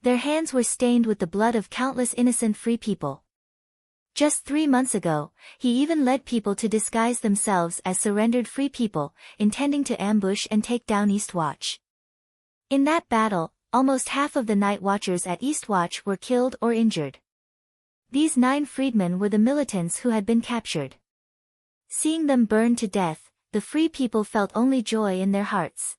Their hands were stained with the blood of countless innocent free people. Just 3 months ago, he even led people to disguise themselves as surrendered free people, intending to ambush and take down Eastwatch. In that battle, almost half of the night watchers at Eastwatch were killed or injured. These 9 freedmen were the militants who had been captured. Seeing them burn to death, the free people felt only joy in their hearts.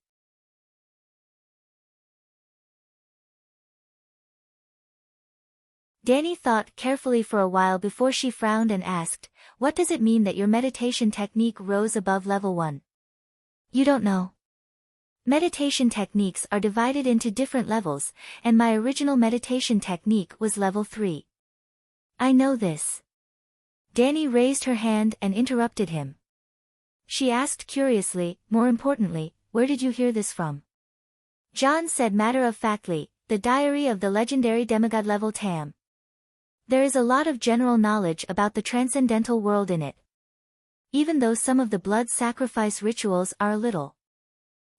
Danny thought carefully for a while before she frowned and asked, "What does it mean that your meditation technique rose above level 1? You don't know? Meditation techniques are divided into different levels, and my original meditation technique was level 3. I know this." Danny raised her hand and interrupted him. She asked curiously, "More importantly, where did you hear this from?" John said matter-of-factly, "The diary of the legendary demigod level Tam. There is a lot of general knowledge about the transcendental world in it. Even though some of the blood sacrifice rituals are a little.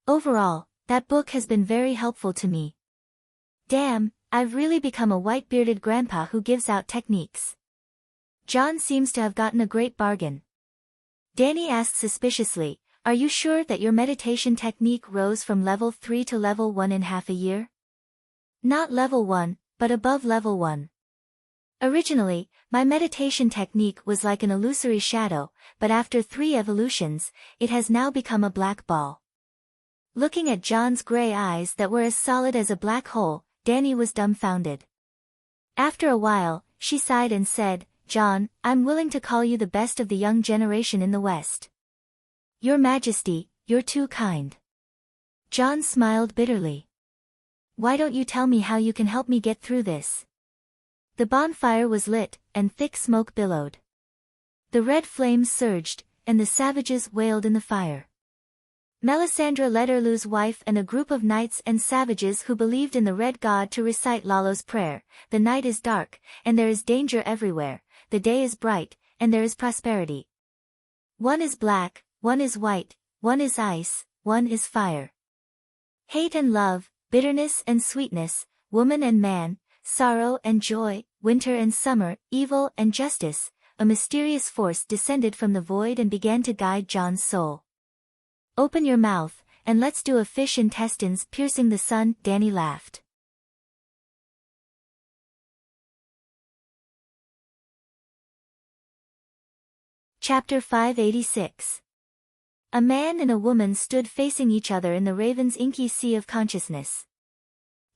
Overall, that book has been very helpful to me. Damn, I've really become a white-bearded grandpa who gives out techniques." John seems to have gotten a great bargain. Danny asked suspiciously, "Are you sure that your meditation technique rose from level 3 to level 1 in half a year?" "Not level 1, but above level 1. Originally, my meditation technique was like an illusory shadow, but after 3 evolutions, it has now become a black ball." Looking at John's gray eyes that were as solid as a black hole, Danny was dumbfounded. After a while, she sighed and said, "John, I'm willing to call you the best of the young generation in the West." "Your Majesty, you're too kind." John smiled bitterly. "Why don't you tell me how you can help me get through this?" The bonfire was lit, and thick smoke billowed. The red flames surged, and the savages wailed in the fire. Melisandre led Erlu's wife and a group of knights and savages who believed in the red god to recite Lalo's prayer. "The night is dark, and there is danger everywhere. The day is bright, and there is prosperity. One is black, one is white, one is ice, one is fire. Hate and love, bitterness and sweetness, woman and man, sorrow and joy, winter and summer, evil and justice." A mysterious force descended from the void and began to guide John's soul. "Open your mouth, and let's do a fish intestines piercing the sun," Danny laughed. Chapter 586. A man and a woman stood facing each other in the Raven's inky sea of consciousness.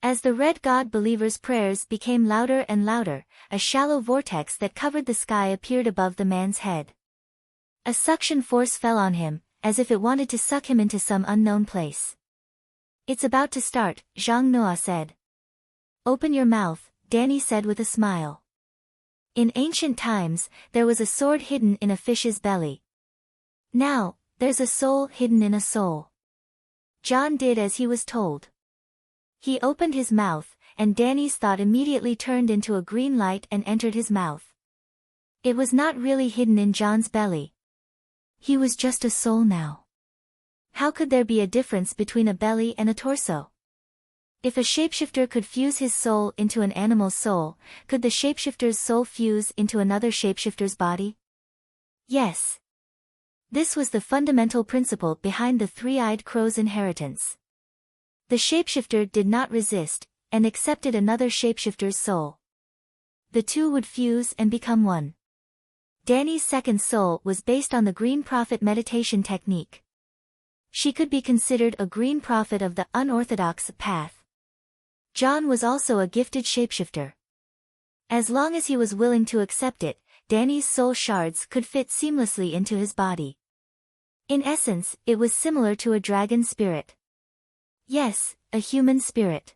As the Red God believer's prayers became louder and louder, a shallow vortex that covered the sky appeared above the man's head. A suction force fell on him, as if it wanted to suck him into some unknown place. "It's about to start," Zhang Noa said. "Open your mouth," Danny said with a smile. In ancient times, there was a sword hidden in a fish's belly. Now, there's a soul hidden in a soul. John did as he was told. He opened his mouth, and Danny's thought immediately turned into a green light and entered his mouth. It was not really hidden in John's belly. He was just a soul now. How could there be a difference between a belly and a torso? If a shapeshifter could fuse his soul into an animal's soul, could the shapeshifter's soul fuse into another shapeshifter's body? Yes. This was the fundamental principle behind the three-eyed crow's inheritance. The shapeshifter did not resist, and accepted another shapeshifter's soul. The two would fuse and become one. Dani's second soul was based on the Green Prophet meditation technique. She could be considered a Green Prophet of the unorthodox path. John was also a gifted shapeshifter. As long as he was willing to accept it, Dani's soul shards could fit seamlessly into his body. In essence, it was similar to a dragon spirit. Yes, a human spirit.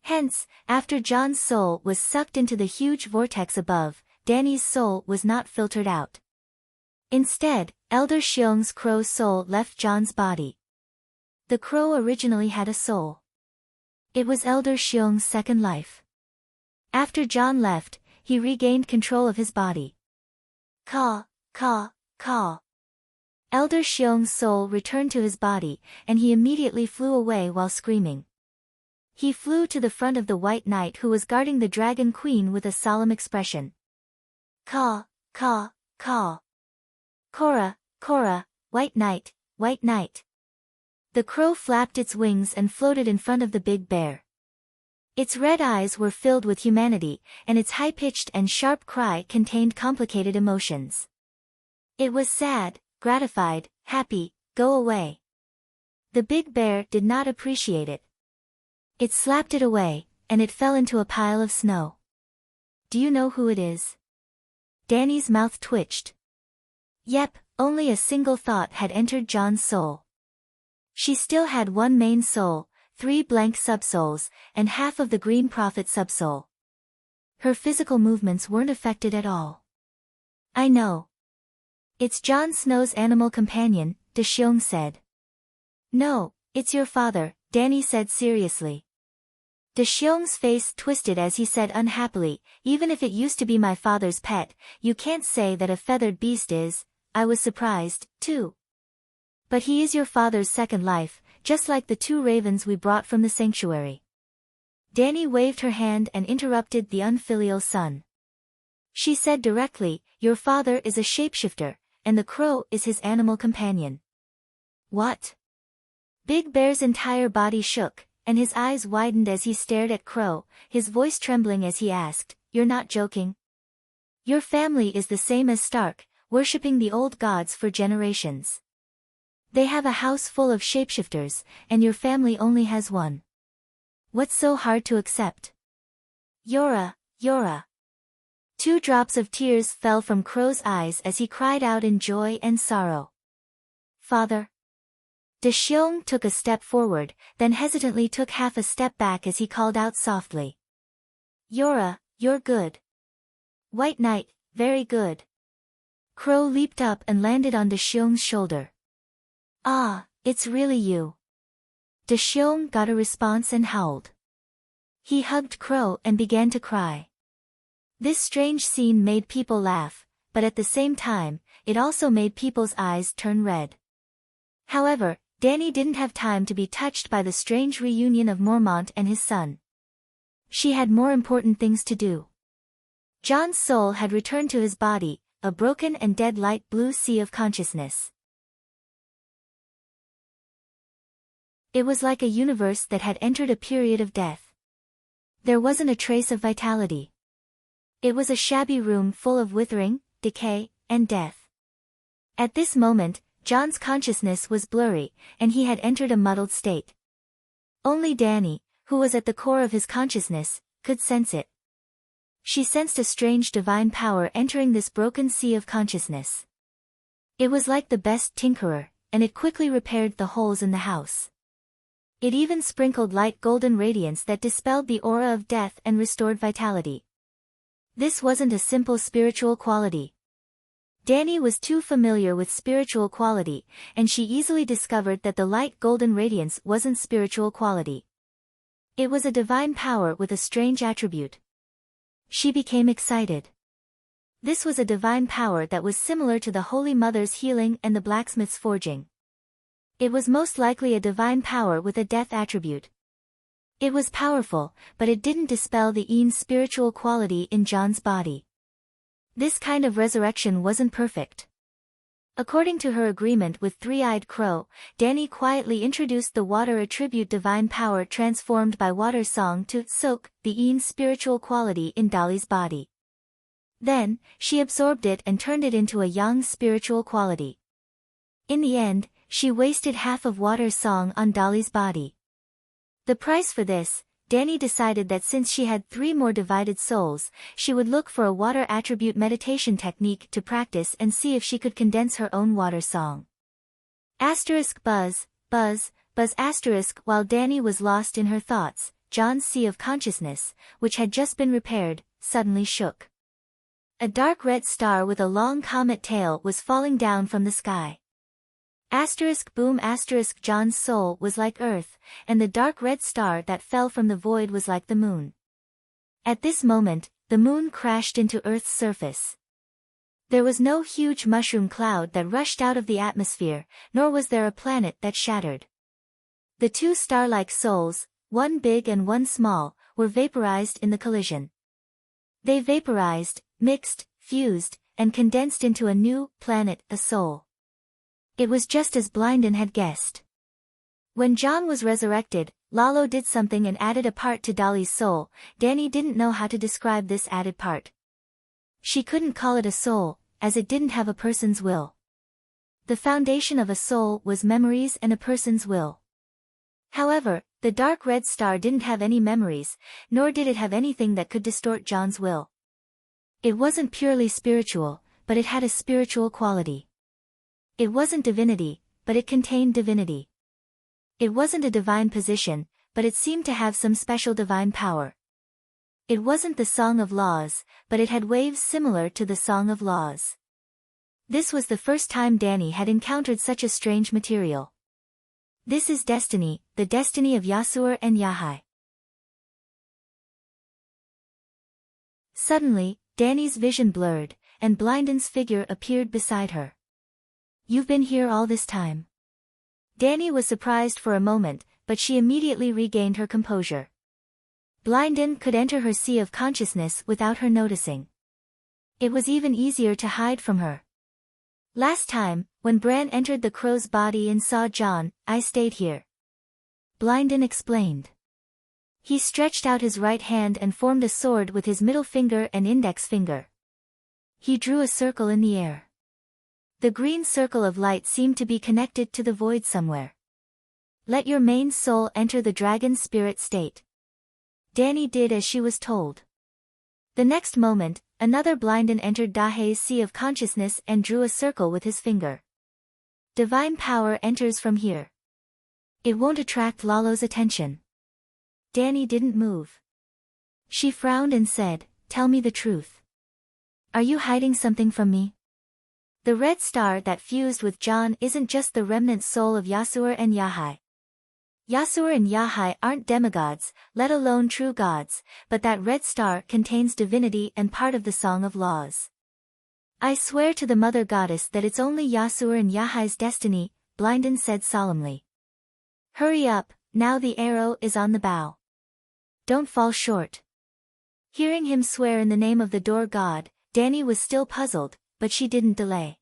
Hence, after John's soul was sucked into the huge vortex above, Dani's soul was not filtered out. Instead, Elder Xiong's crow's soul left John's body. The crow originally had a soul. It was Elder Xiong's second life. After John left, he regained control of his body. Caw, caw, caw. Elder Xiong's soul returned to his body, and he immediately flew away while screaming. He flew to the front of the White Knight who was guarding the Dragon Queen with a solemn expression. Caw, caw, caw. Cora, Cora, White Knight, White Knight. The crow flapped its wings and floated in front of the big bear. Its red eyes were filled with humanity, and its high-pitched and sharp cry contained complicated emotions. It was sad, gratified, happy, go away. The big bear did not appreciate it. It slapped it away, and it fell into a pile of snow. Do you know who it is? Dani's mouth twitched. Yep, only a single thought had entered John's soul. She still had one main soul, 3 blank subsouls, and half of the Green Prophet subsoul. Her physical movements weren't affected at all. I know. It's Jon Snow's animal companion, De Xiong said. No, it's your father, Dani said seriously. De Xiong's face twisted as he said unhappily, even if it used to be my father's pet, you can't say that a feathered beast is. I was surprised, too. But he is your father's second life, just like the 2 ravens we brought from the sanctuary. Dani waved her hand and interrupted the unfilial son. She said directly, your father is a shapeshifter, and the crow is his animal companion. What? Big Bear's entire body shook, and his eyes widened as he stared at Crow, his voice trembling as he asked, you're not joking? Your family is the same as Stark, worshipping the old gods for generations. They have a house full of shapeshifters, and your family only has one. What's so hard to accept? Yora, Yora. 2 drops of tears fell from Crow's eyes as he cried out in joy and sorrow. Father. De Xiong took a step forward, then hesitantly took half a step back as he called out softly. Yora, you're good. White Knight, very good. Crow leaped up and landed on De Xiong's shoulder. Ah, it's really you. De Xiong got a response and howled. He hugged Crow and began to cry. This strange scene made people laugh, but at the same time, it also made people's eyes turn red. However, Dani didn't have time to be touched by the strange reunion of Mormont and his son. She had more important things to do. John's soul had returned to his body, a broken and dead light blue sea of consciousness. It was like a universe that had entered a period of death. There wasn't a trace of vitality. It was a shabby room full of withering, decay, and death. At this moment, John's consciousness was blurry, and he had entered a muddled state. Only Dani, who was at the core of his consciousness, could sense it. She sensed a strange divine power entering this broken sea of consciousness. It was like the best tinkerer, and it quickly repaired the holes in the house. It even sprinkled light golden radiance that dispelled the aura of death and restored vitality. This wasn't a simple spiritual quality. Dani was too familiar with spiritual quality, and she easily discovered that the light golden radiance wasn't spiritual quality. It was a divine power with a strange attribute. She became excited. This was a divine power that was similar to the Holy Mother's healing and the blacksmith's forging. It was most likely a divine power with a death attribute. It was powerful, but it didn't dispel the Ean's spiritual quality in John's body. This kind of resurrection wasn't perfect. According to her agreement with Three-Eyed Crow, Dani quietly introduced the water attribute divine power transformed by water song to soak the Ean's spiritual quality in Dolly's body. Then, she absorbed it and turned it into a Yang's spiritual quality. In the end, she wasted half of water's song on Dolly's body. The price for this, Dani decided that since she had 3 more divided souls, she would look for a water attribute meditation technique to practice and see if she could condense her own water song. Buzz, buzz, buzz asterisk. While Dani was lost in her thoughts, John's sea of consciousness, which had just been repaired, suddenly shook. A dark red star with a long comet tail was falling down from the sky. Boom *, John's soul was like Earth, and the dark red star that fell from the void was like the moon. At this moment, the moon crashed into Earth's surface. There was no huge mushroom cloud that rushed out of the atmosphere, nor was there a planet that shattered. The 2 star-like souls, one big and one small, were vaporized in the collision. They vaporized, mixed, fused, and condensed into a new planet, a soul. It was just as Blindin had guessed. When John was resurrected, Lalo did something and added a part to Dolly's soul. Dani didn't know how to describe this added part. She couldn't call it a soul, as it didn't have a person's will. The foundation of a soul was memories and a person's will. However, the dark red star didn't have any memories, nor did it have anything that could distort John's will. It wasn't purely spiritual, but it had a spiritual quality. It wasn't divinity, but it contained divinity. It wasn't a divine position, but it seemed to have some special divine power. It wasn't the Song of Laws, but it had waves similar to the Song of Laws. This was the first time Dani had encountered such a strange material. This is destiny, the destiny of Yasur and Yahai. Suddenly, Dani's vision blurred, and Blindin's figure appeared beside her. "You've been here all this time." Dani was surprised for a moment, but she immediately regained her composure. Blindin could enter her sea of consciousness without her noticing. It was even easier to hide from her. "Last time, when Bran entered the crow's body and saw John, I stayed here," Blindin explained. He stretched out his right hand and formed a sword with his middle finger and index finger. He drew a circle in the air. The green circle of light seemed to be connected to the void somewhere. "Let your main soul enter the dragon spirit state." Dani did as she was told. The next moment, another Blindin entered Dahei's sea of consciousness and drew a circle with his finger. "Divine power enters from here. It won't attract Lalo's attention." Dani didn't move. She frowned and said, "Tell me the truth. Are you hiding something from me?" The red star that fused with John isn't just the remnant soul of Yasur and Yahai. Yasur and Yahai aren't demigods, let alone true gods, but that red star contains divinity and part of the Song of Laws. "I swear to the Mother Goddess that it's only Yasur and Yahai's destiny," Blindin said solemnly. "Hurry up, now the arrow is on the bow. Don't fall short." Hearing him swear in the name of the door god, Dani was still puzzled, but she didn't delay.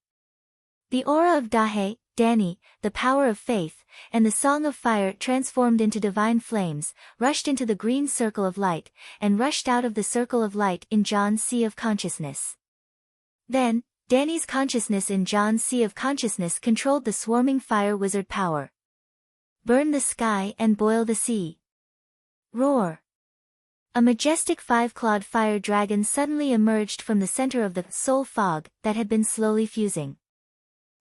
The aura of Dahei, Dani, the power of faith, and the Song of Fire transformed into divine flames, rushed into the green circle of light, and rushed out of the circle of light in John's sea of consciousness. Then, Dani's consciousness in John's sea of consciousness controlled the swarming fire wizard power. "Burn the sky and boil the sea. Roar." A majestic 5-clawed fire dragon suddenly emerged from the center of the soul fog that had been slowly fusing.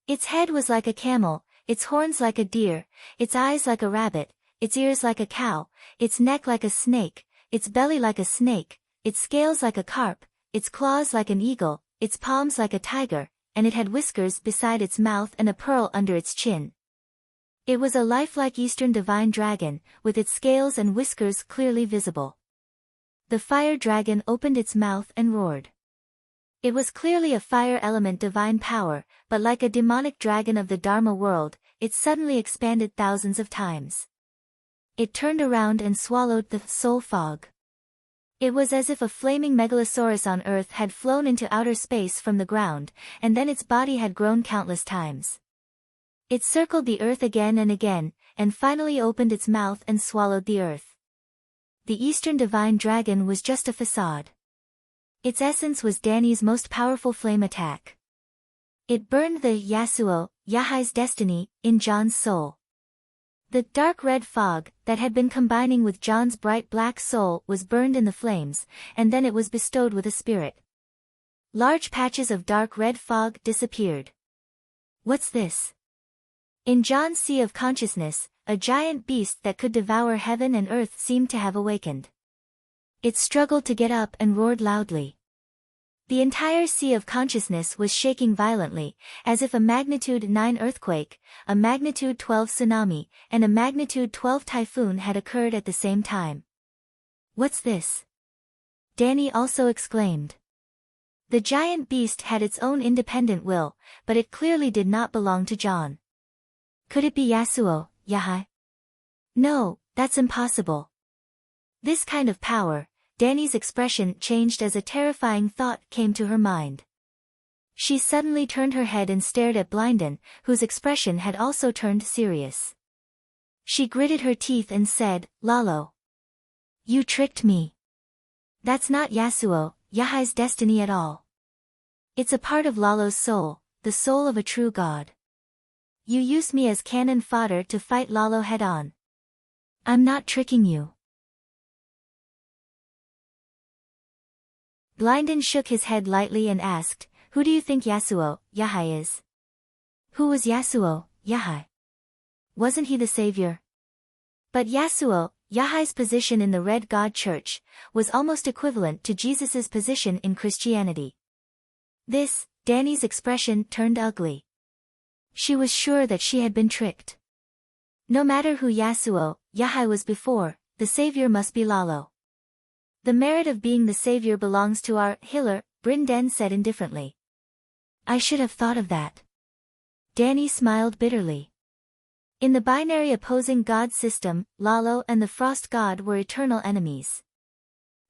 Its head was like a camel, its horns like a deer, its eyes like a rabbit, its ears like a cow, its neck like a snake, its belly like a snake, its scales like a carp, its claws like an eagle, its palms like a tiger, and it had whiskers beside its mouth and a pearl under its chin. It was a lifelike Eastern divine dragon, with its scales and whiskers clearly visible. The fire dragon opened its mouth and roared. It was clearly a fire element divine power, but like a demonic dragon of the Dharma world, it suddenly expanded thousands of times. It turned around and swallowed the soul fog. It was as if a flaming megalosaurus on Earth had flown into outer space from the ground, and then its body had grown countless times. It circled the Earth again and again, and finally opened its mouth and swallowed the Earth. The Eastern Divine Dragon was just a facade. Its essence was Danny's most powerful flame attack. It burned the Yasuo, Yahai's destiny, in John's soul. The dark red fog, that had been combining with John's bright black soul, was burned in the flames, and then it was bestowed with a spirit. Large patches of dark red fog disappeared. What's this? In John's sea of consciousness, a giant beast that could devour heaven and earth seemed to have awakened. It struggled to get up and roared loudly. The entire sea of consciousness was shaking violently, as if a magnitude 9 earthquake, a magnitude 12 tsunami, and a magnitude 12 typhoon had occurred at the same time. What's this? Danny also exclaimed. The giant beast had its own independent will, but it clearly did not belong to John. Could it be Yasuo, Yahai? No, that's impossible. This kind of power. Danny's expression changed as a terrifying thought came to her mind. She suddenly turned her head and stared at Blindon, whose expression had also turned serious. She gritted her teeth and said, "Lalo. You tricked me. That's not Yasuo, Yahai's destiny at all. It's a part of Lalo's soul, the soul of a true god. You used me as cannon fodder to fight Lalo head-on. I'm not tricking you." Blindon shook his head lightly and asked, "Who do you think Yasuo, Yahai is?" Who was Yasuo, Yahai? Wasn't he the savior? But Yasuo, Yahai's position in the Red God Church, was almost equivalent to Jesus's position in Christianity. Danny's expression turned ugly. She was sure that she had been tricked. No matter who Yasuo, Yahai was before, the savior must be Lalo. The merit of being the savior belongs to our healer, Brinden said indifferently. I should have thought of that. Danny smiled bitterly. In the binary opposing god system, Lalo and the frost god were eternal enemies.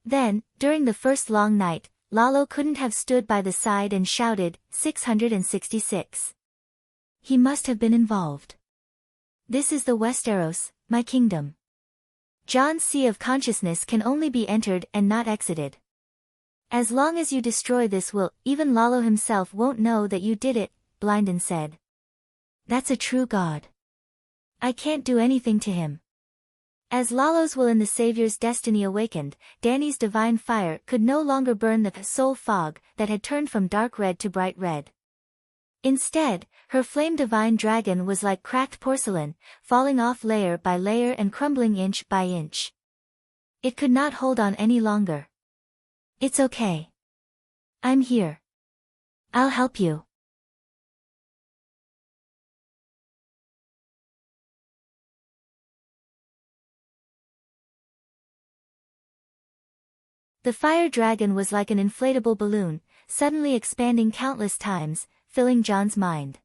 Then, during the first long night, Lalo couldn't have stood by the side and shouted, 666. He must have been involved. This is the Westeros, my kingdom. John's sea of consciousness can only be entered and not exited. As long as you destroy this will, even Lalo himself won't know that you did it, Blindon said. That's a true god. I can't do anything to him. As Lalo's will in the Savior's destiny awakened, Danny's divine fire could no longer burn the soul fog that had turned from dark red to bright red. Instead, her flame divine dragon was like cracked porcelain, falling off layer by layer and crumbling inch by inch. It could not hold on any longer. It's okay. I'm here. I'll help you. The fire dragon was like an inflatable balloon, suddenly expanding countless times, filling John's mind.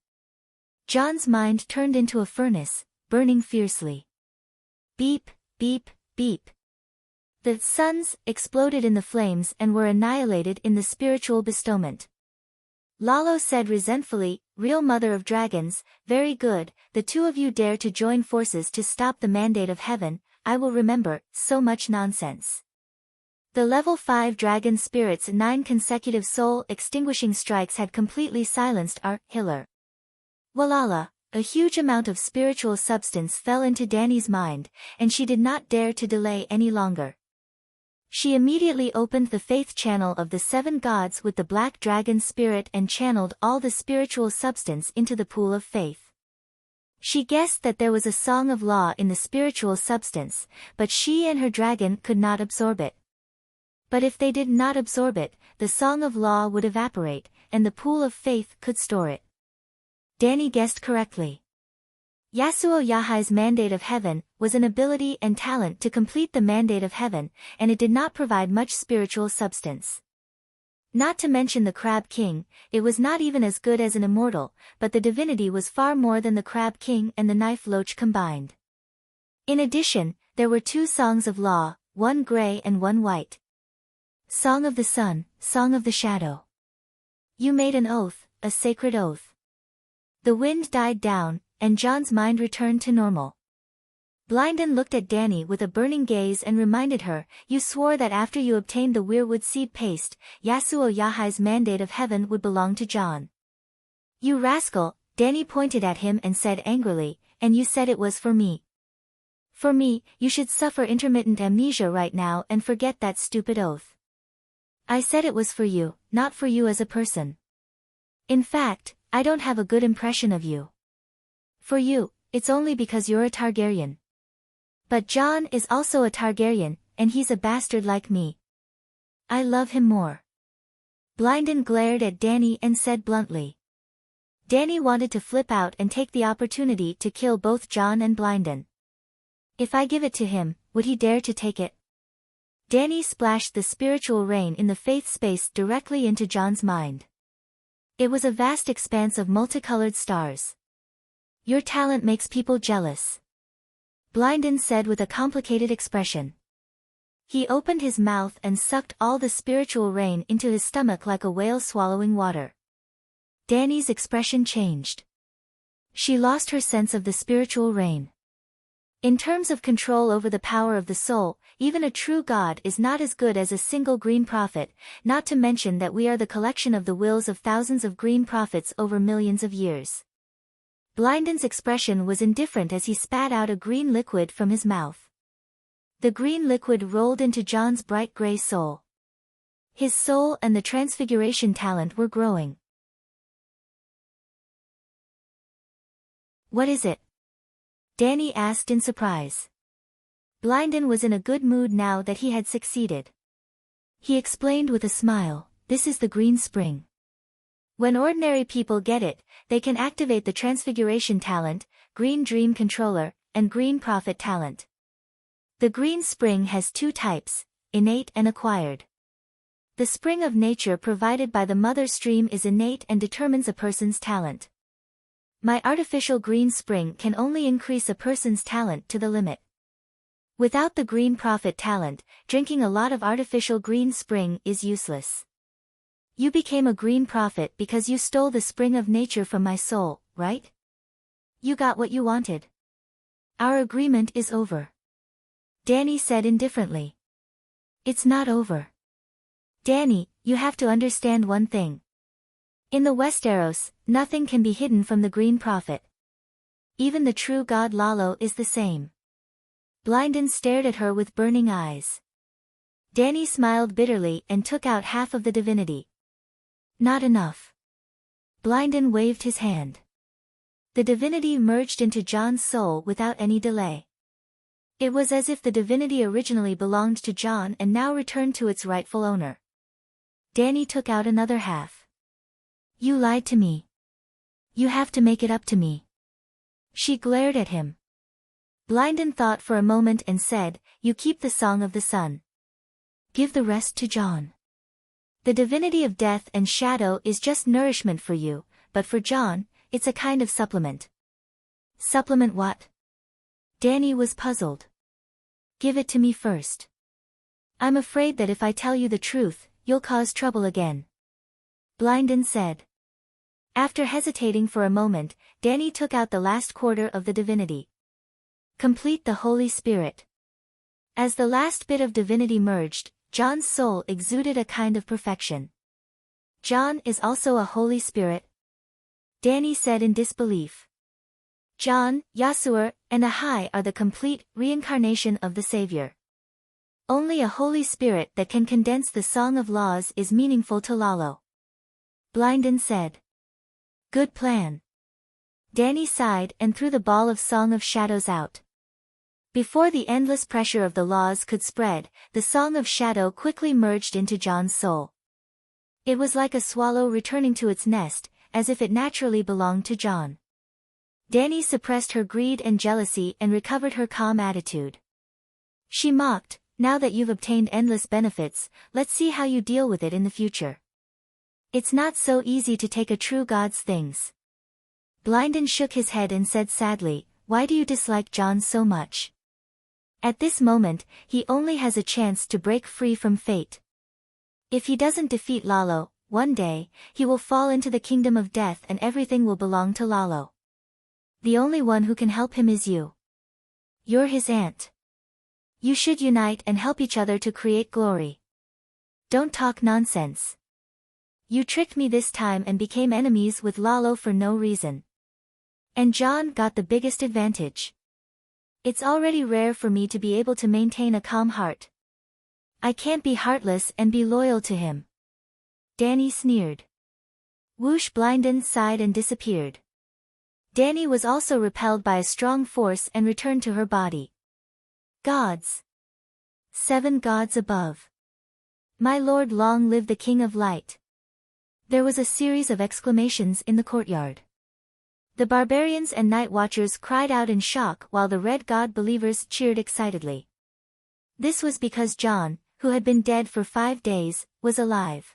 John's mind turned into a furnace, burning fiercely. Beep, beep, beep. The suns exploded in the flames and were annihilated in the spiritual bestowment. Lalo said resentfully, "Real mother of dragons, very good, the two of you dare to join forces to stop the mandate of heaven, I will remember, so much nonsense." The level 5 dragon spirit's 9 consecutive soul-extinguishing strikes had completely silenced our healer. Walala, a huge amount of spiritual substance fell into Danny's mind, and she did not dare to delay any longer. She immediately opened the faith channel of the 7 gods with the black dragon spirit and channeled all the spiritual substance into the pool of faith. She guessed that there was a song of law in the spiritual substance, but she and her dragon could not absorb it. But if they did not absorb it, the song of law would evaporate, and the pool of faith could store it. Danny guessed correctly. Yasuo Yahai's mandate of heaven was an ability and talent to complete the mandate of heaven, and it did not provide much spiritual substance. Not to mention the Crab King, it was not even as good as an immortal, but the divinity was far more than the Crab King and the Knife Loach combined. In addition, there were 2 songs of law, one gray and one white. Song of the sun, song of the shadow. You made an oath, a sacred oath. The wind died down, and John's mind returned to normal. Blynden looked at Danny with a burning gaze and reminded her, you swore that after you obtained the weirwood seed paste, Yasuo Yahai's mandate of heaven would belong to John. You rascal, Danny pointed at him and said angrily, and you said it was for me. For me, you should suffer intermittent amnesia right now and forget that stupid oath. I said it was for you, not for you as a person. In fact, I don't have a good impression of you. For you, it's only because you're a Targaryen. But John is also a Targaryen, and he's a bastard like me. I love him more. Blynden glared at Danny and said bluntly. Danny wanted to flip out and take the opportunity to kill both John and Blynden. If I give it to him, would he dare to take it? Danny splashed the spiritual rain in the faith space directly into John's mind. It was a vast expanse of multicolored stars. Your talent makes people jealous. Blynden said with a complicated expression. He opened his mouth and sucked all the spiritual rain into his stomach like a whale swallowing water. Danny's expression changed. She lost her sense of the spiritual rain. In terms of control over the power of the soul, even a true god is not as good as a single green prophet, not to mention that we are the collection of the wills of thousands of green prophets over millions of years. Blynden's expression was indifferent as he spat out a green liquid from his mouth. The green liquid rolled into John's bright gray soul. His soul and the transfiguration talent were growing. What is it? Danny asked in surprise. Blynden was in a good mood now that he had succeeded. He explained with a smile, this is the green spring. When ordinary people get it, they can activate the transfiguration talent, green dream controller, and green prophet talent. The green spring has two types, innate and acquired. The spring of nature provided by the mother stream is innate and determines a person's talent. My artificial green spring can only increase a person's talent to the limit. Without the green prophet talent, drinking a lot of artificial green spring is useless. You became a green prophet because you stole the spring of nature from my soul, right? You got what you wanted. Our agreement is over. Danny said indifferently. It's not over. Danny, you have to understand one thing. In the Westeros, nothing can be hidden from the green prophet. Even the true god Lalo is the same. Blynden stared at her with burning eyes. Danny smiled bitterly and took out half of the divinity. Not enough. Blynden waved his hand. The divinity merged into John's soul without any delay. It was as if the divinity originally belonged to John and now returned to its rightful owner. Danny took out another half. You lied to me. You have to make it up to me. She glared at him. Blynden thought for a moment and said, you keep the song of the sun. Give the rest to John. The divinity of death and shadow is just nourishment for you, but for John, it's a kind of supplement. Supplement what? Danny was puzzled. Give it to me first. I'm afraid that if I tell you the truth, you'll cause trouble again. Blynden said. After hesitating for a moment, Danny took out the last quarter of the divinity. Complete the Holy Spirit. As the last bit of divinity merged, John's soul exuded a kind of perfection. John is also a Holy Spirit? Danny said in disbelief. John, Yasuo, and Ahai are the complete reincarnation of the Savior. Only a Holy Spirit that can condense the Song of Laws is meaningful to Lalo. Blynden said. Good plan. Danny sighed and threw the ball of Song of Shadows out. Before the endless pressure of the laws could spread, the Song of Shadow quickly merged into John's soul. It was like a swallow returning to its nest, as if it naturally belonged to John. Danny suppressed her greed and jealousy and recovered her calm attitude. She mocked, now that you've obtained endless benefits, let's see how you deal with it in the future. It's not so easy to take a true god's things. Blynden shook his head and said sadly, why do you dislike John so much? At this moment, he only has a chance to break free from fate. If he doesn't defeat Lalo, one day, he will fall into the kingdom of death and everything will belong to Lalo. The only one who can help him is you. You're his aunt. You should unite and help each other to create glory. Don't talk nonsense. You tricked me this time and became enemies with Lalo for no reason. And John got the biggest advantage. It's already rare for me to be able to maintain a calm heart. I can't be heartless and be loyal to him. Danny sneered. Whoosh! Blindin sighed and disappeared. Danny was also repelled by a strong force and returned to her body. Gods! 7 gods above. My lord, long live the King of Light. There was a series of exclamations in the courtyard. The barbarians and night watchers cried out in shock while the red god believers cheered excitedly. This was because John, who had been dead for 5 days, was alive.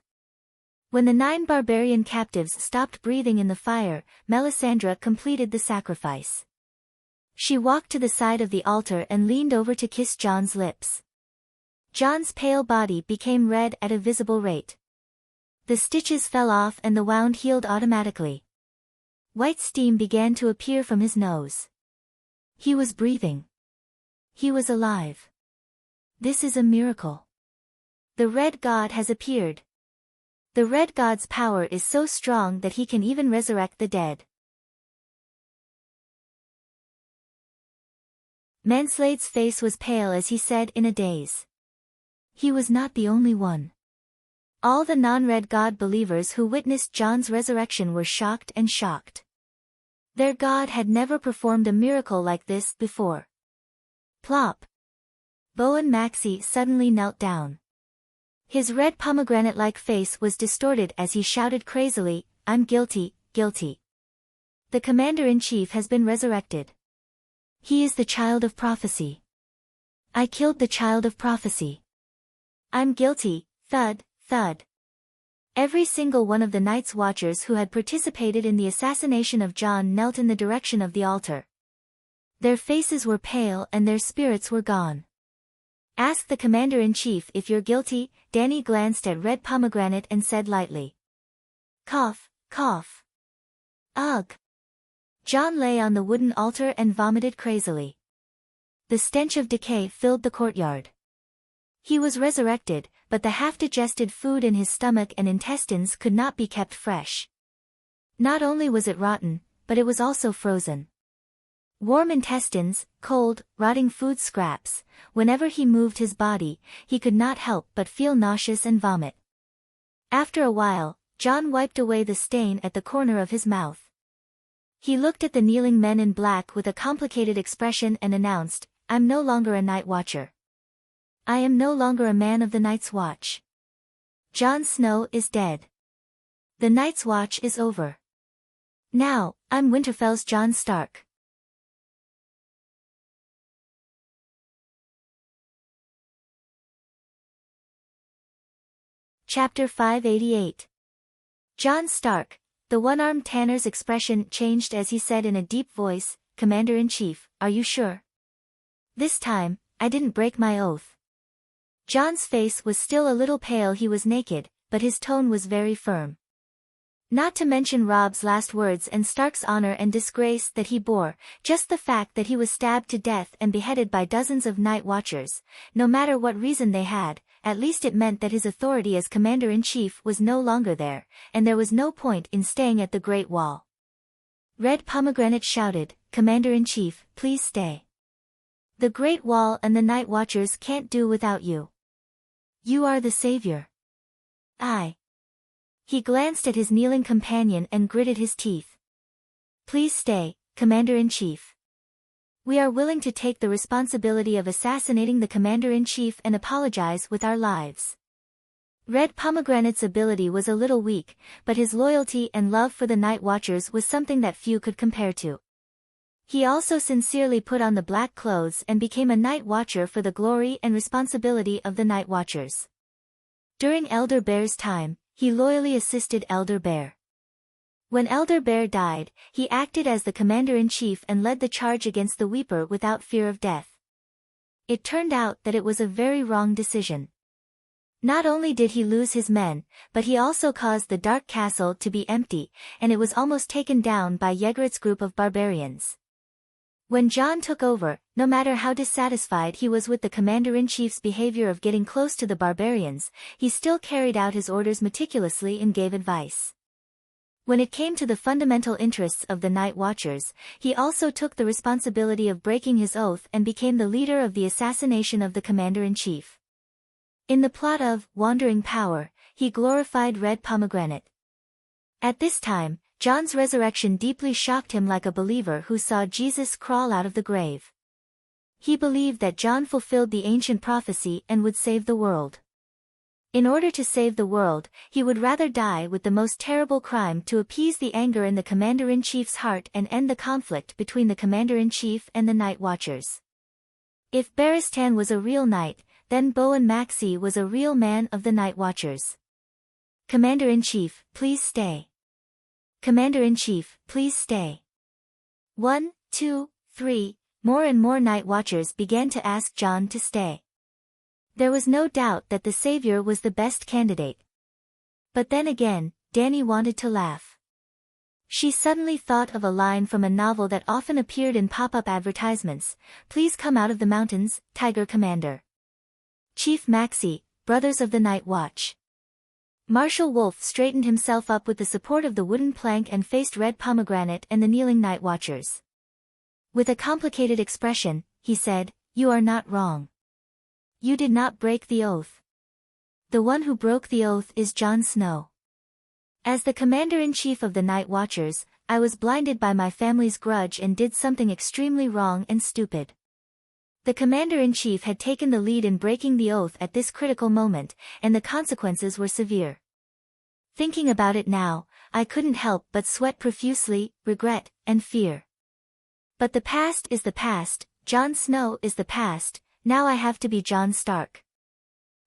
When the 9 barbarian captives stopped breathing in the fire, Melisandre completed the sacrifice. She walked to the side of the altar and leaned over to kiss John's lips. John's pale body became red at a visible rate. The stitches fell off and the wound healed automatically. White steam began to appear from his nose. He was breathing. He was alive. This is a miracle. The red god has appeared. The red god's power is so strong that he can even resurrect the dead. Manslade's face was pale as he said in a daze. He was not the only one. All the non-red god believers who witnessed John's resurrection were shocked and shocked. Their god had never performed a miracle like this before. Plop! Bowen Maxey suddenly knelt down. His red pomegranate-like face was distorted as he shouted crazily, "I'm guilty, guilty. The commander-in-chief has been resurrected. He is the child of prophecy. I killed the child of prophecy. I'm guilty." Thud, thud. Every single one of the Night's Watchers who had participated in the assassination of John knelt in the direction of the altar. Their faces were pale and their spirits were gone. "Ask the commander-in-chief if you're guilty," Danny glanced at Red Pomegranate and said lightly. Cough, cough. Ugh. John lay on the wooden altar and vomited crazily. The stench of decay filled the courtyard. He was resurrected, but the half-digested food in his stomach and intestines could not be kept fresh. Not only was it rotten, but it was also frozen. Warm intestines, cold, rotting food scraps. Whenever he moved his body, he could not help but feel nauseous and vomit. After a while, John wiped away the stain at the corner of his mouth. He looked at the kneeling men in black with a complicated expression and announced, "I'm no longer a night watcher. I am no longer a man of the Night's Watch. Jon Snow is dead. The Night's Watch is over. Now, I'm Winterfell's Jon Stark." Chapter 588. Jon Stark. The one-armed Tanner's expression changed as he said in a deep voice, "Commander-in-Chief, are you sure? This time, I didn't break my oath." Jon's face was still a little pale. He was naked, but his tone was very firm. Not to mention Robb's last words and Stark's honor and disgrace that he bore, just the fact that he was stabbed to death and beheaded by dozens of night watchers, no matter what reason they had, at least it meant that his authority as commander-in-chief was no longer there, and there was no point in staying at the Great Wall. Red Pomegranate shouted, "Commander-in-chief, please stay. The Great Wall and the Night Watchers can't do without you. You are the savior." He glanced at his kneeling companion and gritted his teeth. "Please stay, Commander-in-Chief. We are willing to take the responsibility of assassinating the Commander-in-Chief and apologize with our lives." Red Pomegranate's ability was a little weak, but his loyalty and love for the Night Watchers was something that few could compare to. He also sincerely put on the black clothes and became a Night Watcher for the glory and responsibility of the Night Watchers. During Elder Bear's time, he loyally assisted Elder Bear. When Elder Bear died, he acted as the commander-in-chief and led the charge against the Weeper without fear of death. It turned out that it was a very wrong decision. Not only did he lose his men, but he also caused the dark castle to be empty, and it was almost taken down by Yegerit's group of barbarians. When John took over, no matter how dissatisfied he was with the commander-in-chief's behavior of getting close to the barbarians, he still carried out his orders meticulously and gave advice. When it came to the fundamental interests of the Night Watchers, he also took the responsibility of breaking his oath and became the leader of the assassination of the commander-in-chief. In the plot of Wandering Power, he glorified red pomegranate. At this time, John's resurrection deeply shocked him like a believer who saw Jesus crawl out of the grave. He believed that John fulfilled the ancient prophecy and would save the world. In order to save the world, he would rather die with the most terrible crime to appease the anger in the commander-in-chief's heart and end the conflict between the commander-in-chief and the Night Watchers. If Barristan was a real knight, then Bowen Maxey was a real man of the Night Watchers. Commander-in-chief, please stay. Commander-in-chief, please stay. 1, 2, 3, more and more Night Watchers began to ask John to stay. There was no doubt that the savior was the best candidate. But then again, Dany wanted to laugh. She suddenly thought of a line from a novel that often appeared in pop-up advertisements: "Please come out of the mountains, Tiger Commander. Chief Maxey, Brothers of the Night Watch." Marshal Wolfe straightened himself up with the support of the wooden plank and faced Red Pomegranate and the kneeling Night Watchers. With a complicated expression, he said, "You are not wrong. You did not break the oath. The one who broke the oath is Jon Snow. As the commander-in-chief of the Night Watchers, I was blinded by my family's grudge and did something extremely wrong and stupid." The commander-in-chief had taken the lead in breaking the oath at this critical moment, and the consequences were severe. Thinking about it now, I couldn't help but sweat profusely, regret, and fear. But the past is the past, Jon Snow is the past, now I have to be Jon Stark.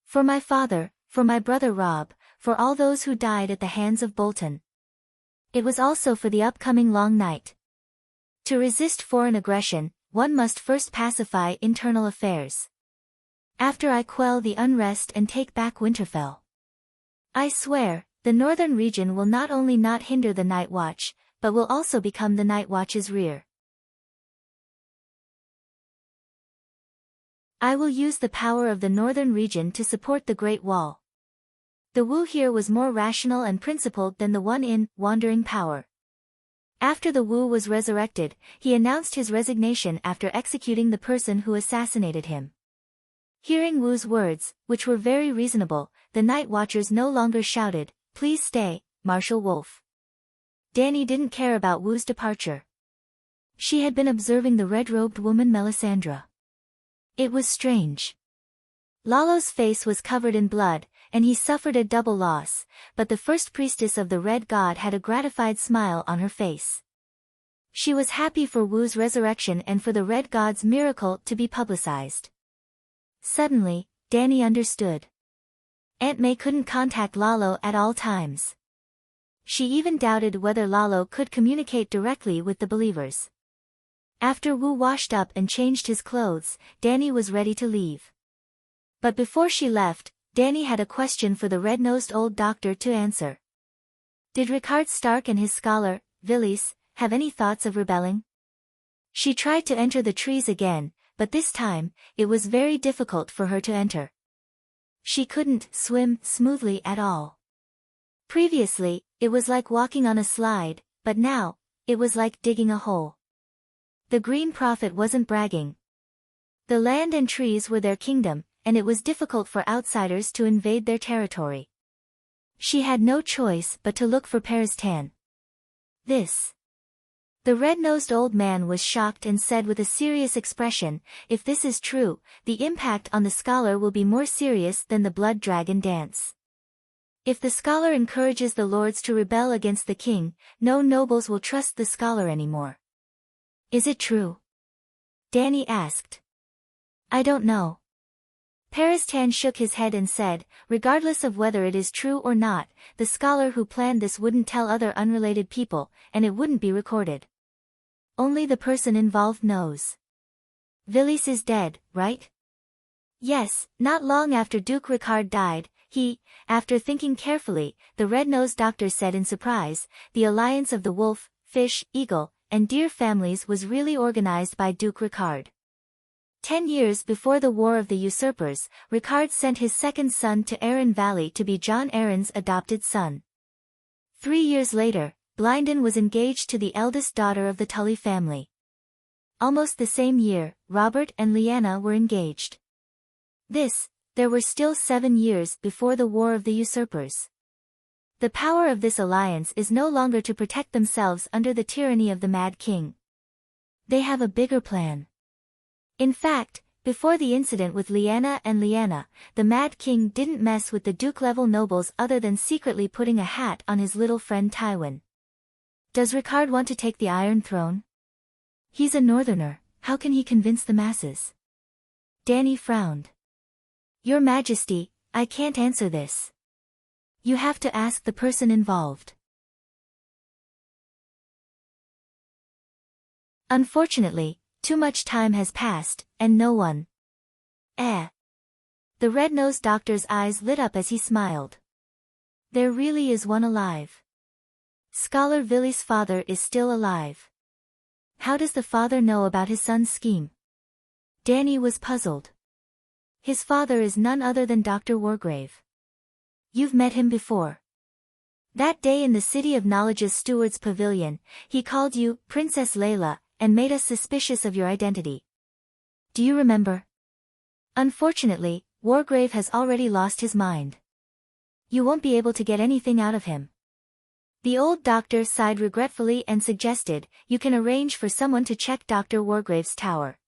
For my father, for my brother Robb, for all those who died at the hands of Bolton. It was also for the upcoming long night. To resist foreign aggression, one must first pacify internal affairs. After I quell the unrest and take back Winterfell. I swear, the northern region will not only not hinder the Night Watch, but will also become the Night Watch's rear. I will use the power of the northern region to support the Great Wall. The Wu here was more rational and principled than the one in Wandering Power. After the Wu was resurrected, he announced his resignation after executing the person who assassinated him. Hearing Wu's words, which were very reasonable, the Night Watchers no longer shouted, "Please stay, Marshal Wolfe." Dany didn't care about Wu's departure. She had been observing the red-robed woman Melisandre. It was strange. Lalo's face was covered in blood, and he suffered a double loss, but the first priestess of the Red God had a gratified smile on her face. She was happy for Wu's resurrection and for the Red God's miracle to be publicized. Suddenly, Dany understood. Aunt May couldn't contact Lalo at all times. She even doubted whether Lalo could communicate directly with the believers. After Wu washed up and changed his clothes, Dany was ready to leave. But before she left, Dany had a question for the red-nosed old doctor to answer. Did Rickard Stark and his scholar, Villis, have any thoughts of rebelling? She tried to enter the trees again, but this time, it was very difficult for her to enter. She couldn't swim smoothly at all. Previously, it was like walking on a slide, but now, it was like digging a hole. The Green Prophet wasn't bragging. The land and trees were their kingdom, and it was difficult for outsiders to invade their territory. She had no choice but to look for Barristan. The red-nosed old man was shocked and said with a serious expression, "If this is true, the impact on the scholar will be more serious than the blood dragon dance. If the scholar encourages the lords to rebel against the king, no nobles will trust the scholar anymore." "Is it true?" Dany asked. "I don't know." Barristan shook his head and said, "Regardless of whether it is true or not, the scholar who planned this wouldn't tell other unrelated people, and it wouldn't be recorded. Only the person involved knows." "Villis is dead, right?" "Yes, not long after Duke Rickard died, After thinking carefully, the red-nosed doctor said in surprise, the alliance of the wolf, fish, eagle, and deer families was really organized by Duke Ricard. 10 years before the War of the Usurpers, Ricard sent his second son to Arryn Valley to be Jon Arryn's adopted son. 3 years later, Blindon was engaged to the eldest daughter of the Tully family. Almost the same year, Robert and Lyanna were engaged. There were still 7 years before the War of the Usurpers. The power of this alliance is no longer to protect themselves under the tyranny of the Mad King. They have a bigger plan. In fact, before the incident with Lyanna, the Mad King didn't mess with the Duke-level nobles other than secretly putting a hat on his little friend Tywin. Does Ricard want to take the Iron Throne? He's a northerner, how can he convince the masses? Dany frowned. Your Majesty, I can't answer this. You have to ask the person involved. Unfortunately, too much time has passed, and no one. The red-nosed doctor's eyes lit up as he smiled. There really is one alive. Scholar Villy's father is still alive. How does the father know about his son's scheme? Dany was puzzled. His father is none other than Dr. Wargrave. You've met him before. That day in the City of Knowledge's Steward's Pavilion, he called you Princess Layla, and made us suspicious of your identity. Do you remember? Unfortunately, Wargrave has already lost his mind. You won't be able to get anything out of him. The old doctor sighed regretfully and suggested, you can arrange for someone to check Dr. Wargrave's tower.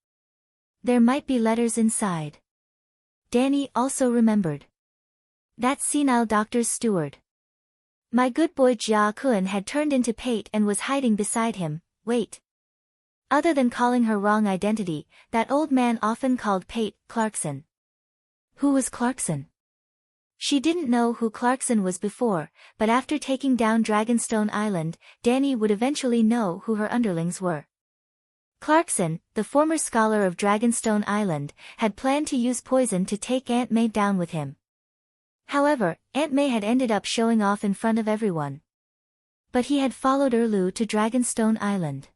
There might be letters inside. Dany also remembered. That senile doctor's steward. My good boy Jia Kun had turned into Pate and was hiding beside him. Wait. Other than calling her wrong identity, that old man often called Pate Clarkson. Who was Clarkson? She didn't know who Clarkson was before, but after taking down Dragonstone Island, Dany would eventually know who her underlings were. Clarkson, the former scholar of Dragonstone Island, had planned to use poison to take Aunt May down with him. However, Aunt May had ended up showing off in front of everyone. But he had followed Erlu to Dragonstone Island.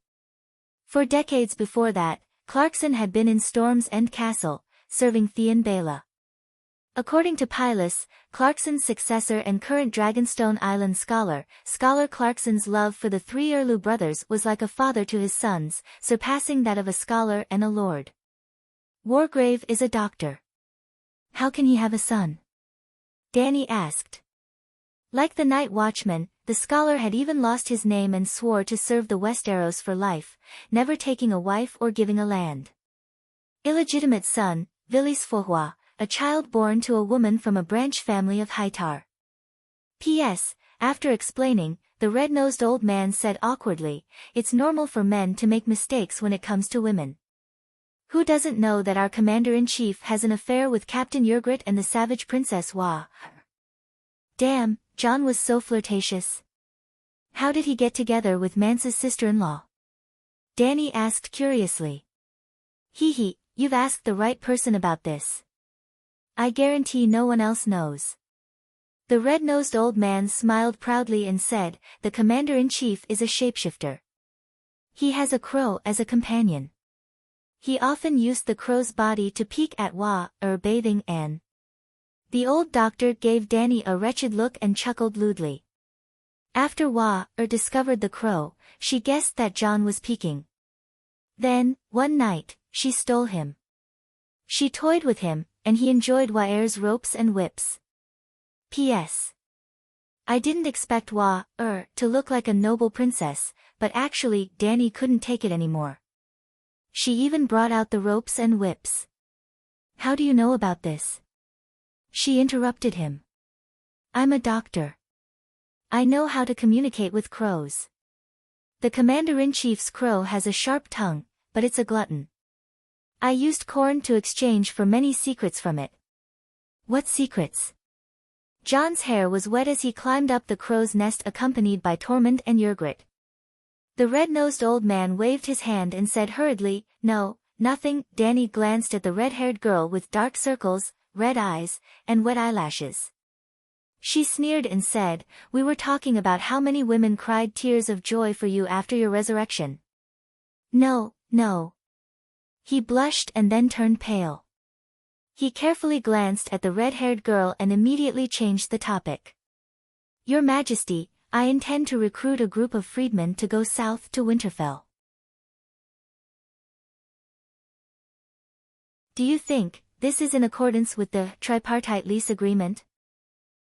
For decades before that, Clarkson had been in Storm's End Castle, serving Theon Bela. According to Pylus, Clarkson's successor and current Dragonstone Island scholar, Scholar Clarkson's love for the 3 Erlu brothers was like a father to his sons, surpassing that of a scholar and a lord. Wargrave is a doctor. How can he have a son? Dany asked. Like the Night Watchman, the scholar had even lost his name and swore to serve the Westeros for life, never taking a wife or giving a land. Illegitimate son, Vilys Fohua, a child born to a woman from a branch family of Hightar. P.S. After explaining, the red-nosed old man said awkwardly, it's normal for men to make mistakes when it comes to women. Who doesn't know that our commander-in-chief has an affair with Captain Ygritte and the savage Princess Wa? Damn, Jon was so flirtatious. How did he get together with Mance's sister-in-law? Dany asked curiously. You've asked the right person about this. I guarantee no one else knows. The red-nosed old man smiled proudly and said, the commander-in-chief is a shapeshifter. He has a crow as a companion. He often used the crow's body to peek at bathing Anne. The old doctor gave Dany a wretched look and chuckled lewdly. After discovered the crow, she guessed that Jon was peeking. Then, one night, she stole him. She toyed with him, and he enjoyed Wair's ropes and whips. P.S. I didn't expect to look like a noble princess, but actually Dany couldn't take it anymore. She even brought out the ropes and whips. How do you know about this? She interrupted him. I'm a doctor. I know how to communicate with crows. The commander-in-chief's crow has a sharp tongue, but it's a glutton. I used corn to exchange for many secrets from it. What secrets? Jon's hair was wet as he climbed up the crow's nest accompanied by Tormund and Ygritte. The red-nosed old man waved his hand and said hurriedly, no, nothing. Dany glanced at the red-haired girl with dark circles, red eyes, and wet eyelashes. She sneered and said, "We were talking about how many women cried tears of joy for you after your resurrection." "No, no." He blushed and then turned pale. He carefully glanced at the red-haired girl and immediately changed the topic. "Your Majesty, I intend to recruit a group of freedmen to go south to Winterfell. Do you think this is in accordance with the tripartite lease agreement?"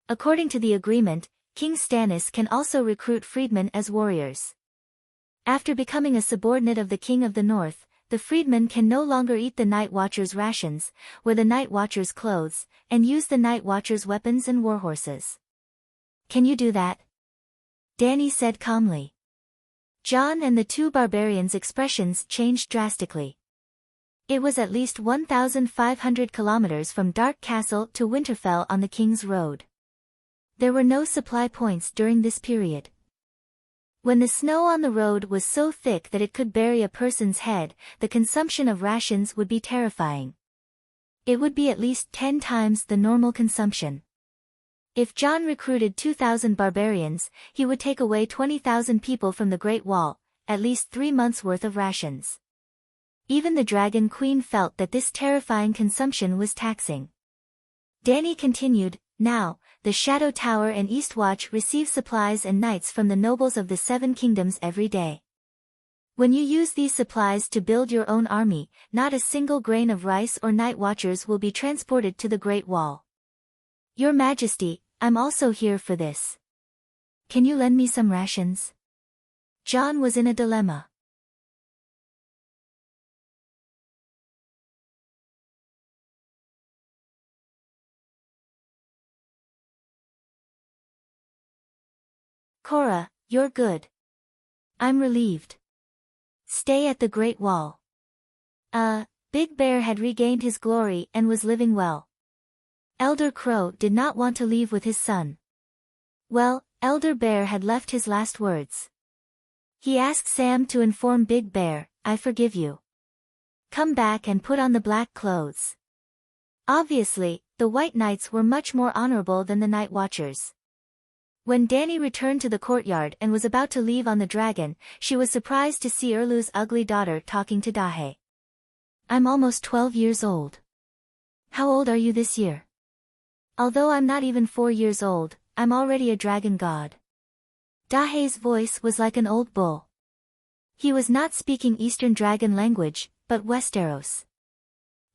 According to the agreement, King Stannis can also recruit freedmen as warriors. After becoming a subordinate of the King of the North, the freedmen can no longer eat the Night Watcher's rations, wear the Night Watcher's clothes, and use the Night Watcher's weapons and warhorses. "Can you do that?" Dany said calmly. Jon and the two barbarians' expressions changed drastically. It was at least 1,500 kilometers from Dark Castle to Winterfell on the King's Road. There were no supply points during this period. When the snow on the road was so thick that it could bury a person's head, the consumption of rations would be terrifying. It would be at least 10 times the normal consumption. If Jon recruited 2,000 barbarians, he would take away 20,000 people from the Great Wall, at least 3 months' worth of rations. Even the Dragon Queen felt that this terrifying consumption was taxing. Dany continued, "Now, the Shadow Tower and Eastwatch receive supplies and knights from the nobles of the Seven Kingdoms every day. When you use these supplies to build your own army, not a single grain of rice or Night Watchers will be transported to the Great Wall. Your Majesty, I'm also here for this. Can you lend me some rations?" Jon was in a dilemma. "Cora, you're good. I'm relieved. Stay at the Great Wall." Big Bear had regained his glory and was living well. Elder Crow did not want to leave with his son. Well, Elder Bear had left his last words. He asked Sam to inform Big Bear, "I forgive you. Come back and put on the black clothes." Obviously, the White Knights were much more honorable than the Night Watchers. When Dany returned to the courtyard and was about to leave on the dragon, she was surprised to see Erlu's ugly daughter talking to Dahe. "I'm almost 12 years old. How old are you this year?" "Although I'm not even 4 years old, I'm already a dragon god." Dahe's voice was like an old bull. He was not speaking Eastern Dragon language, but Westeros.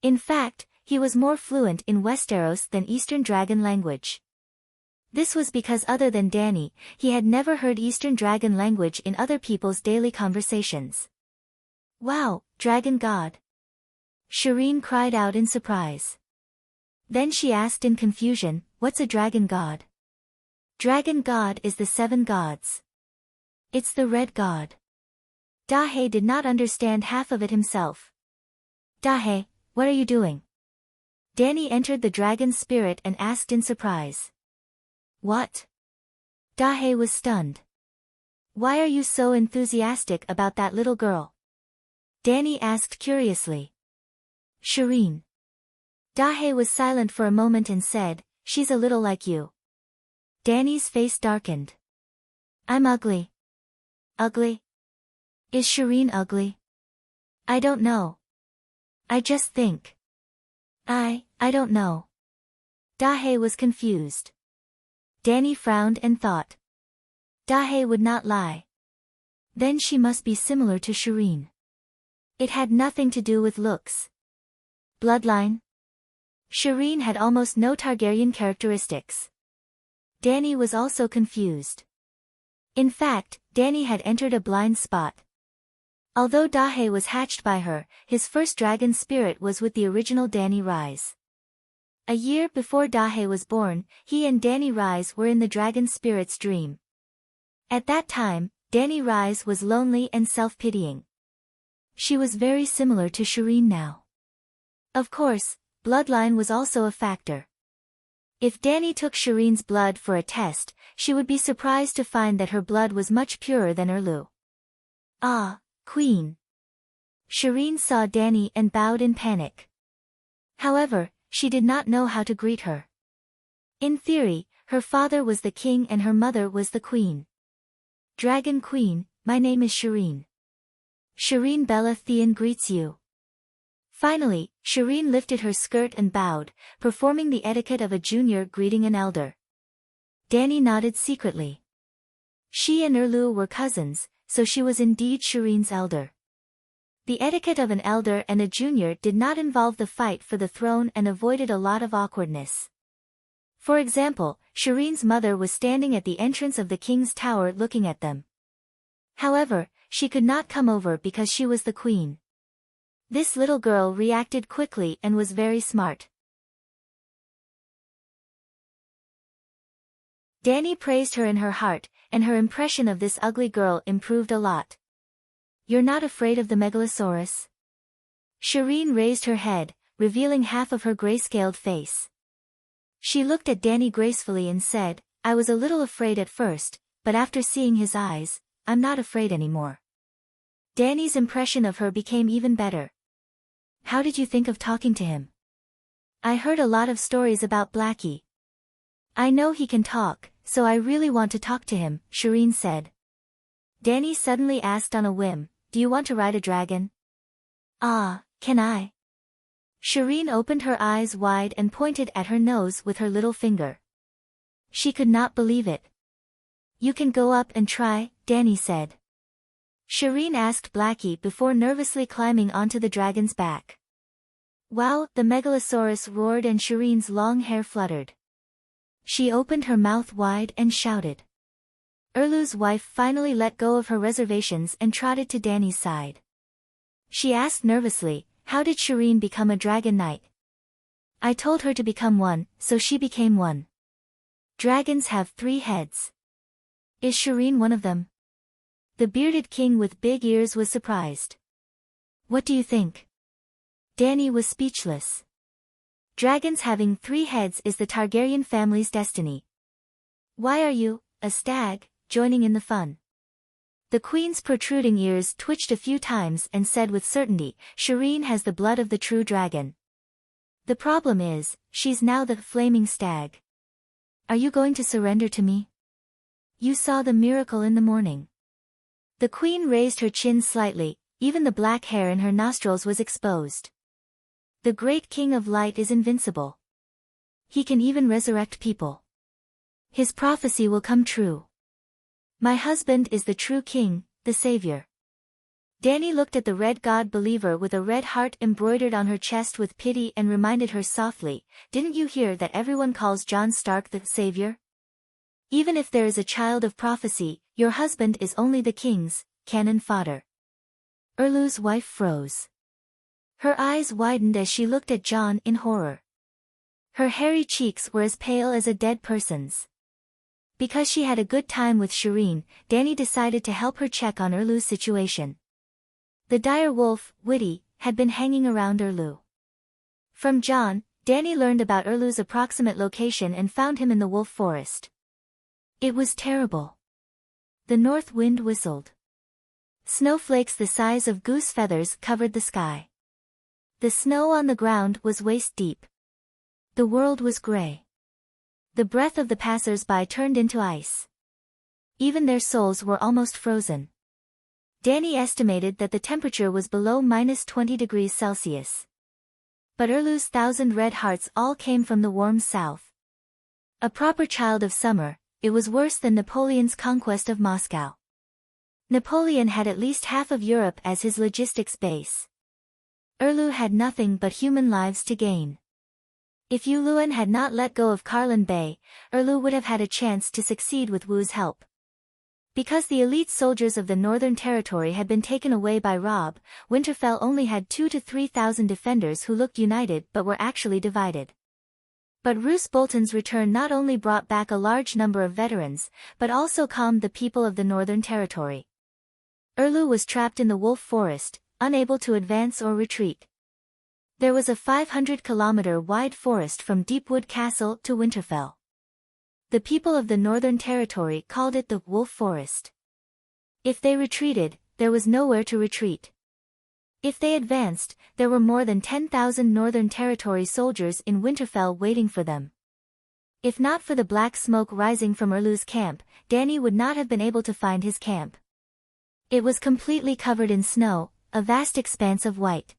In fact, he was more fluent in Westeros than Eastern Dragon language. This was because other than Dany, he had never heard Eastern Dragon language in other people's daily conversations. "Wow, Dragon God!" Shireen cried out in surprise. Then she asked in confusion, "What's a Dragon God?" "Dragon God is the 7 gods. It's the Red God." Dahe did not understand half of it himself. "Dahe, what are you doing?" Dany entered the dragon's spirit and asked in surprise. "What?" Dahe was stunned. "Why are you so enthusiastic about that little girl?" Dany asked curiously. "Shireen." Dahe was silent for a moment and said, "She's a little like you." Dany's face darkened. "I'm ugly." "Ugly? Is Shireen ugly?" "I don't know. I just think." I don't know." Dahe was confused. Dany frowned and thought. Dahe would not lie. Then she must be similar to Shireen. It had nothing to do with looks. Bloodline? Shireen had almost no Targaryen characteristics. Dany was also confused. In fact, Dany had entered a blind spot. Although Dahe was hatched by her, his first dragon spirit was with the original Dany Rise. A year before Dahe was born, he and Dany Rise were in the dragon spirit's dream. At that time, Dany Rise was lonely and self-pitying. She was very similar to Shireen now. Of course, bloodline was also a factor. If Dany took Shireen's blood for a test, she would be surprised to find that her blood was much purer than Erlu. "Ah, Queen." Shireen saw Dany and bowed in panic. However, she did not know how to greet her. In theory, Her father was the king and her mother was the queen. Dragon Queen, my name is Shireen. Shireen Bella Thean greets you. Finally, Shireen lifted her skirt and bowed, performing the etiquette of a junior greeting an elder. Dany nodded secretly. She and Erlu were cousins, so she was indeed Shireen's elder. The etiquette of an elder and a junior did not involve the fight for the throne and avoided a lot of awkwardness. For example, Shireen's mother was standing at the entrance of the king's tower looking at them. However, she could not come over because she was the queen. This little girl reacted quickly and was very smart. Dany praised her in her heart, and her impression of this ugly girl improved a lot. You're not afraid of the Megalosaurus? Shireen raised her head, revealing half of her grayscaled face. She looked at Dany gracefully and said, I was a little afraid at first, but after seeing his eyes, I'm not afraid anymore. Dany's impression of her became even better. How did you think of talking to him? I heard a lot of stories about Blackie. I know he can talk, so I really want to talk to him, Shireen said. Dany suddenly asked on a whim, do you want to ride a dragon? Ah, can I? Shireen opened her eyes wide and pointed at her nose with her little finger. She could not believe it. You can go up and try, Dany said. Shireen asked Blackie before nervously climbing onto the dragon's back. Wow, the Megalosaurus roared and Shireen's long hair fluttered. She opened her mouth wide and shouted. Erlu's wife finally let go of her reservations and trotted to Dany's side. She asked nervously, how did Shireen become a dragon knight? I told her to become one, so she became one. Dragons have 3 heads. Is Shireen one of them? The bearded king with big ears was surprised. What do you think? Dany was speechless. Dragons having 3 heads is the Targaryen family's destiny. Why are you, a stag, joining in the fun? The queen's protruding ears twitched a few times and said with certainty, Shireen has the blood of the true dragon. The problem is, she's now the flaming stag. Are you going to surrender to me? You saw the miracle in the morning. The queen raised her chin slightly, even the black hair in her nostrils was exposed. The great king of light is invincible. He can even resurrect people. His prophecy will come true. My husband is the true king, the savior. Dany looked at the red god believer with a red heart embroidered on her chest with pity and reminded her softly, didn't you hear that everyone calls Jon Stark the savior? Even if there is a child of prophecy, your husband is only the king's, cannon fodder. Erlu's wife froze. Her eyes widened as she looked at Jon in horror. Her hairy cheeks were as pale as a dead person's. Because she had a good time with Shireen, Dany decided to help her check on Erlu's situation. The dire wolf, Witty, had been hanging around Erlu. From Jon, Dany learned about Erlu's approximate location and found him in the wolf forest. It was terrible. The north wind whistled. Snowflakes the size of goose feathers covered the sky. The snow on the ground was waist deep. The world was gray. The breath of the passers-by turned into ice. Even their souls were almost frozen. Dany estimated that the temperature was below -20 degrees Celsius. But Erlu's 1,000 red hearts all came from the warm south. A proper child of summer, it was worse than Napoleon's conquest of Moscow. Napoleon had at least half of Europe as his logistics base. Erlu had nothing but human lives to gain. If Yuluen had not let go of Karlin Bay, Erlu would have had a chance to succeed with Wu's help. Because the elite soldiers of the Northern Territory had been taken away by Robb, Winterfell only had 2,000 to 3,000 defenders who looked united but were actually divided. But Roose Bolton's return not only brought back a large number of veterans, but also calmed the people of the Northern Territory. Erlu was trapped in the Wolf Forest, unable to advance or retreat. There was a 500-kilometer-wide forest from Deepwood Castle to Winterfell. The people of the Northern Territory called it the Wolf Forest. If they retreated, there was nowhere to retreat. If they advanced, there were more than 10,000 Northern Territory soldiers in Winterfell waiting for them. If not for the black smoke rising from Erlu's camp, Danny would not have been able to find his camp. It was completely covered in snow, a vast expanse of white.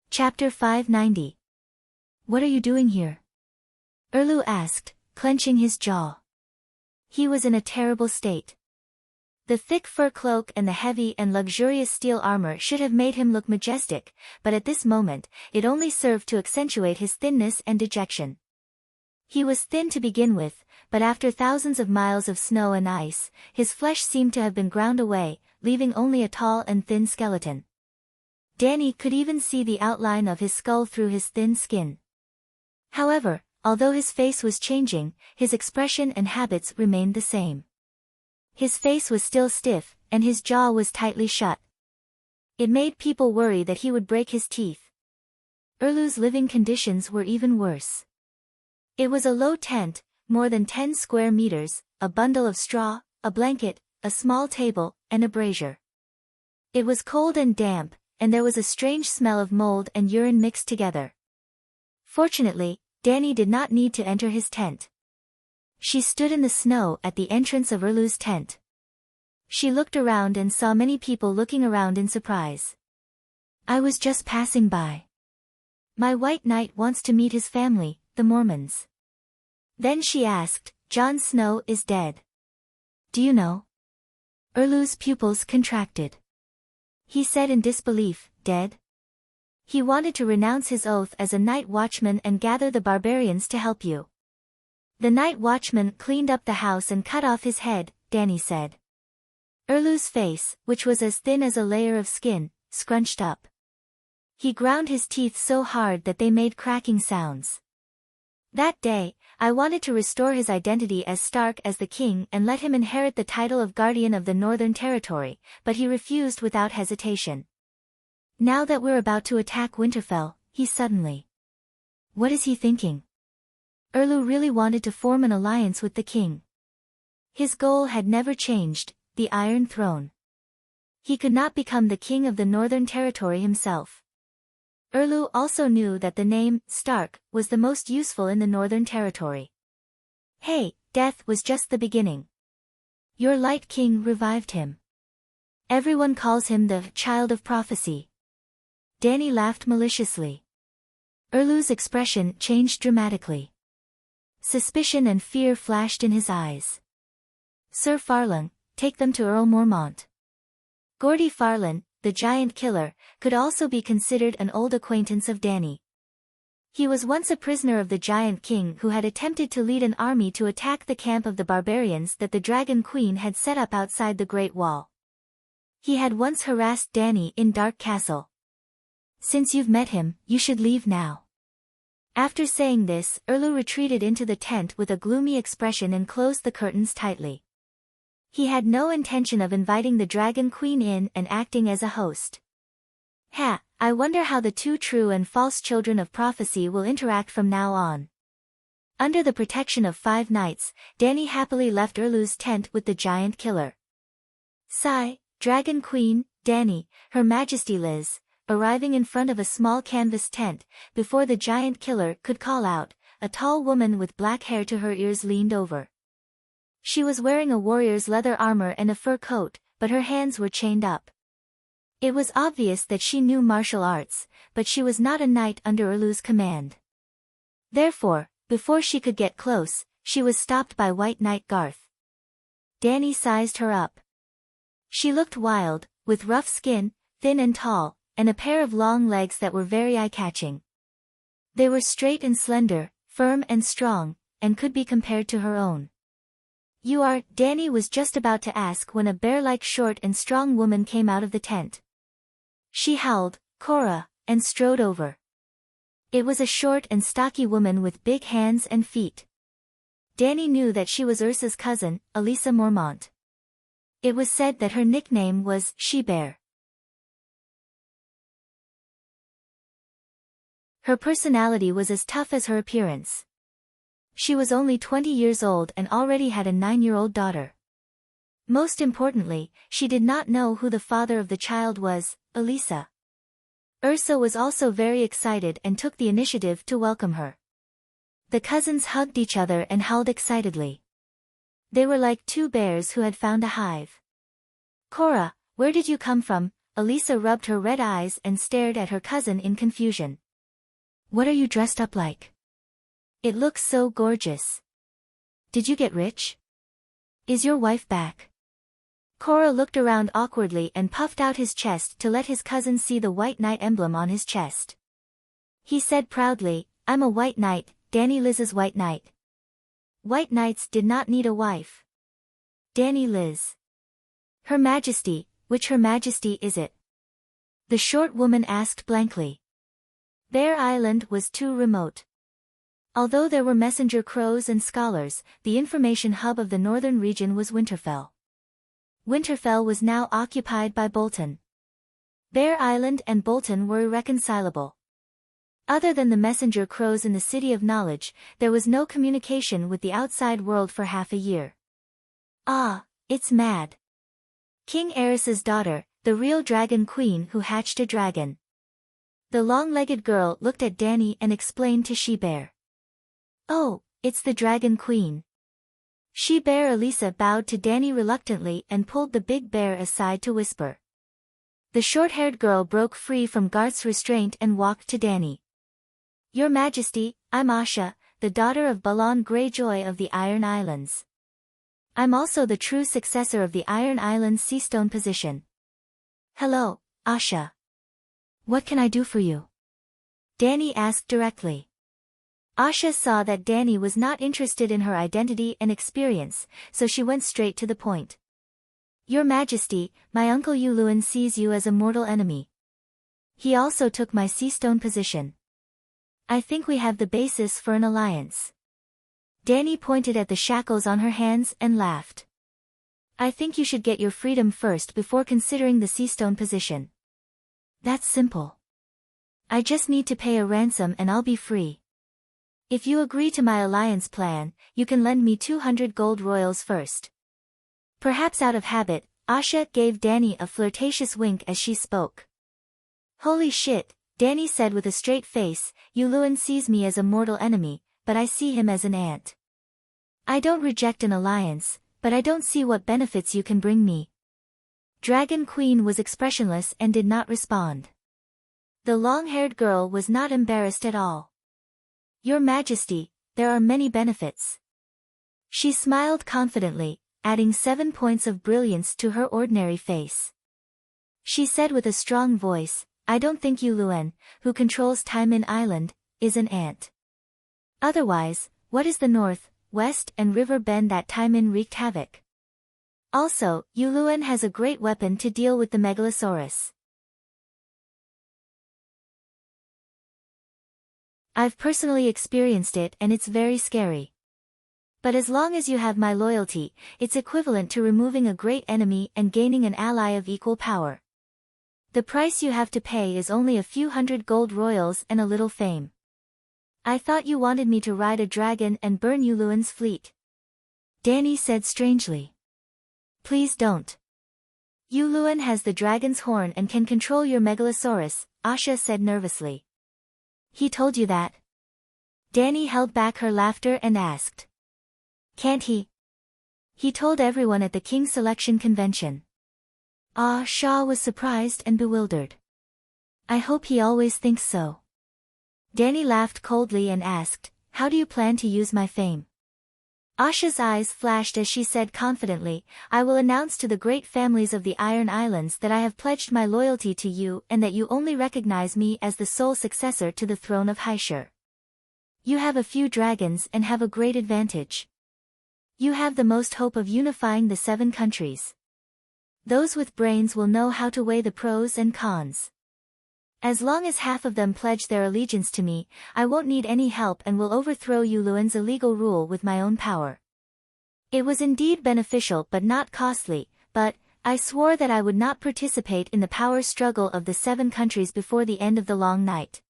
Chapter 590. What are you doing here? Erlu asked, clenching his jaw. He was in a terrible state. The thick fur cloak and the heavy and luxurious steel armor should have made him look majestic, but at this moment, it only served to accentuate his thinness and dejection. He was thin to begin with, but after thousands of miles of snow and ice, his flesh seemed to have been ground away, leaving only a tall and thin skeleton. Danny could even see the outline of his skull through his thin skin. However, although his face was changing, his expression and habits remained the same. His face was still stiff, and his jaw was tightly shut. It made people worry that he would break his teeth. Erlu's living conditions were even worse. It was a low tent, more than 10 square meters, a bundle of straw, a blanket, a small table, and a brazier. It was cold and damp, and there was a strange smell of mold and urine mixed together. Fortunately, Danny did not need to enter his tent. She stood in the snow at the entrance of Erlu's tent. She looked around and saw many people looking around in surprise. I was just passing by. My white knight wants to meet his family, the Mormons. Then she asked, Jon Snow is dead. Do you know? Erlu's pupils contracted. He said in disbelief, dead? He wanted to renounce his oath as a night watchman and gather the barbarians to help you. The night watchman cleaned up the house and cut off his head, Danny said. Erlu's face, which was as thin as a layer of skin, scrunched up. He ground his teeth so hard that they made cracking sounds. That day, I wanted to restore his identity as Stark as the king and let him inherit the title of Guardian of the Northern Territory, but he refused without hesitation. Now that we're about to attack Winterfell, he suddenly. What is he thinking? Erlu really wanted to form an alliance with the king. His goal had never changed, the Iron Throne. He could not become the king of the Northern Territory himself. Erlu also knew that the name, Stark, was the most useful in the Northern Territory. Hey, death was just the beginning. Your Light King revived him. Everyone calls him the Child of Prophecy. Danny laughed maliciously. Erlu's expression changed dramatically. Suspicion and fear flashed in his eyes. Sir Farlan, take them to Earl Mormont. Gordy Farlan, the giant killer, could also be considered an old acquaintance of Danny. He was once a prisoner of the Giant King who had attempted to lead an army to attack the camp of the barbarians that the Dragon Queen had set up outside the Great Wall. He had once harassed Danny in Dark Castle. Since you've met him, you should leave now. After saying this, Erlu retreated into the tent with a gloomy expression and closed the curtains tightly. He had no intention of inviting the Dragon Queen in and acting as a host. I wonder how the two true and false children of prophecy will interact from now on. Under the protection of 5 knights, Danny happily left Erlu's tent with the giant killer. Sigh, Dragon Queen, Danny, Her Majesty Liz, arriving in front of a small canvas tent, before the giant killer could call out, a tall woman with black hair to her ears leaned over. She was wearing a warrior's leather armor and a fur coat, but her hands were chained up. It was obvious that she knew martial arts, but she was not a knight under Erlu's command. Therefore, before she could get close, she was stopped by White Knight Garth. Danny sized her up. She looked wild, with rough skin, thin and tall, and a pair of long legs that were very eye-catching. They were straight and slender, firm and strong, and could be compared to her own. You are, Danny was just about to ask when a bear-like short and strong woman came out of the tent. She howled, Cora, and strode over. It was a short and stocky woman with big hands and feet. Danny knew that she was Ursa's cousin, Elisa Mormont. It was said that her nickname was She-Bear. Her personality was as tough as her appearance. She was only 20 years old and already had a 9-year-old daughter. Most importantly, she did not know who the father of the child was, Elisa. Ursa was also very excited and took the initiative to welcome her. The cousins hugged each other and howled excitedly. They were like two bears who had found a hive. Cora, where did you come from? Elisa rubbed her red eyes and stared at her cousin in confusion. What are you dressed up like? It looks so gorgeous. Did you get rich? Is your wife back? Cora looked around awkwardly and puffed out his chest to let his cousin see the white knight emblem on his chest. He said proudly, I'm a white knight, Danny Liz's white knight. White knights did not need a wife. Danny Liz. Her Majesty, which Her Majesty is it? The short woman asked blankly. Bear Island was too remote. Although there were messenger crows and scholars, the information hub of the northern region was Winterfell. Winterfell was now occupied by Bolton. Bear Island and Bolton were irreconcilable. Other than the messenger crows in the City of Knowledge, there was no communication with the outside world for half a year. Ah, it's mad. King Aerys's daughter, the real dragon queen who hatched a dragon. The long-legged girl looked at Danny and explained to She-Bear. Oh, it's the dragon queen. She-Bear Elisa bowed to Danny reluctantly and pulled the big bear aside to whisper. The short-haired girl broke free from Garth's restraint and walked to Danny. Your Majesty, I'm Asha, the daughter of Balon Greyjoy of the Iron Islands. I'm also the true successor of the Iron Islands Seastone position. Hello, Asha. What can I do for you? Danny asked directly. Asha saw that Danny was not interested in her identity and experience, so she went straight to the point. Your Majesty, my uncle Yuluin sees you as a mortal enemy. He also took my Seastone position. I think we have the basis for an alliance. Danny pointed at the shackles on her hands and laughed. I think you should get your freedom first before considering the Seastone position. That's simple. I just need to pay a ransom and I'll be free. If you agree to my alliance plan, you can lend me 200 gold royals first. Perhaps out of habit, Asha gave Danny a flirtatious wink as she spoke. Holy shit, Danny said with a straight face, Yuluin sees me as a mortal enemy, but I see him as an ant. I don't reject an alliance, but I don't see what benefits you can bring me. Dragon Queen was expressionless and did not respond. The long-haired girl was not embarrassed at all. Your Majesty, there are many benefits. She smiled confidently, adding 7 points of brilliance to her ordinary face. She said with a strong voice, I don't think Yuluin, who controls Taimin Island, is an ant. Otherwise, what is the north, west and river bend that Taimin wreaked havoc? Also, Yuluin has a great weapon to deal with the Megalosaurus. I've personally experienced it and it's very scary. But as long as you have my loyalty, it's equivalent to removing a great enemy and gaining an ally of equal power. The price you have to pay is only a few hundred gold royals and a little fame. I thought you wanted me to ride a dragon and burn Yuluin's fleet. Danny said strangely. Please don't. Yuluin has the dragon's horn and can control your Megalosaurus, Asha said nervously. He told you that? Danny held back her laughter and asked. Can't he? He told everyone at the King's Selection Convention. Shaw was surprised and bewildered. I hope he always thinks so. Danny laughed coldly and asked, how do you plan to use my fame? Asha's eyes flashed as she said confidently, I will announce to the great families of the Iron Islands that I have pledged my loyalty to you and that you only recognize me as the sole successor to the throne of Hyshur. You have a few dragons and have a great advantage. You have the most hope of unifying the 7 countries. Those with brains will know how to weigh the pros and cons. As long as half of them pledge their allegiance to me, I won't need any help and will overthrow Yuluin's illegal rule with my own power. It was indeed beneficial but not costly, but I swore that I would not participate in the power struggle of the 7 countries before the end of the long night.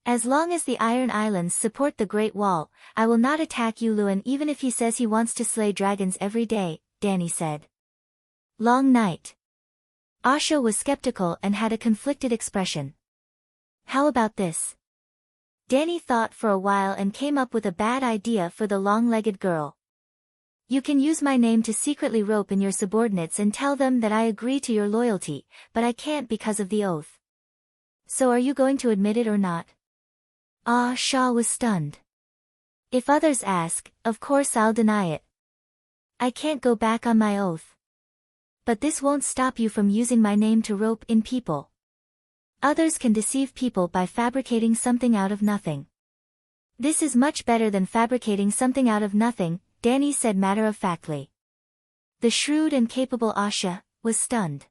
As long as the Iron Islands support the Great Wall, I will not attack Yuluin even if he says he wants to slay dragons every day, Danny said. Long night. Asha was skeptical and had a conflicted expression. How about this? Danny thought for a while and came up with a bad idea for the long-legged girl. You can use my name to secretly rope in your subordinates and tell them that I agree to your loyalty, but I can't because of the oath. So are you going to admit it or not? Ah, Shah was stunned. If others ask, of course I'll deny it. I can't go back on my oath. But this won't stop you from using my name to rope in people. Others can deceive people by fabricating something out of nothing. This is much better than fabricating something out of nothing, Danny said matter-of-factly. The shrewd and capable Asha was stunned.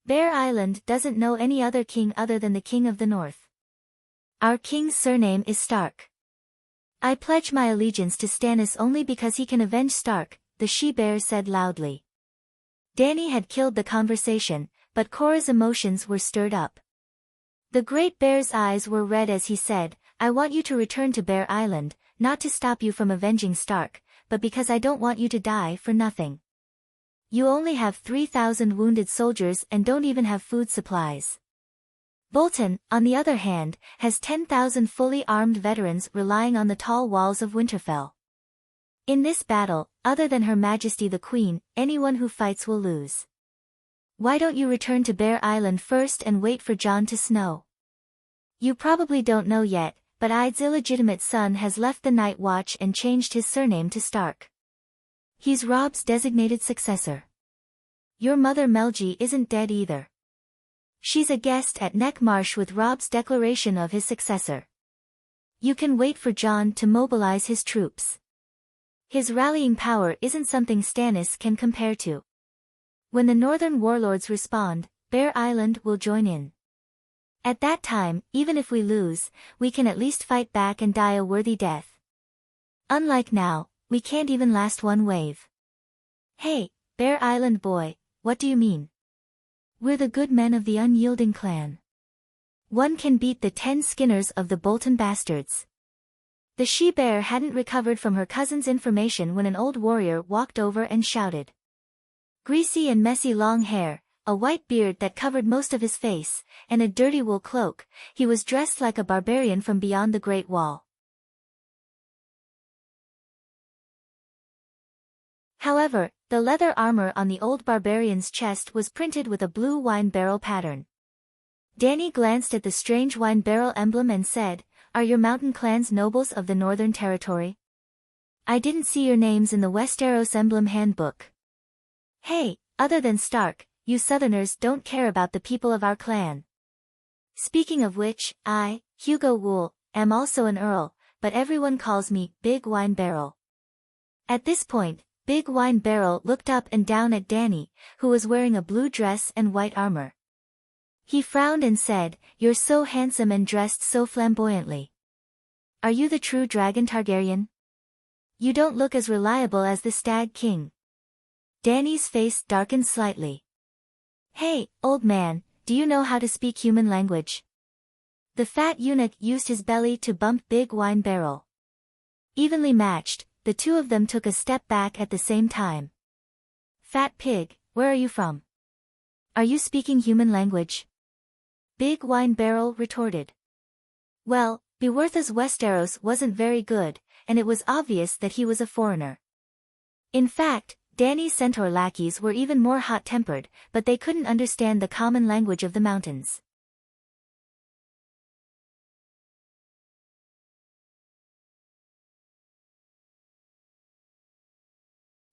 Bear Island doesn't know any other king other than the King of the North. Our king's surname is Stark. I pledge my allegiance to Stannis only because he can avenge Stark, the she-bear said loudly. Danny had killed the conversation, but Korra's emotions were stirred up. The Great Bear's eyes were red as he said, I want you to return to Bear Island, not to stop you from avenging Stark, but because I don't want you to die for nothing. You only have 3,000 wounded soldiers and don't even have food supplies. Bolton, on the other hand, has 10,000 fully armed veterans relying on the tall walls of Winterfell. In this battle, other than Her Majesty the Queen, anyone who fights will lose. Why don't you return to Bear Island first and wait for Jon to Snow? You probably don't know yet, but Id's illegitimate son has left the Night Watch and changed his surname to Stark. He's Robb's designated successor. Your mother Melji isn't dead either. She's a guest at Neck Marsh with Robb's declaration of his successor. You can wait for Jon to mobilize his troops. His rallying power isn't something Stannis can compare to. When the Northern warlords respond, Bear Island will join in. At that time, even if we lose, we can at least fight back and die a worthy death. Unlike now, we can't even last one wave. Hey, Bear Island boy, what do you mean? We're the good men of the unyielding clan. One can beat the 10 Skinners of the Bolton bastards. The she-bear hadn't recovered from her cousin's information when an old warrior walked over and shouted. Greasy and messy long hair, a white beard that covered most of his face, and a dirty wool cloak, he was dressed like a barbarian from beyond the Great Wall. However, the leather armor on the old barbarian's chest was printed with a blue wine barrel pattern. Danny glanced at the strange wine barrel emblem and said, Are your mountain clans nobles of the Northern Territory? I didn't see your names in the Westeros emblem handbook. Hey, other than Stark, you Southerners don't care about the people of our clan. Speaking of which, I, Hugo Wool, am also an earl, but everyone calls me Big Wine Barrel. At this point, Big Wine Barrel looked up and down at Danny, who was wearing a blue dress and white armor. He frowned and said, You're so handsome and dressed so flamboyantly. Are you the true Dragon Targaryen? You don't look as reliable as the Stag King. Danny's face darkened slightly. Hey, old man, do you know how to speak human language? The fat eunuch used his belly to bump Big Wine Barrel. Evenly matched, the two of them took a step back at the same time. Fat pig, where are you from? Are you speaking human language? Big Wine Barrel retorted. Well, Beworth's Westeros wasn't very good, and it was obvious that he was a foreigner. In fact, Danny's centaur lackeys were even more hot-tempered, but they couldn't understand the common language of the mountains.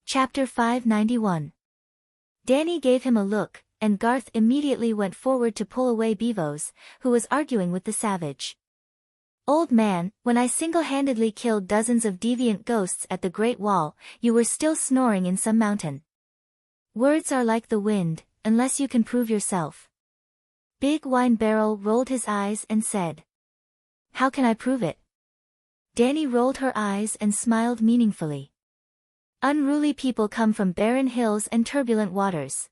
Chapter 591. Danny gave him a look, and Garth immediately went forward to pull away Beevos, who was arguing with the savage. Old man, when I single-handedly killed dozens of deviant ghosts at the Great Wall, you were still snoring in some mountain. Words are like the wind, unless you can prove yourself. Big Wine Barrel rolled his eyes and said. How can I prove it? Danny rolled her eyes and smiled meaningfully. Unruly people come from barren hills and turbulent waters.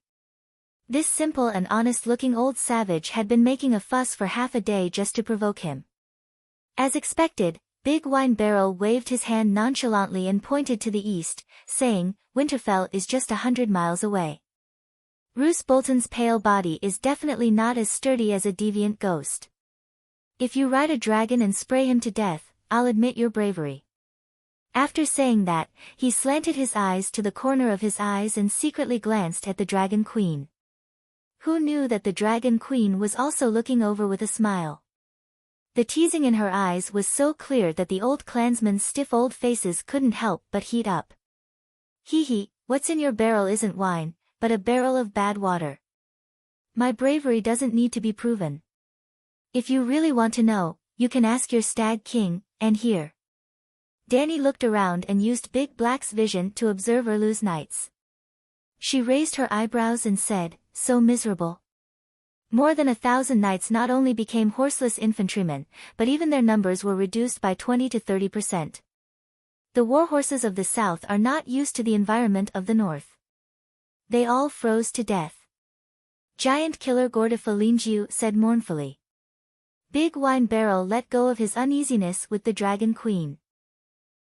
This simple and honest-looking old savage had been making a fuss for half a day just to provoke him. As expected, Big Wine Barrel waved his hand nonchalantly and pointed to the east, saying, Winterfell is just 100 miles away. Roose Bolton's pale body is definitely not as sturdy as a deviant ghost. If you ride a dragon and spray him to death, I'll admit your bravery. After saying that, he slanted his eyes to the corner of his eyes and secretly glanced at the Dragon Queen. Who knew that the Dragon Queen was also looking over with a smile? The teasing in her eyes was so clear that the old clansman's stiff old faces couldn't help but heat up. Hee hee, what's in your barrel isn't wine, but a barrel of bad water. My bravery doesn't need to be proven. If you really want to know, you can ask your Stag King, and here. Dany looked around and used Big Black's vision to observe Erlu's knights. She raised her eyebrows and said, so miserable. More than 1,000 knights not only became horseless infantrymen, but even their numbers were reduced by 20 to 30%. The warhorses of the south are not used to the environment of the north. They all froze to death. Giant Killer Gordifalingiu said mournfully. Big Wine Barrel let go of his uneasiness with the Dragon Queen.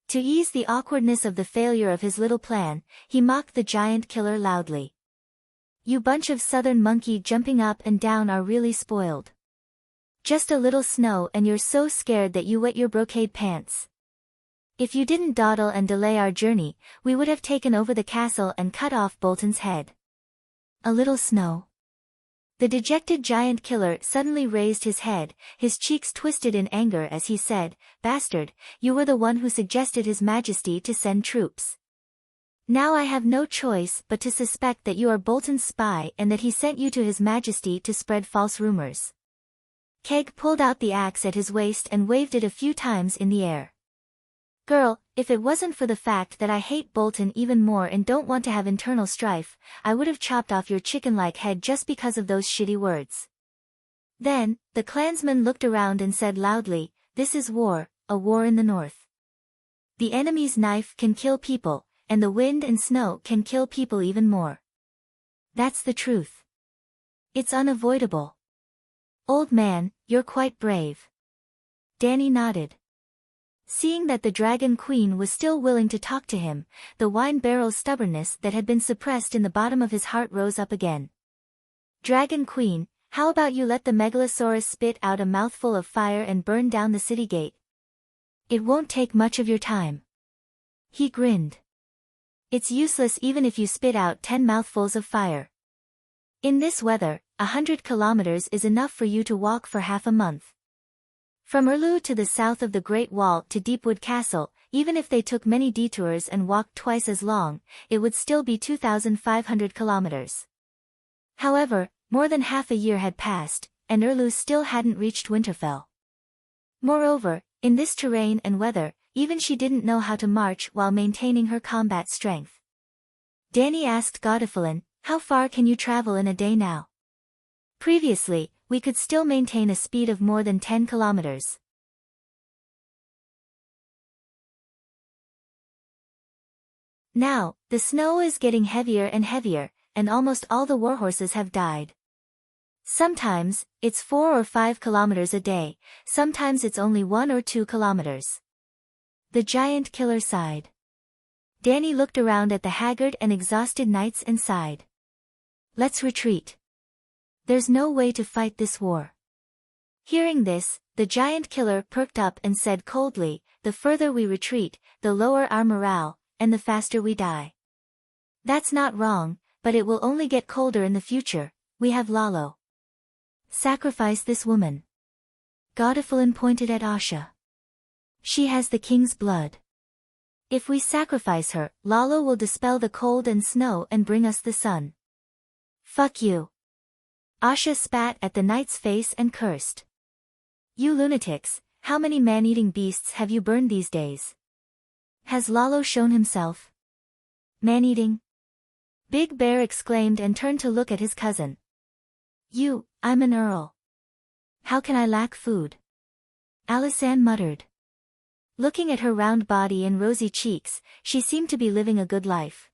To ease the awkwardness of the failure of his little plan, he mocked the Giant Killer loudly. You bunch of southern monkey jumping up and down are really spoiled. Just a little snow and you're so scared that you wet your brocade pants. If you didn't dawdle and delay our journey, we would have taken over the castle and cut off Bolton's head. A little snow. The dejected Giant Killer suddenly raised his head, his cheeks twisted in anger as he said, Bastard, you were the one who suggested His Majesty to send troops. Now I have no choice but to suspect that you are Bolton's spy and that he sent you to His Majesty to spread false rumors. Keg pulled out the axe at his waist and waved it a few times in the air. Girl, if it wasn't for the fact that I hate Bolton even more and don't want to have internal strife, I would have chopped off your chicken-like head just because of those shitty words. Then, the clansman looked around and said loudly, This is war, a war in the north. The enemy's knife can kill people, and the wind and snow can kill people even more. That's the truth. It's unavoidable. Old man, you're quite brave. Dany nodded. Seeing that the Dragon Queen was still willing to talk to him, the wine barrel's stubbornness that had been suppressed in the bottom of his heart rose up again. Dragon Queen, how about you let the Megalosaurus spit out a mouthful of fire and burn down the city gate? It won't take much of your time. He grinned. It's useless even if you spit out 10 mouthfuls of fire. In this weather, 100 kilometers is enough for you to walk for half a month. From Erlu to the south of the Great Wall to Deepwood Castle, even if they took many detours and walked twice as long, it would still be 2,500 kilometers. However, more than half a year had passed, and Erlu still hadn't reached Winterfell. Moreover, in this terrain and weather, even she didn't know how to march while maintaining her combat strength. Dany asked Godifalin, how far can you travel in a day now? Previously, we could still maintain a speed of more than 10 kilometers. Now, the snow is getting heavier and heavier, and almost all the warhorses have died. Sometimes, it's 4 or 5 kilometers a day, sometimes it's only 1 or 2 kilometers. The Giant Killer sighed. Dany looked around at the haggard and exhausted knights and sighed. Let's retreat. There's no way to fight this war. Hearing this, the Giant Killer perked up and said coldly, the further we retreat, the lower our morale, and the faster we die. That's not wrong, but it will only get colder in the future. We have Lalo. Sacrifice this woman. Godifalin pointed at Asha. She has the king's blood. If we sacrifice her, Lalo will dispel the cold and snow and bring us the sun. Fuck you. Asha spat at the knight's face and cursed. You lunatics, how many man-eating beasts have you burned these days? Has Lalo shown himself? Man-eating? Big Bear exclaimed and turned to look at his cousin. I'm an earl. How can I lack food? Alysanne muttered. Looking at her round body and rosy cheeks, she seemed to be living a good life.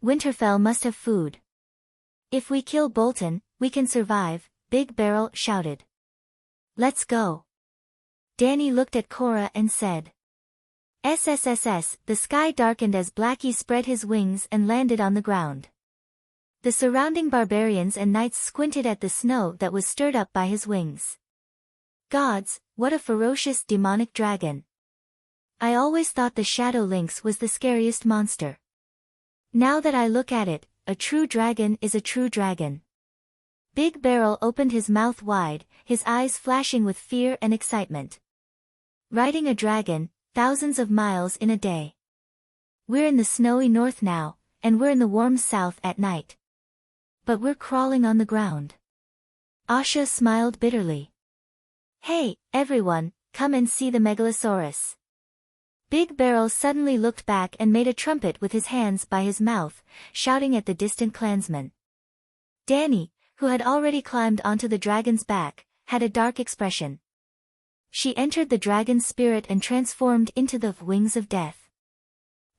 Winterfell must have food. If we kill Bolton, we can survive, Big Barrel shouted. Let's go. Dany looked at Cora and said. SSSS, the sky darkened as Blackie spread his wings and landed on the ground. The surrounding barbarians and knights squinted at the snow that was stirred up by his wings. Gods, what a ferocious demonic dragon. I always thought the shadow lynx was the scariest monster. Now that I look at it, a true dragon is a true dragon. Big Barrel opened his mouth wide, his eyes flashing with fear and excitement. Riding a dragon, thousands of miles in a day. We're in the snowy north now, and we're in the warm south at night. But we're crawling on the ground. Asha smiled bitterly. Hey, everyone, come and see the Megalosaurus. Big Barrel suddenly looked back and made a trumpet with his hands by his mouth, shouting at the distant clansmen. Danny, who had already climbed onto the dragon's back, had a dark expression. She entered the dragon's spirit and transformed into the wings of death.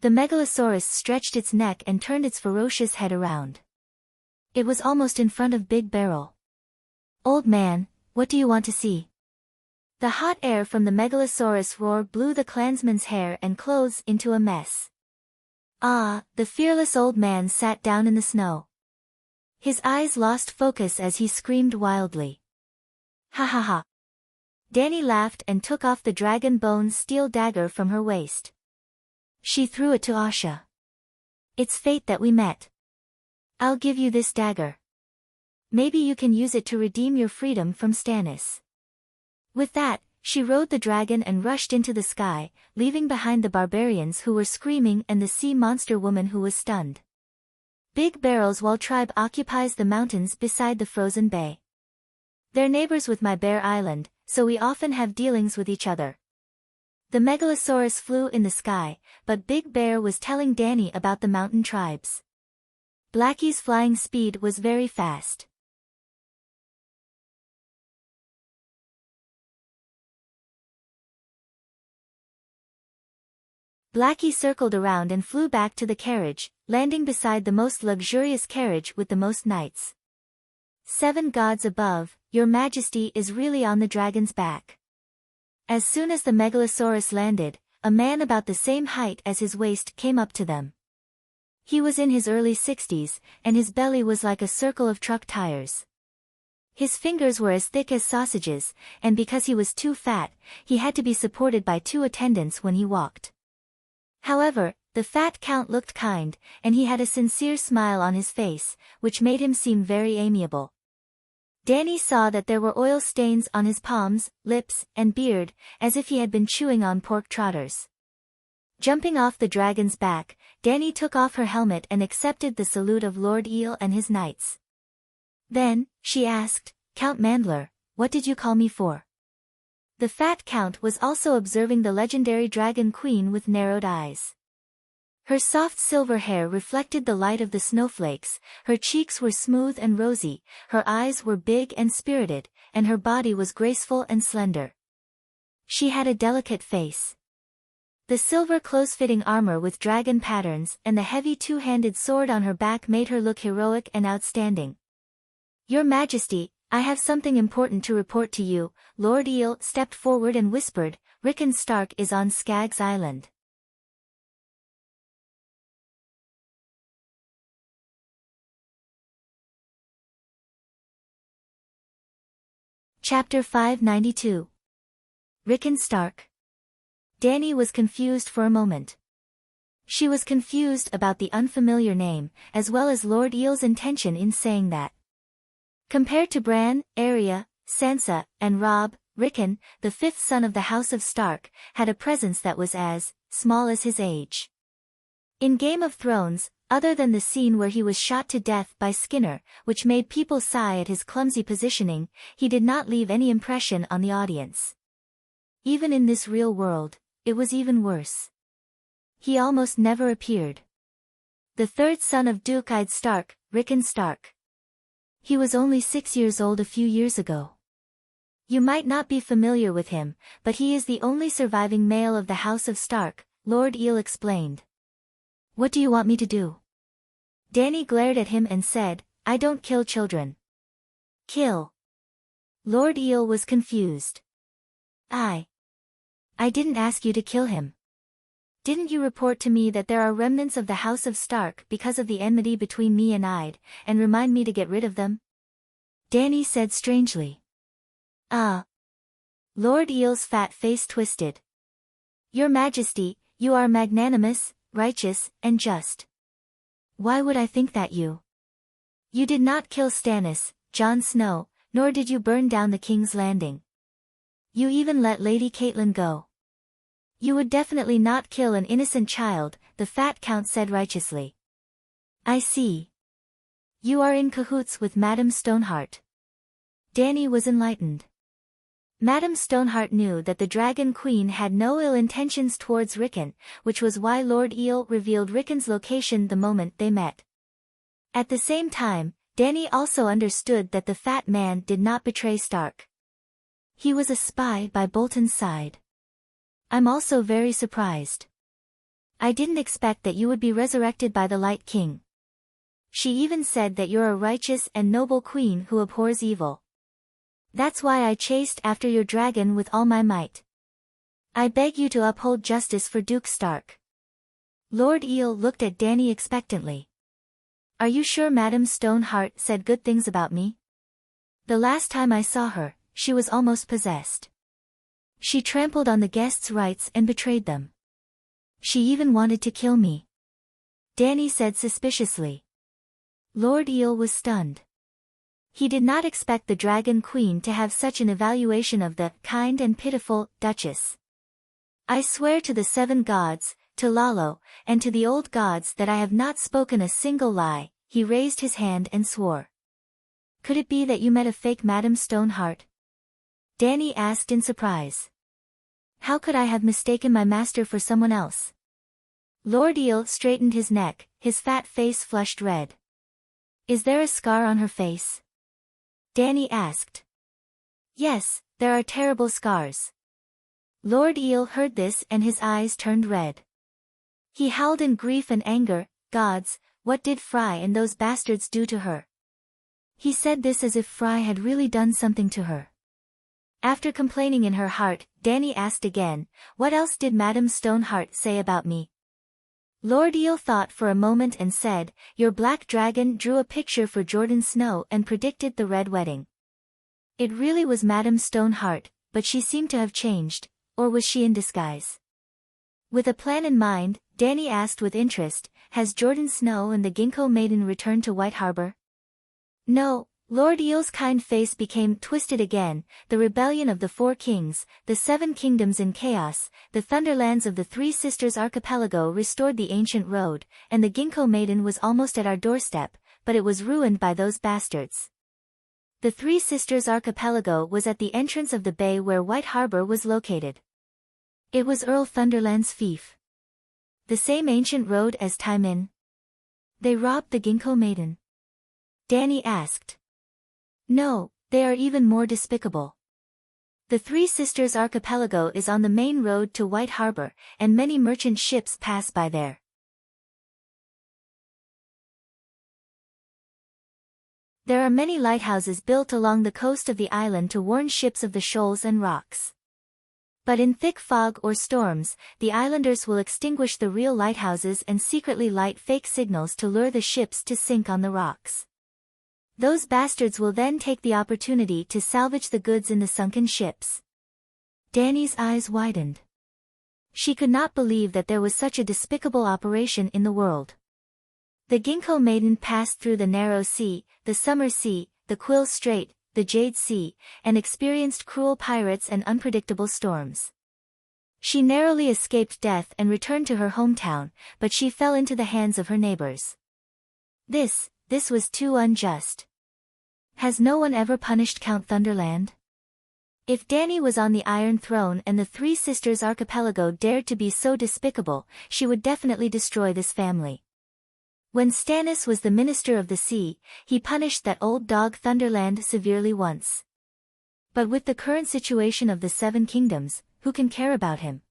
The Megalosaurus stretched its neck and turned its ferocious head around. It was almost in front of Big Barrel. Old man, what do you want to see? The hot air from the Megalosaurus roar blew the clansman's hair and clothes into a mess. Ah, the fearless old man sat down in the snow. His eyes lost focus as he screamed wildly. Ha ha ha. Danny laughed and took off the dragon bone steel dagger from her waist. She threw it to Asha. It's fate that we met. I'll give you this dagger. Maybe you can use it to redeem your freedom from Stannis. With that, she rode the dragon and rushed into the sky, leaving behind the barbarians who were screaming and the sea monster woman who was stunned. Big Barrel's Wall tribe occupies the mountains beside the frozen bay. They're neighbors with my bear island, so we often have dealings with each other. The Megalosaurus flew in the sky, but Big Bear was telling Danny about the mountain tribes. Blackie's flying speed was very fast. Blackie circled around and flew back to the carriage, landing beside the most luxurious carriage with the most knights. 7 gods above, your majesty is really on the dragon's back. As soon as the Megalosaurus landed, a man about the same height as his waist came up to them. He was in his early 60s, and his belly was like a circle of truck tires. His fingers were as thick as sausages, and because he was too fat, he had to be supported by 2 attendants when he walked. However, the fat count looked kind, and he had a sincere smile on his face, which made him seem very amiable. Danny saw that there were oil stains on his palms, lips, and beard, as if he had been chewing on pork trotters. Jumping off the dragon's back, Danny took off her helmet and accepted the salute of Lord Eel and his knights. Then, she asked, Count Mandler, what did you call me for? The fat count was also observing the legendary dragon queen with narrowed eyes. Her soft silver hair reflected the light of the snowflakes, her cheeks were smooth and rosy, her eyes were big and spirited, and her body was graceful and slender. She had a delicate face. The silver close-fitting armor with dragon patterns and the heavy 2-handed sword on her back made her look heroic and outstanding. Your Majesty, I have something important to report to you. Lord Eel stepped forward and whispered, Rickon Stark is on Skaggs Island. Chapter 592. Rickon Stark. Danny was confused for a moment. She was confused about the unfamiliar name, as well as Lord Eel's intention in saying that. Compared to Bran, Arya, Sansa, and Robb, Rickon, the 5th son of the House of Stark, had a presence that was as small as his age. In Game of Thrones, other than the scene where he was shot to death by Skinner, which made people sigh at his clumsy positioning, he did not leave any impression on the audience. Even in this real world, it was even worse. He almost never appeared. The 3rd son of Duke Eddard Stark, Rickon Stark. He was only 6 years old a few years ago. You might not be familiar with him, but he is the only surviving male of the House of Stark, Lord Eel explained. What do you want me to do? Danny glared at him and said, I don't kill children. Kill. Lord Eel was confused. I didn't ask you to kill him. Didn't you report to me that there are remnants of the House of Stark because of the enmity between me and Ide, and remind me to get rid of them? Dany said strangely. Ah. Lord Eel's fat face twisted. Your Majesty, you are magnanimous, righteous, and just. Why would I think that you? You did not kill Stannis, Jon Snow, nor did you burn down the King's Landing. You even let Lady Catelyn go. You would definitely not kill an innocent child, the fat count said righteously. I see. You are in cahoots with Madame Stoneheart. Dany was enlightened. Madame Stoneheart knew that the Dragon Queen had no ill intentions towards Rickon, which was why Lord Eel revealed Rickon's location the moment they met. At the same time, Dany also understood that the fat man did not betray Stark. He was a spy by Bolton's side. I'm also very surprised. I didn't expect that you would be resurrected by the Light King. She even said that you're a righteous and noble queen who abhors evil. That's why I chased after your dragon with all my might. I beg you to uphold justice for Duke Stark. Lord Eel looked at Dany expectantly. Are you sure Madame Stoneheart said good things about me? The last time I saw her, she was almost possessed. She trampled on the guests' rights and betrayed them. She even wanted to kill me. Dany said suspiciously. Lord Eel was stunned. He did not expect the Dragon Queen to have such an evaluation of the kind and pitiful Duchess. I swear to the 7 gods, to Lalo, and to the old gods that I have not spoken a single lie, he raised his hand and swore. Could it be that you met a fake Madame Stoneheart? Dany asked in surprise. How could I have mistaken my master for someone else? Lord Eel straightened his neck, his fat face flushed red. Is there a scar on her face? Dany asked. Yes, there are terrible scars. Lord Eel heard this and his eyes turned red. He howled in grief and anger, Gods, what did Fry and those bastards do to her? He said this as if Fry had really done something to her. After complaining in her heart, Dany asked again, what else did Madame Stoneheart say about me? Lord Eel thought for a moment and said, your black dragon drew a picture for Jon Snow and predicted the Red Wedding. It really was Madame Stoneheart, but she seemed to have changed, or was she in disguise? With a plan in mind, Dany asked with interest, has Jon Snow and the Ginkgo Maiden returned to White Harbor? No. Lord Eel's kind face became twisted again, the rebellion of the 4 kings, the 7 kingdoms in chaos, the thunderlands of the 3 Sisters Archipelago restored the ancient road, and the Ginkgo Maiden was almost at our doorstep, but it was ruined by those bastards. The 3 Sisters Archipelago was at the entrance of the bay where White Harbor was located. It was Earl Thunderland's fief. The same ancient road as Tywin. They robbed the Ginkgo Maiden? Dany asked. No, they are even more despicable. The 3 Sisters Archipelago is on the main road to White Harbor, and many merchant ships pass by there. There are many lighthouses built along the coast of the island to warn ships of the shoals and rocks. But in thick fog or storms, the islanders will extinguish the real lighthouses and secretly light fake signals to lure the ships to sink on the rocks. Those bastards will then take the opportunity to salvage the goods in the sunken ships. Dany's eyes widened. She could not believe that there was such a despicable operation in the world. The Ginkgo Maiden passed through the Narrow Sea, the Summer Sea, the Quill Strait, the Jade Sea, and experienced cruel pirates and unpredictable storms. She narrowly escaped death and returned to her hometown, but she fell into the hands of her neighbors. This was too unjust. Has no one ever punished Count Thunderland? If Dany was on the Iron Throne and the 3 Sisters Archipelago dared to be so despicable, she would definitely destroy this family. When Stannis was the Minister of the Sea, he punished that old dog Thunderland severely once. But with the current situation of the 7 kingdoms, who can care about him?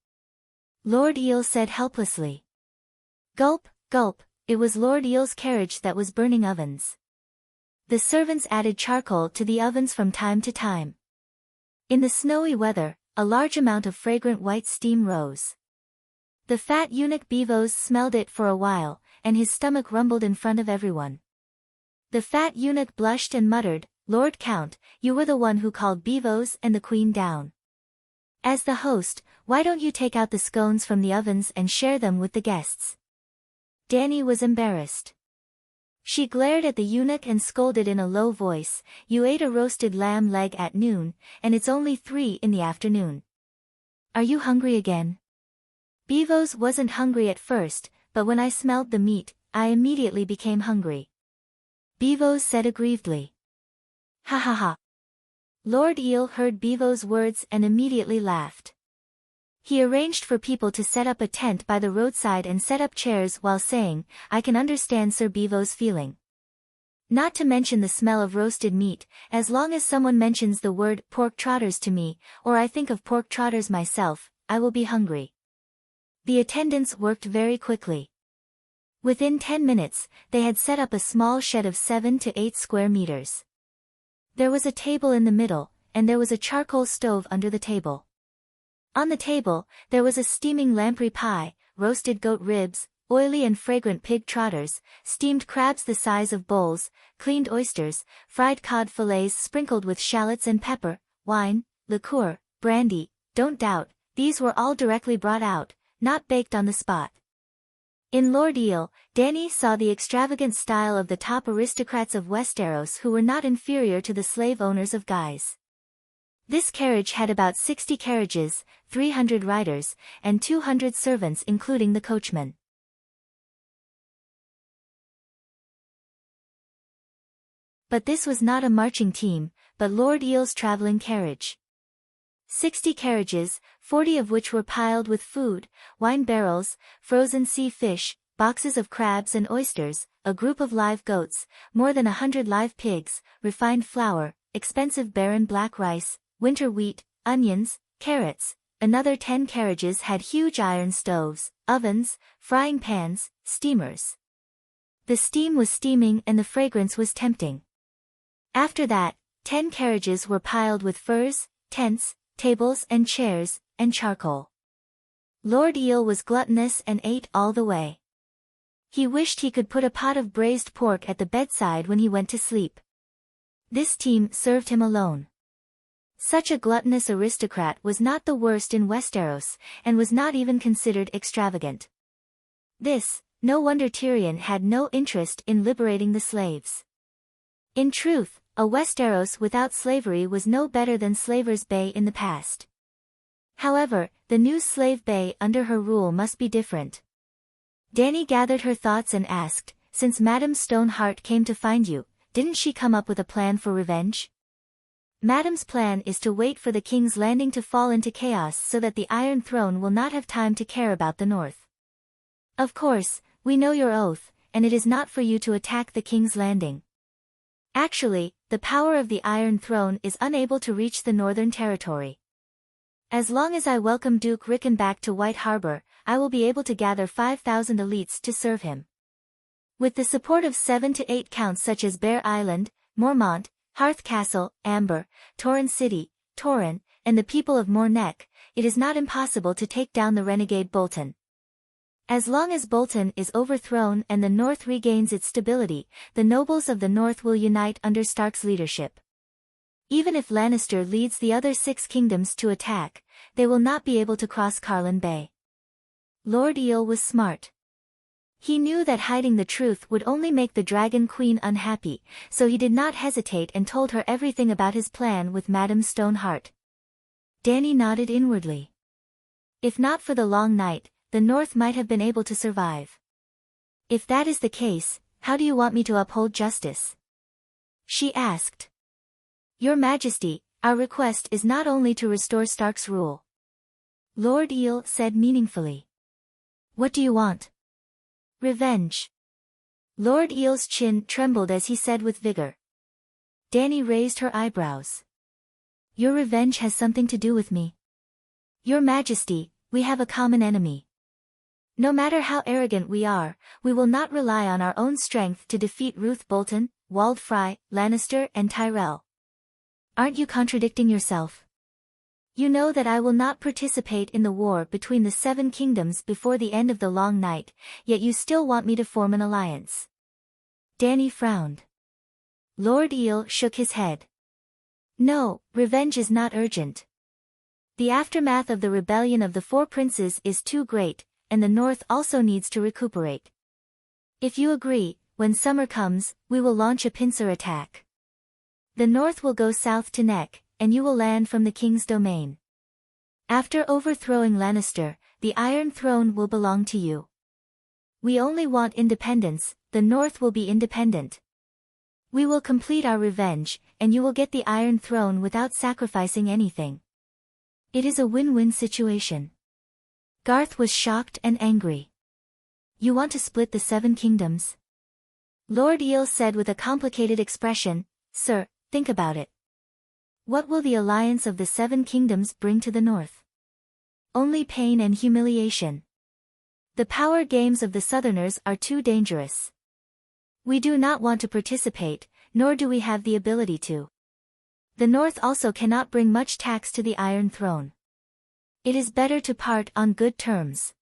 Lord Eel said helplessly. Gulp, gulp, it was Lord Eel's carriage that was burning ovens. The servants added charcoal to the ovens from time to time. In the snowy weather, a large amount of fragrant white steam rose. The fat eunuch Bevo's smelled it for a while, and his stomach rumbled in front of everyone. The fat eunuch blushed and muttered, "Lord Count, you were the one who called Bevo's and the queen down. As the host, why don't you take out the scones from the ovens and share them with the guests?" Dany was embarrassed. She glared at the eunuch and scolded in a low voice, "You ate a roasted lamb leg at noon, and it's only 3 in the afternoon. Are you hungry again?" Bevo's wasn't hungry at first, but when I smelled the meat, I immediately became hungry. Bevo's said aggrievedly. "Ha ha ha." Lord Eel heard Bevo's words and immediately laughed. He arranged for people to set up a tent by the roadside and set up chairs while saying, "I can understand Sir Bevo's feeling. Not to mention the smell of roasted meat, as long as someone mentions the word pork trotters to me, or I think of pork trotters myself, I will be hungry." The attendants worked very quickly. Within 10 minutes, they had set up a small shed of 7 to 8 square meters. There was a table in the middle, and there was a charcoal stove under the table. On the table, there was a steaming lamprey pie, roasted goat ribs, oily and fragrant pig trotters, steamed crabs the size of bowls, cleaned oysters, fried cod fillets sprinkled with shallots and pepper, wine, liqueur, brandy. Don't doubt, these were all directly brought out, not baked on the spot. In Lord Eel, Dany saw the extravagant style of the top aristocrats of Westeros who were not inferior to the slave owners of Guise. This carriage had about 60 carriages, 300 riders, and 200 servants including the coachman. But this was not a marching team, but Lord Eel's traveling carriage. 60 carriages, 40 of which were piled with food, wine barrels, frozen sea fish, boxes of crabs and oysters, a group of live goats, more than 100 live pigs, refined flour, expensive barren black rice, winter wheat, onions, carrots. Another 10 carriages had huge iron stoves, ovens, frying pans, steamers. The steam was steaming and the fragrance was tempting. After that, 10 carriages were piled with furs, tents, tables and chairs, and charcoal. Lord Eel was gluttonous and ate all the way. He wished he could put a pot of braised pork at the bedside when he went to sleep. This team served him alone. Such a gluttonous aristocrat was not the worst in Westeros, and was not even considered extravagant. No wonder Tyrion had no interest in liberating the slaves. In truth, a Westeros without slavery was no better than Slavers' Bay in the past. However, the new slave bay under her rule must be different. Dany gathered her thoughts and asked, "Since Madame Stoneheart came to find you, didn't she come up with a plan for revenge?" "Madame's plan is to wait for the King's Landing to fall into chaos so that the Iron Throne will not have time to care about the North. Of course, we know your oath, and it is not for you to attack the King's Landing. Actually, the power of the Iron Throne is unable to reach the Northern Territory. As long as I welcome Duke Rickon back to White Harbor, I will be able to gather 5,000 elites to serve him. With the support of 7 to 8 counts such as Bear Island, Mormont, Hearth Castle, Amber, Torrhen City, Torrhen, and the people of Morneck, it is not impossible to take down the renegade Bolton. As long as Bolton is overthrown and the North regains its stability, the nobles of the North will unite under Stark's leadership. Even if Lannister leads the other 6 kingdoms to attack, they will not be able to cross Carlin Bay." Lord Eel was smart. He knew that hiding the truth would only make the Dragon Queen unhappy, so he did not hesitate and told her everything about his plan with Madame Stoneheart. Dany nodded inwardly. If not for the long night, the North might have been able to survive. "If that is the case, how do you want me to uphold justice?" she asked. "Your Majesty, our request is not only to restore Stark's rule," Lord Eel said meaningfully. "What do you want?" "Revenge." Lord Eel's chin trembled as he said with vigor. Dany raised her eyebrows. "Your revenge has something to do with me. Your Majesty, we have a common enemy. No matter how arrogant we are, we will not rely on our own strength to defeat Ruth Bolton, Wald Fry, Lannister and Tyrell." "Aren't you contradicting yourself?" You know that I will not participate in the war between the 7 kingdoms before the end of the long night, yet you still want me to form an alliance. Dany frowned. Lord Eel shook his head. No, revenge is not urgent. The aftermath of the rebellion of the 4 princes is too great, and the north also needs to recuperate. If you agree, when summer comes, we will launch a pincer attack. The north will go south to Neck, and you will land from the king's domain. After overthrowing Lannister, the Iron Throne will belong to you. We only want independence, the north will be independent. We will complete our revenge, and you will get the Iron Throne without sacrificing anything. It is a win-win situation. Garth was shocked and angry. You want to split the 7 kingdoms? Lord Eel said with a complicated expression, Sir, think about it. What will the alliance of the 7 kingdoms bring to the north? Only pain and humiliation. The power games of the Southerners are too dangerous. We do not want to participate, nor do we have the ability to. The north also cannot bring much tax to the Iron Throne. It is better to part on good terms.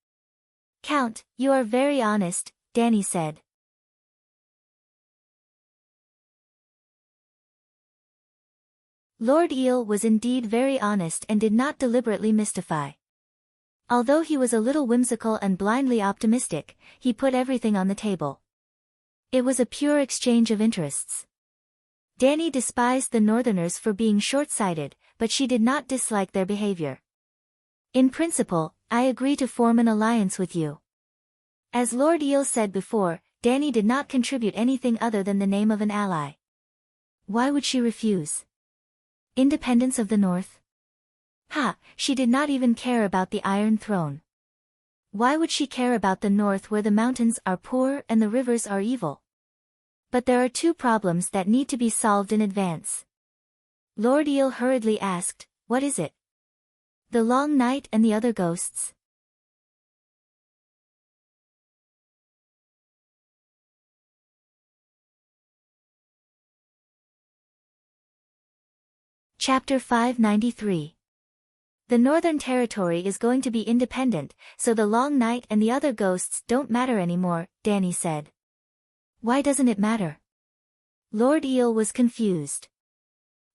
Count, you are very honest, Dany said. Lord Eel was indeed very honest and did not deliberately mystify. Although he was a little whimsical and blindly optimistic, he put everything on the table. It was a pure exchange of interests. Dany despised the Northerners for being short-sighted, but she did not dislike their behavior. In principle, I agree to form an alliance with you. As Lord Eel said before, Dany did not contribute anything other than the name of an ally. Why would she refuse? Independence of the North? Ha, she did not even care about the Iron Throne. Why would she care about the North where the mountains are poor and the rivers are evil? But there are 2 problems that need to be solved in advance. Lord Eel hurriedly asked, what is it? The long night and the other ghosts? Chapter 593. The Northern Territory is going to be independent, so the Long Night and the other ghosts don't matter anymore, Dany said. Why doesn't it matter? Lord Eel was confused.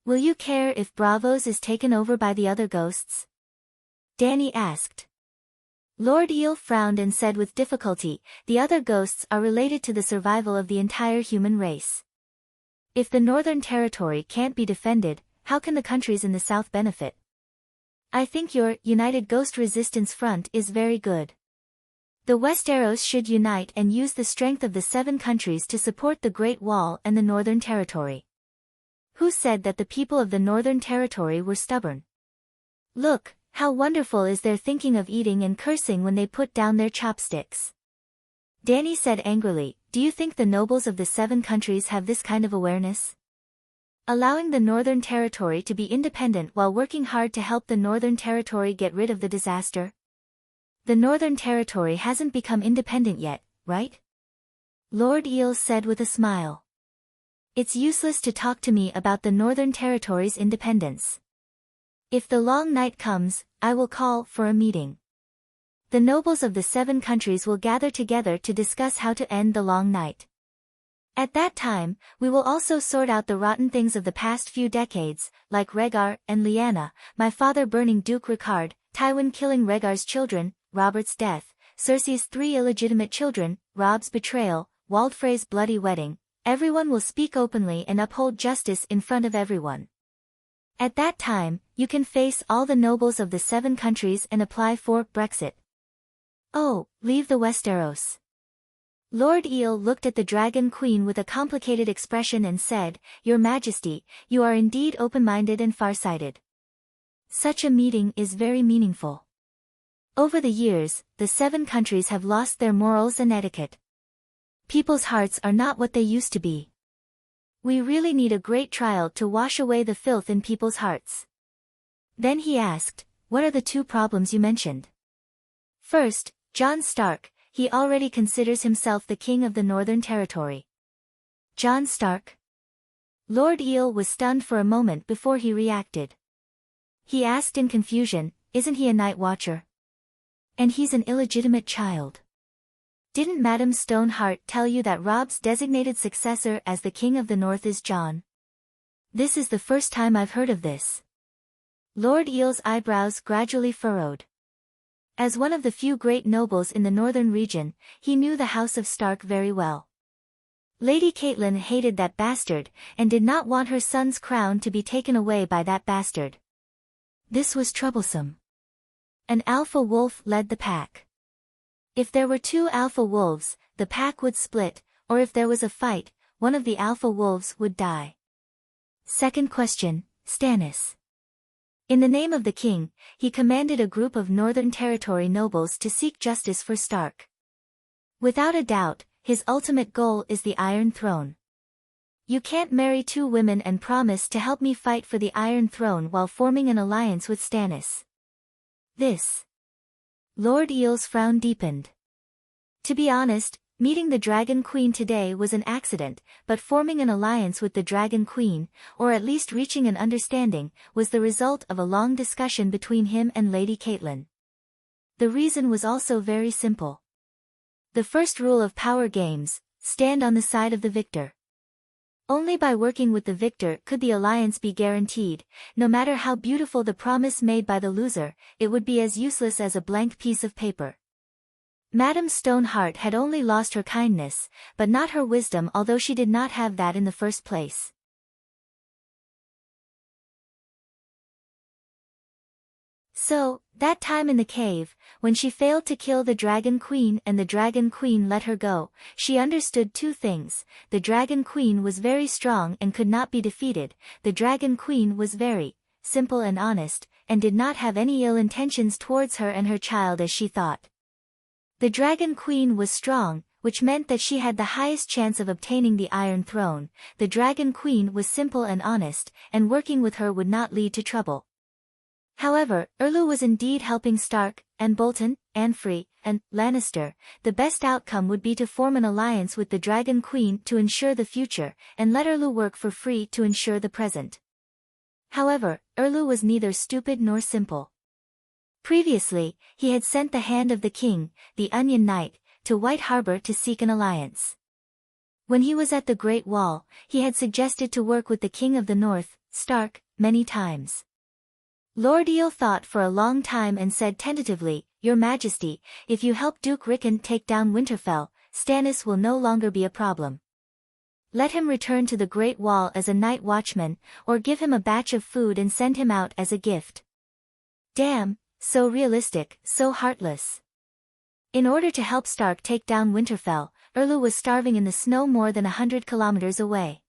Will you care if Braavos is taken over by the other ghosts? Dany asked. Lord Eel frowned and said with difficulty, the other ghosts are related to the survival of the entire human race. If the Northern Territory can't be defended, how can the countries in the south benefit? I think your United Ghost Resistance Front is very good. The Westeros should unite and use the strength of the 7 countries to support the Great Wall and the Northern Territory. Who said that the people of the Northern Territory were stubborn? Look, how wonderful is their thinking of eating and cursing when they put down their chopsticks. Dany said angrily, do you think the nobles of the 7 countries have this kind of awareness? Allowing the Northern Territory to be independent while working hard to help the Northern Territory get rid of the disaster? The Northern Territory hasn't become independent yet, right? Lord Eel said with a smile. It's useless to talk to me about the Northern Territory's independence. If the long night comes, I will call for a meeting. The nobles of the 7 countries will gather together to discuss how to end the long night. At that time, we will also sort out the rotten things of the past few decades, like Rhaegar and Lyanna, my father burning Duke Ricard, Tywin killing Rhaegar's children, Robert's death, Cersei's 3 illegitimate children, Robb's betrayal, Waldfrey's bloody wedding. Everyone will speak openly and uphold justice in front of everyone. At that time, you can face all the nobles of the 7 countries and apply for Brexit. Oh, leave the Westeros. Lord Eel looked at the Dragon Queen with a complicated expression and said, Your Majesty, you are indeed open-minded and far-sighted. Such a meeting is very meaningful. Over the years, the 7 countries have lost their morals and etiquette. People's hearts are not what they used to be. We really need a great trial to wash away the filth in people's hearts. Then he asked, what are the 2 problems you mentioned? First, Jon Stark. He already considers himself the king of the Northern Territory. Jon Stark? Lord Eel was stunned for a moment before he reacted. he asked in confusion. Isn't he a night watcher? And he's an illegitimate child. Didn't Madame Stoneheart tell you that Rob's designated successor as the King of the North is John? This is the first time I've heard of this. Lord Eel's eyebrows gradually furrowed. As one of the few great nobles in the northern region, he knew the House of Stark very well. Lady Catelyn hated that bastard, and did not want her son's crown to be taken away by that bastard. This was troublesome. An alpha wolf led the pack. If there were two alpha wolves, the pack would split, or if there was a fight, one of the alpha wolves would die. Second question, Stannis. In the name of the king, he commanded a group of Northern Territory nobles to seek justice for Stark. Without a doubt, his ultimate goal is the Iron Throne. You can't marry two women and promise to help me fight for the Iron Throne while forming an alliance with Stannis. This. Lord Eel's frown deepened. To be honest, meeting the Dragon Queen today was an accident, but forming an alliance with the Dragon Queen, or at least reaching an understanding, was the result of a long discussion between him and Lady Catelyn. The reason was also very simple. The first rule of power games, stand on the side of the victor. Only by working with the victor could the alliance be guaranteed. No matter how beautiful the promise made by the loser, it would be as useless as a blank piece of paper. Madame Stoneheart had only lost her kindness, but not her wisdom, although she did not have that in the first place. So, that time in the cave, when she failed to kill the Dragon Queen and the Dragon Queen let her go, she understood two things. The Dragon Queen was very strong and could not be defeated. The Dragon Queen was very simple and honest, and did not have any ill intentions towards her and her child as she thought. The Dragon Queen was strong, which meant that she had the highest chance of obtaining the Iron Throne. The Dragon Queen was simple and honest, and working with her would not lead to trouble. However, Erlu was indeed helping Stark, and Bolton, Anfrey, and Lannister. The best outcome would be to form an alliance with the Dragon Queen to ensure the future, and let Erlu work for free to ensure the present. However, Erlu was neither stupid nor simple. Previously, he had sent the Hand of the King, the Onion Knight, to White Harbor to seek an alliance. When he was at the Great Wall, he had suggested to work with the King of the North, Stark, many times. Lord Eel thought for a long time and said tentatively, Your Majesty, if you help Duke Rickon take down Winterfell, Stannis will no longer be a problem. Let him return to the Great Wall as a night watchman, or give him a batch of food and send him out as a gift. Damn, so realistic, so heartless. In order to help Stark take down Winterfell, Erlu was starving in the snow more than 100 kilometers away.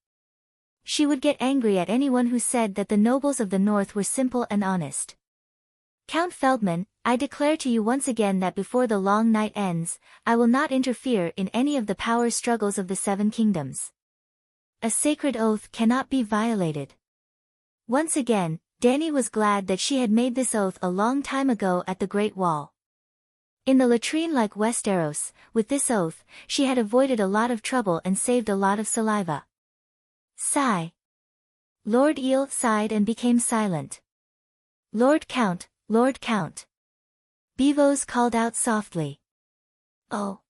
She would get angry at anyone who said that the nobles of the North were simple and honest. Count Feldman, I declare to you once again that before the long night ends, I will not interfere in any of the power struggles of the Seven Kingdoms. A sacred oath cannot be violated. Once again, Dany was glad that she had made this oath a long time ago at the Great Wall. In the latrine like Westeros, with this oath, she had avoided a lot of trouble and saved a lot of saliva. Sigh. Lord Eel sighed and became silent. Lord Count, Lord Count. Beevos called out softly. Oh.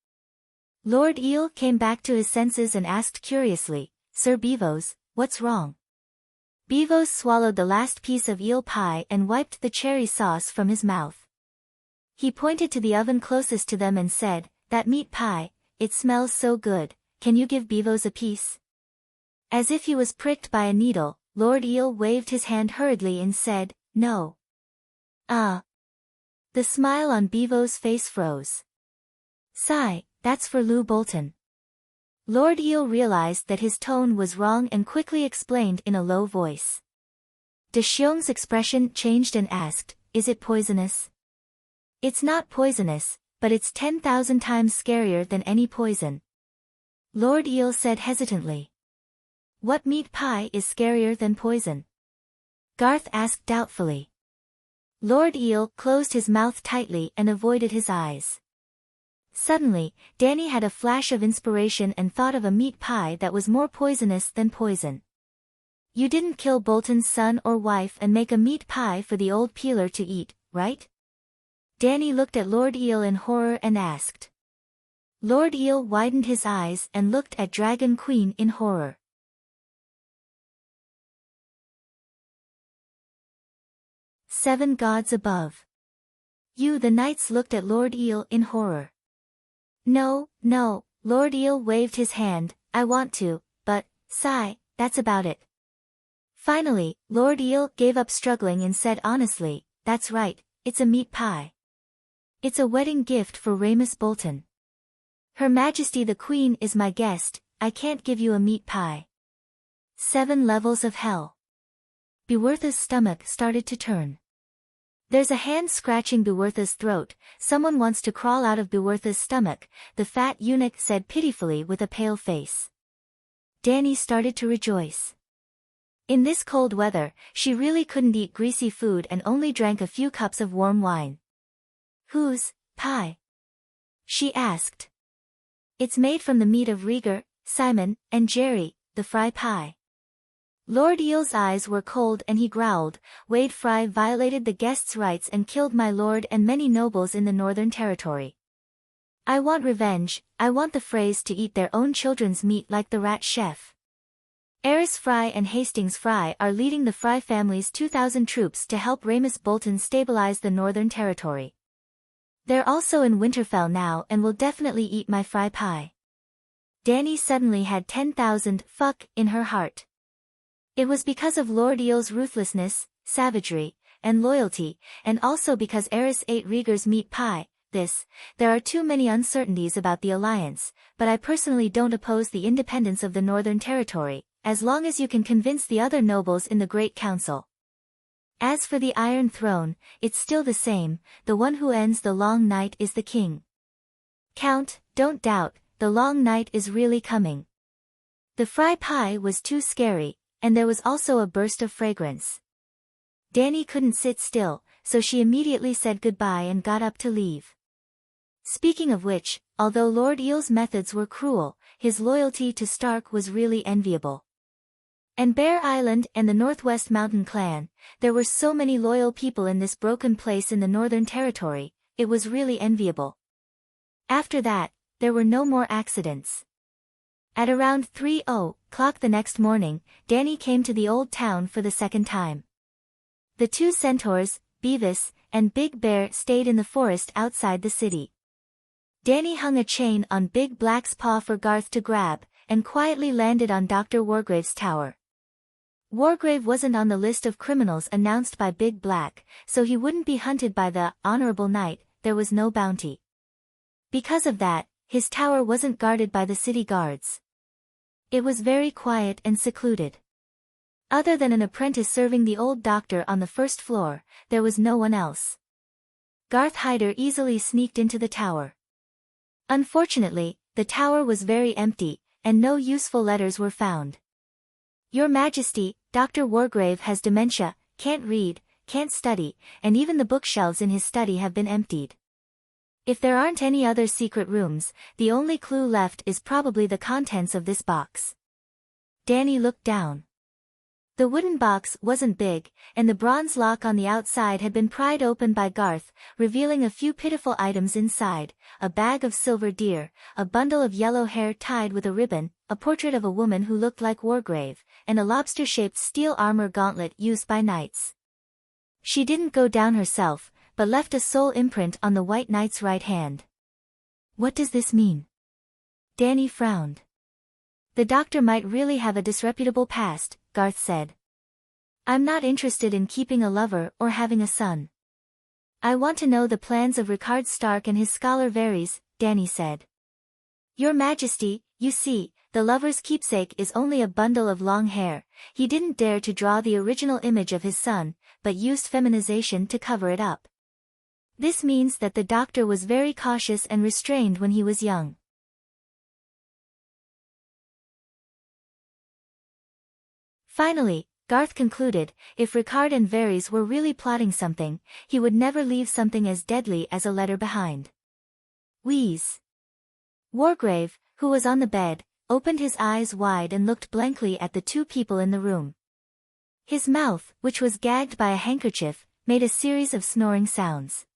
Lord Eel came back to his senses and asked curiously, Sir Beevos, what's wrong? Beevos swallowed the last piece of eel pie and wiped the cherry sauce from his mouth. He pointed to the oven closest to them and said, That meat pie, it smells so good, can you give Beevos a piece? As if he was pricked by a needle, Lord Eel waved his hand hurriedly and said, No. Ah. The smile on Beevos' face froze. Sigh, that's for Lou Bolton. Lord Eel realized that his tone was wrong and quickly explained in a low voice. De Xiong's expression changed and asked, Is it poisonous? It's not poisonous, but it's 10,000 times scarier than any poison. Lord Eel said hesitantly. What meat pie is scarier than poison? Garth asked doubtfully. Lord Eel closed his mouth tightly and avoided his eyes. Suddenly, Dany had a flash of inspiration and thought of a meat pie that was more poisonous than poison. You didn't kill Bolton's son or wife and make a meat pie for the old peeler to eat, right? Danny looked at Lord Eel in horror and asked. Lord Eel widened his eyes and looked at Dragon Queen in horror. Seven gods above. The knights looked at Lord Eel in horror. No, no, Lord Eel waved his hand, I want to, but, sigh, that's about it. Finally, Lord Eel gave up struggling and said honestly, that's right, it's a meat pie. It's a wedding gift for Ramus Bolton. Her Majesty the Queen is my guest, I can't give you a meat pie. 7 levels of hell. Bewertha's stomach started to turn. There's a hand scratching Bewertha's throat, someone wants to crawl out of Bewertha's stomach, the fat eunuch said pitifully with a pale face. Danny started to rejoice. In this cold weather, she really couldn't eat greasy food and only drank a few cups of warm wine. Whose pie? She asked. It's made from the meat of Rieger, Simon, and Jerry, the Fry pie. Lord Eel's eyes were cold and he growled, Wade Fry violated the guests' rights and killed my lord and many nobles in the Northern Territory. I want revenge, I want the Frays to eat their own children's meat like the rat chef. Eris Fry and Hastings Fry are leading the Fry family's 2,000 troops to help Ramus Bolton stabilize the Northern Territory. They're also in Winterfell now and will definitely eat my Fry pie. Danny suddenly had 10,000 fuck in her heart. It was because of Lord Eel's ruthlessness, savagery, and loyalty, and also because Eris ate Rieger's meat pie. There are too many uncertainties about the alliance, but I personally don't oppose the independence of the Northern Territory, as long as you can convince the other nobles in the Great Council. As for the Iron Throne, it's still the same, the one who ends the long night is the king. Count, don't doubt, the long night is really coming. The Fry pie was too scary, and there was also a burst of fragrance. Danny couldn't sit still, so she immediately said goodbye and got up to leave. Speaking of which, although Lord Eel's methods were cruel, his loyalty to Stark was really enviable. And Bear Island and the Northwest Mountain Clan, there were so many loyal people in this broken place in the Northern Territory, it was really enviable. After that, there were no more accidents. At around 3:00 the next morning, Danny came to the old town for the second time. The 2 centaurs, Beavis and Big Bear, stayed in the forest outside the city. Danny hung a chain on Big Black's paw for Garth to grab, and quietly landed on Dr. Wargrave's tower. Wargrave wasn't on the list of criminals announced by Big Black, so he wouldn't be hunted by the Honorable Knight, there was no bounty. Because of that, his tower wasn't guarded by the city guards. It was very quiet and secluded. Other than an apprentice serving the old doctor on the first floor, there was no one else. Garth Hyder easily sneaked into the tower. Unfortunately, the tower was very empty, and no useful letters were found. Your Majesty, Dr. Wargrave has dementia, can't read, can't study, and even the bookshelves in his study have been emptied. If there aren't any other secret rooms, the only clue left is probably the contents of this box. Danny looked down. The wooden box wasn't big, and the bronze lock on the outside had been pried open by Garth, revealing a few pitiful items inside: a bag of silver deer, a bundle of yellow hair tied with a ribbon, a portrait of a woman who looked like Wargrave, and a lobster-shaped steel armor gauntlet used by knights. She didn't go down herself, but left a soul imprint on the White Knight's right hand. What does this mean? Danny frowned. The doctor might really have a disreputable past, Garth said. I'm not interested in keeping a lover or having a son. I want to know the plans of Rickard Stark and his scholar Varys, Danny said. Your Majesty, you see, the lover's keepsake is only a bundle of long hair. He didn't dare to draw the original image of his son, but used feminization to cover it up. This means that the doctor was very cautious and restrained when he was young. Finally, Garth concluded, if Rickard and Varys were really plotting something, he would never leave something as deadly as a letter behind. Wheeze. Wargrave, who was on the bed, opened his eyes wide and looked blankly at the 2 people in the room. His mouth, which was gagged by a handkerchief, made a series of snoring sounds.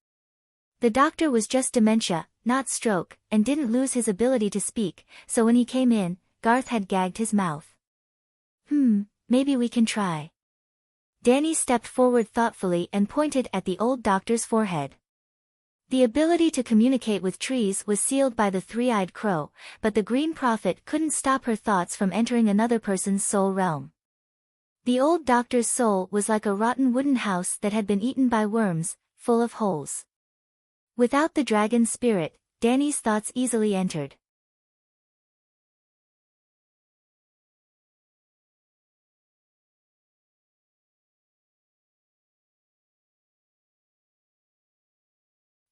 The doctor was just dementia, not stroke, and didn't lose his ability to speak, so when he came in, Garth had gagged his mouth. Maybe we can try. Danny stepped forward thoughtfully and pointed at the old doctor's forehead. The ability to communicate with trees was sealed by the three-eyed crow, but the Green Prophet couldn't stop her thoughts from entering another person's soul realm. The old doctor's soul was like a rotten wooden house that had been eaten by worms, full of holes. Without the dragon's spirit, Danny's thoughts easily entered.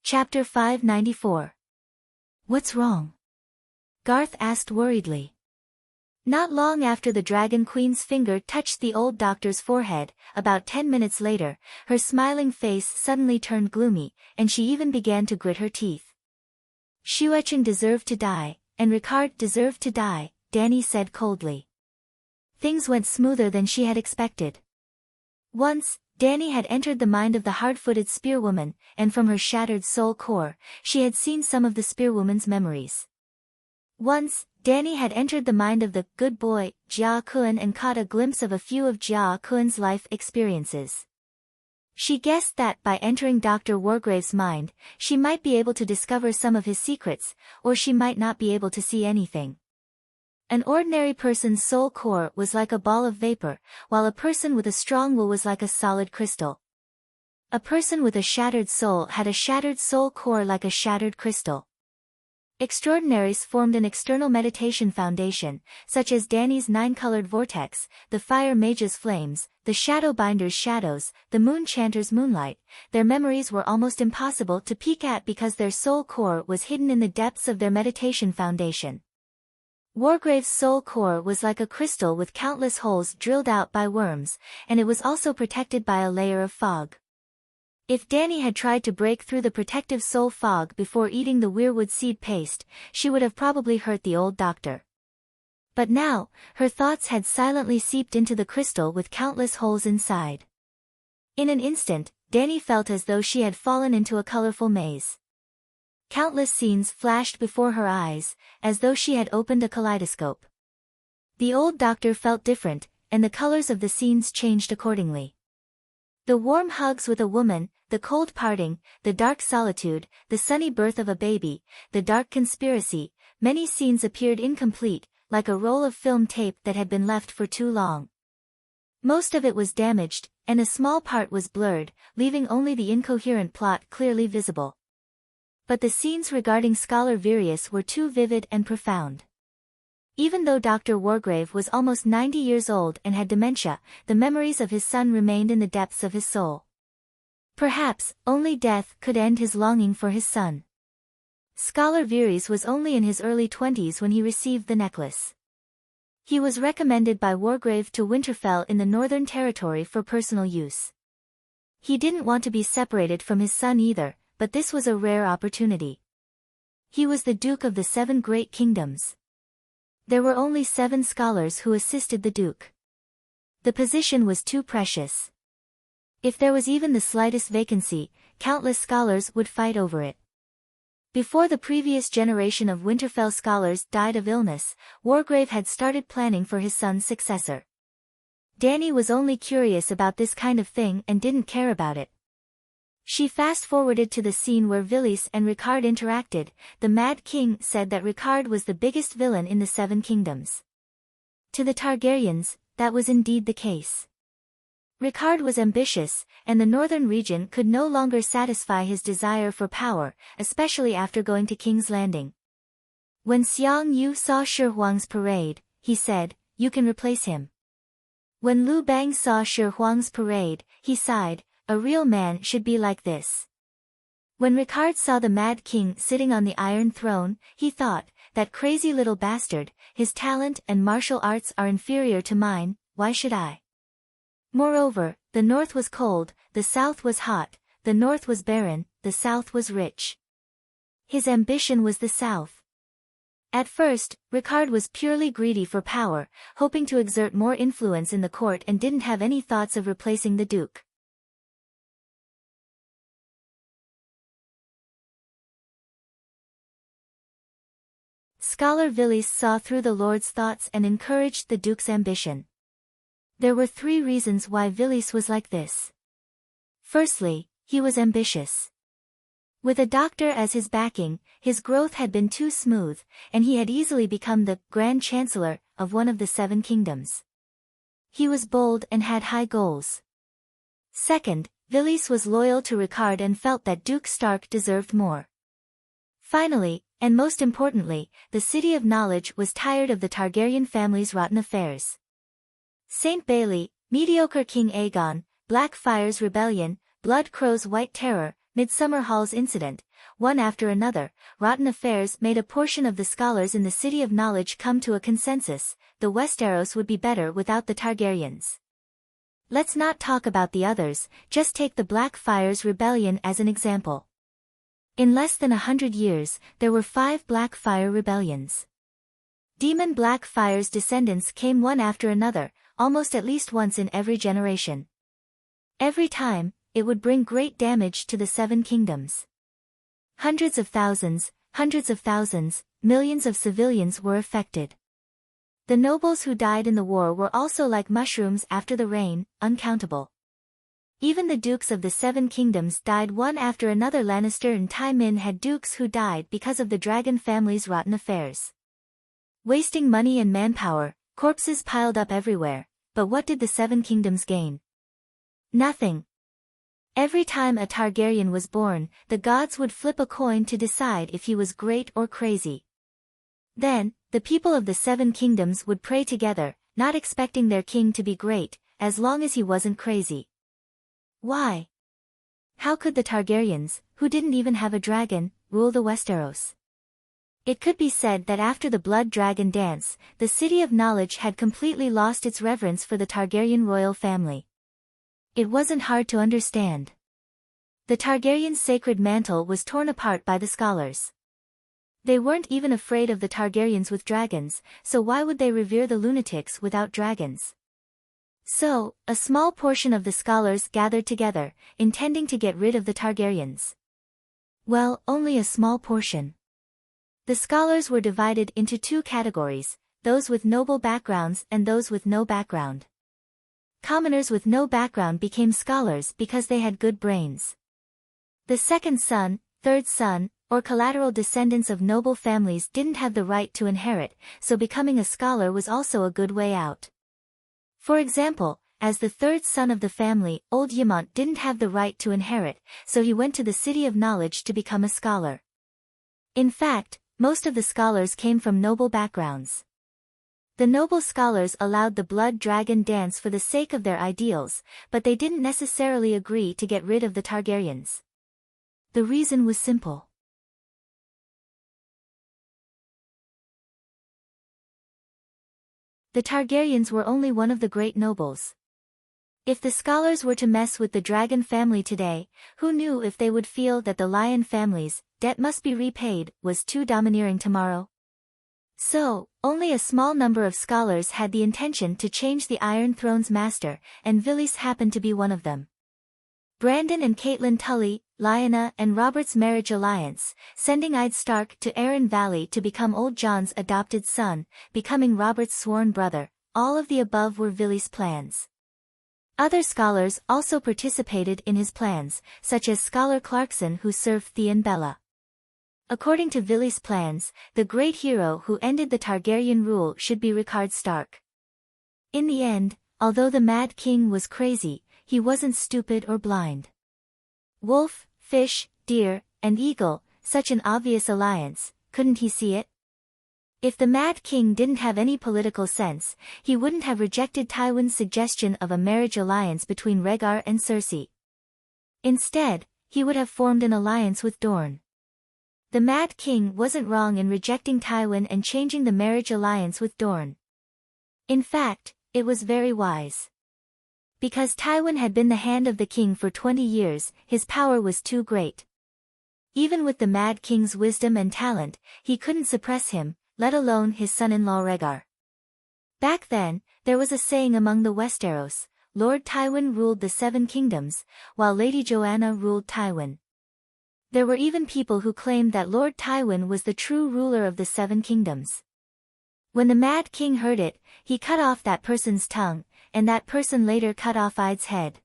Chapter 594. What's wrong? Garth asked worriedly. Not long after the Dragon Queen's finger touched the old doctor's forehead, about 10 minutes later, her smiling face suddenly turned gloomy, and she even began to grit her teeth. Shueqing deserved to die, and Ricard deserved to die, Danny said coldly. Things went smoother than she had expected. Once, Danny had entered the mind of the hard-footed spearwoman, and from her shattered soul core, she had seen some of the spearwoman's memories. Once, Danny had entered the mind of the good boy, Jia Kun, and caught a glimpse of a few of Jia Kun's life experiences. She guessed that by entering Dr. Wargrave's mind, she might be able to discover some of his secrets, or she might not be able to see anything. An ordinary person's soul core was like a ball of vapor, while a person with a strong will was like a solid crystal. A person with a shattered soul had a shattered soul core like a shattered crystal. Extraordinaries formed an external meditation foundation, such as Danny's nine-colored vortex, the fire mage's flames, the shadow binder's shadows, the moon chanter's moonlight. Their memories were almost impossible to peek at because their soul core was hidden in the depths of their meditation foundation. Wargrave's soul core was like a crystal with countless holes drilled out by worms, and it was also protected by a layer of fog. If Danny had tried to break through the protective soul fog before eating the weirwood seed paste, she would have probably hurt the old doctor. But now, her thoughts had silently seeped into the crystal with countless holes inside. In an instant, Danny felt as though she had fallen into a colorful maze. Countless scenes flashed before her eyes, as though she had opened a kaleidoscope. The old doctor felt different, and the colors of the scenes changed accordingly. The warm hugs with a woman, the cold parting, the dark solitude, the sunny birth of a baby, the dark conspiracy, many scenes appeared incomplete, like a roll of film tape that had been left for too long. Most of it was damaged, and a small part was blurred, leaving only the incoherent plot clearly visible. But the scenes regarding Scholar Virius were too vivid and profound. Even though Dr. Wargrave was almost 90 years old and had dementia, the memories of his son remained in the depths of his soul. Perhaps, only death could end his longing for his son. Scholar Virius was only in his early 20s when he received the necklace. He was recommended by Wargrave to Winterfell in the Northern Territory for personal use. He didn't want to be separated from his son either, but this was a rare opportunity. He was the Duke of the 7 Great Kingdoms. There were only 7 scholars who assisted the Duke. The position was too precious. If there was even the slightest vacancy, countless scholars would fight over it. Before the previous generation of Winterfell scholars died of illness, Wargrave had started planning for his son's successor. Danny was only curious about this kind of thing and didn't care about it. She fast-forwarded to the scene where Vilis and Ricard interacted. The Mad King said that Ricard was the biggest villain in the 7 kingdoms. To the Targaryens, that was indeed the case. Ricard was ambitious, and the northern region could no longer satisfy his desire for power, especially after going to King's Landing. When Xiang Yu saw Shi Huang's parade, he said, "You can replace him." When Lu Bang saw Shi Huang's parade, he sighed, "A real man should be like this." When Ricard saw the Mad King sitting on the Iron Throne, he thought, "That crazy little bastard, his talent and martial arts are inferior to mine, why should I?" Moreover, the north was cold, the south was hot, the north was barren, the south was rich. His ambition was the south. At first, Ricard was purely greedy for power, hoping to exert more influence in the court and didn't have any thoughts of replacing the Duke. Scholar Villiers saw through the Lord's thoughts and encouraged the Duke's ambition. There were 3 reasons why Villiers was like this. Firstly, he was ambitious. With a doctor as his backing, his growth had been too smooth, and he had easily become the Grand Chancellor of one of the 7 kingdoms. He was bold and had high goals. Second, Villiers was loyal to Ricard and felt that Duke Stark deserved more. Finally, and most importantly, the City of Knowledge was tired of the Targaryen family's rotten affairs. St. Bailey, Mediocre King Aegon, Blackfyre's Rebellion, Blood Crow's White Terror, Midsummer Hall's Incident, one after another, rotten affairs made a portion of the scholars in the City of Knowledge come to a consensus: the Westeros would be better without the Targaryens. Let's not talk about the others, just take the Blackfyre's Rebellion as an example. In less than 100 years, there were 5 Blackfyre rebellions. Demon Blackfyre's descendants came one after another, almost at least once in every generation. Every time, it would bring great damage to the 7 kingdoms. Hundreds of thousands, millions of civilians were affected. The nobles who died in the war were also like mushrooms after the rain, uncountable. Even the dukes of the 7 kingdoms died one after another. Lannister and Tywin had dukes who died because of the dragon family's rotten affairs. Wasting money and manpower, corpses piled up everywhere, but what did the 7 kingdoms gain? Nothing. Every time a Targaryen was born, the gods would flip a coin to decide if he was great or crazy. Then, the people of the 7 kingdoms would pray together, not expecting their king to be great, as long as he wasn't crazy. Why? How could the Targaryens, who didn't even have a dragon, rule the Westeros? It could be said that after the Blood Dragon dance, the City of Knowledge had completely lost its reverence for the Targaryen royal family. It wasn't hard to understand. The Targaryen sacred mantle was torn apart by the scholars. They weren't even afraid of the Targaryens with dragons, so why would they revere the lunatics without dragons? So, a small portion of the scholars gathered together, intending to get rid of the Targaryens. Well, only a small portion. The scholars were divided into 2 categories, those with noble backgrounds and those with no background. Commoners with no background became scholars because they had good brains. The 2nd son, 3rd son, or collateral descendants of noble families didn't have the right to inherit, so becoming a scholar was also a good way out. For example, as the 3rd son of the family, old Ymont didn't have the right to inherit, so he went to the City of Knowledge to become a scholar. In fact, most of the scholars came from noble backgrounds. The noble scholars allowed the Blood Dragon dance for the sake of their ideals, but they didn't necessarily agree to get rid of the Targaryens. The reason was simple. The Targaryens were only one of the great nobles. If the scholars were to mess with the dragon family today, who knew if they would feel that the lion family's debt must be repaid was too domineering tomorrow? So, only a small number of scholars had the intention to change the Iron Throne's master, and Villiers happened to be one of them. Brandon and Catelyn Tully, Lyanna and Robert's marriage alliance, sending Ed Stark to Arryn Valley to become Old Jon's adopted son, becoming Robert's sworn brother, all of the above were Villiers' plans. Other scholars also participated in his plans, such as Scholar Clarkson who served Theon Bella. According to Villiers' plans, the great hero who ended the Targaryen rule should be Ricard Stark. In the end, although the Mad King was crazy, he wasn't stupid or blind. Wolf, fish, deer, and eagle, such an obvious alliance, couldn't he see it? If the Mad King didn't have any political sense, he wouldn't have rejected Tywin's suggestion of a marriage alliance between Rhaegar and Cersei. Instead, he would have formed an alliance with Dorne. The Mad King wasn't wrong in rejecting Tywin and changing the marriage alliance with Dorne. In fact, it was very wise. Because Tywin had been the hand of the king for 20 years, his power was too great. Even with the Mad King's wisdom and talent, he couldn't suppress him, let alone his son-in-law Rhaegar. Back then, there was a saying among the Westeros, Lord Tywin ruled the 7 kingdoms, while Lady Joanna ruled Tywin. There were even people who claimed that Lord Tywin was the true ruler of the 7 kingdoms. When the Mad King heard it, he cut off that person's tongue, and that person later cut off Id's head.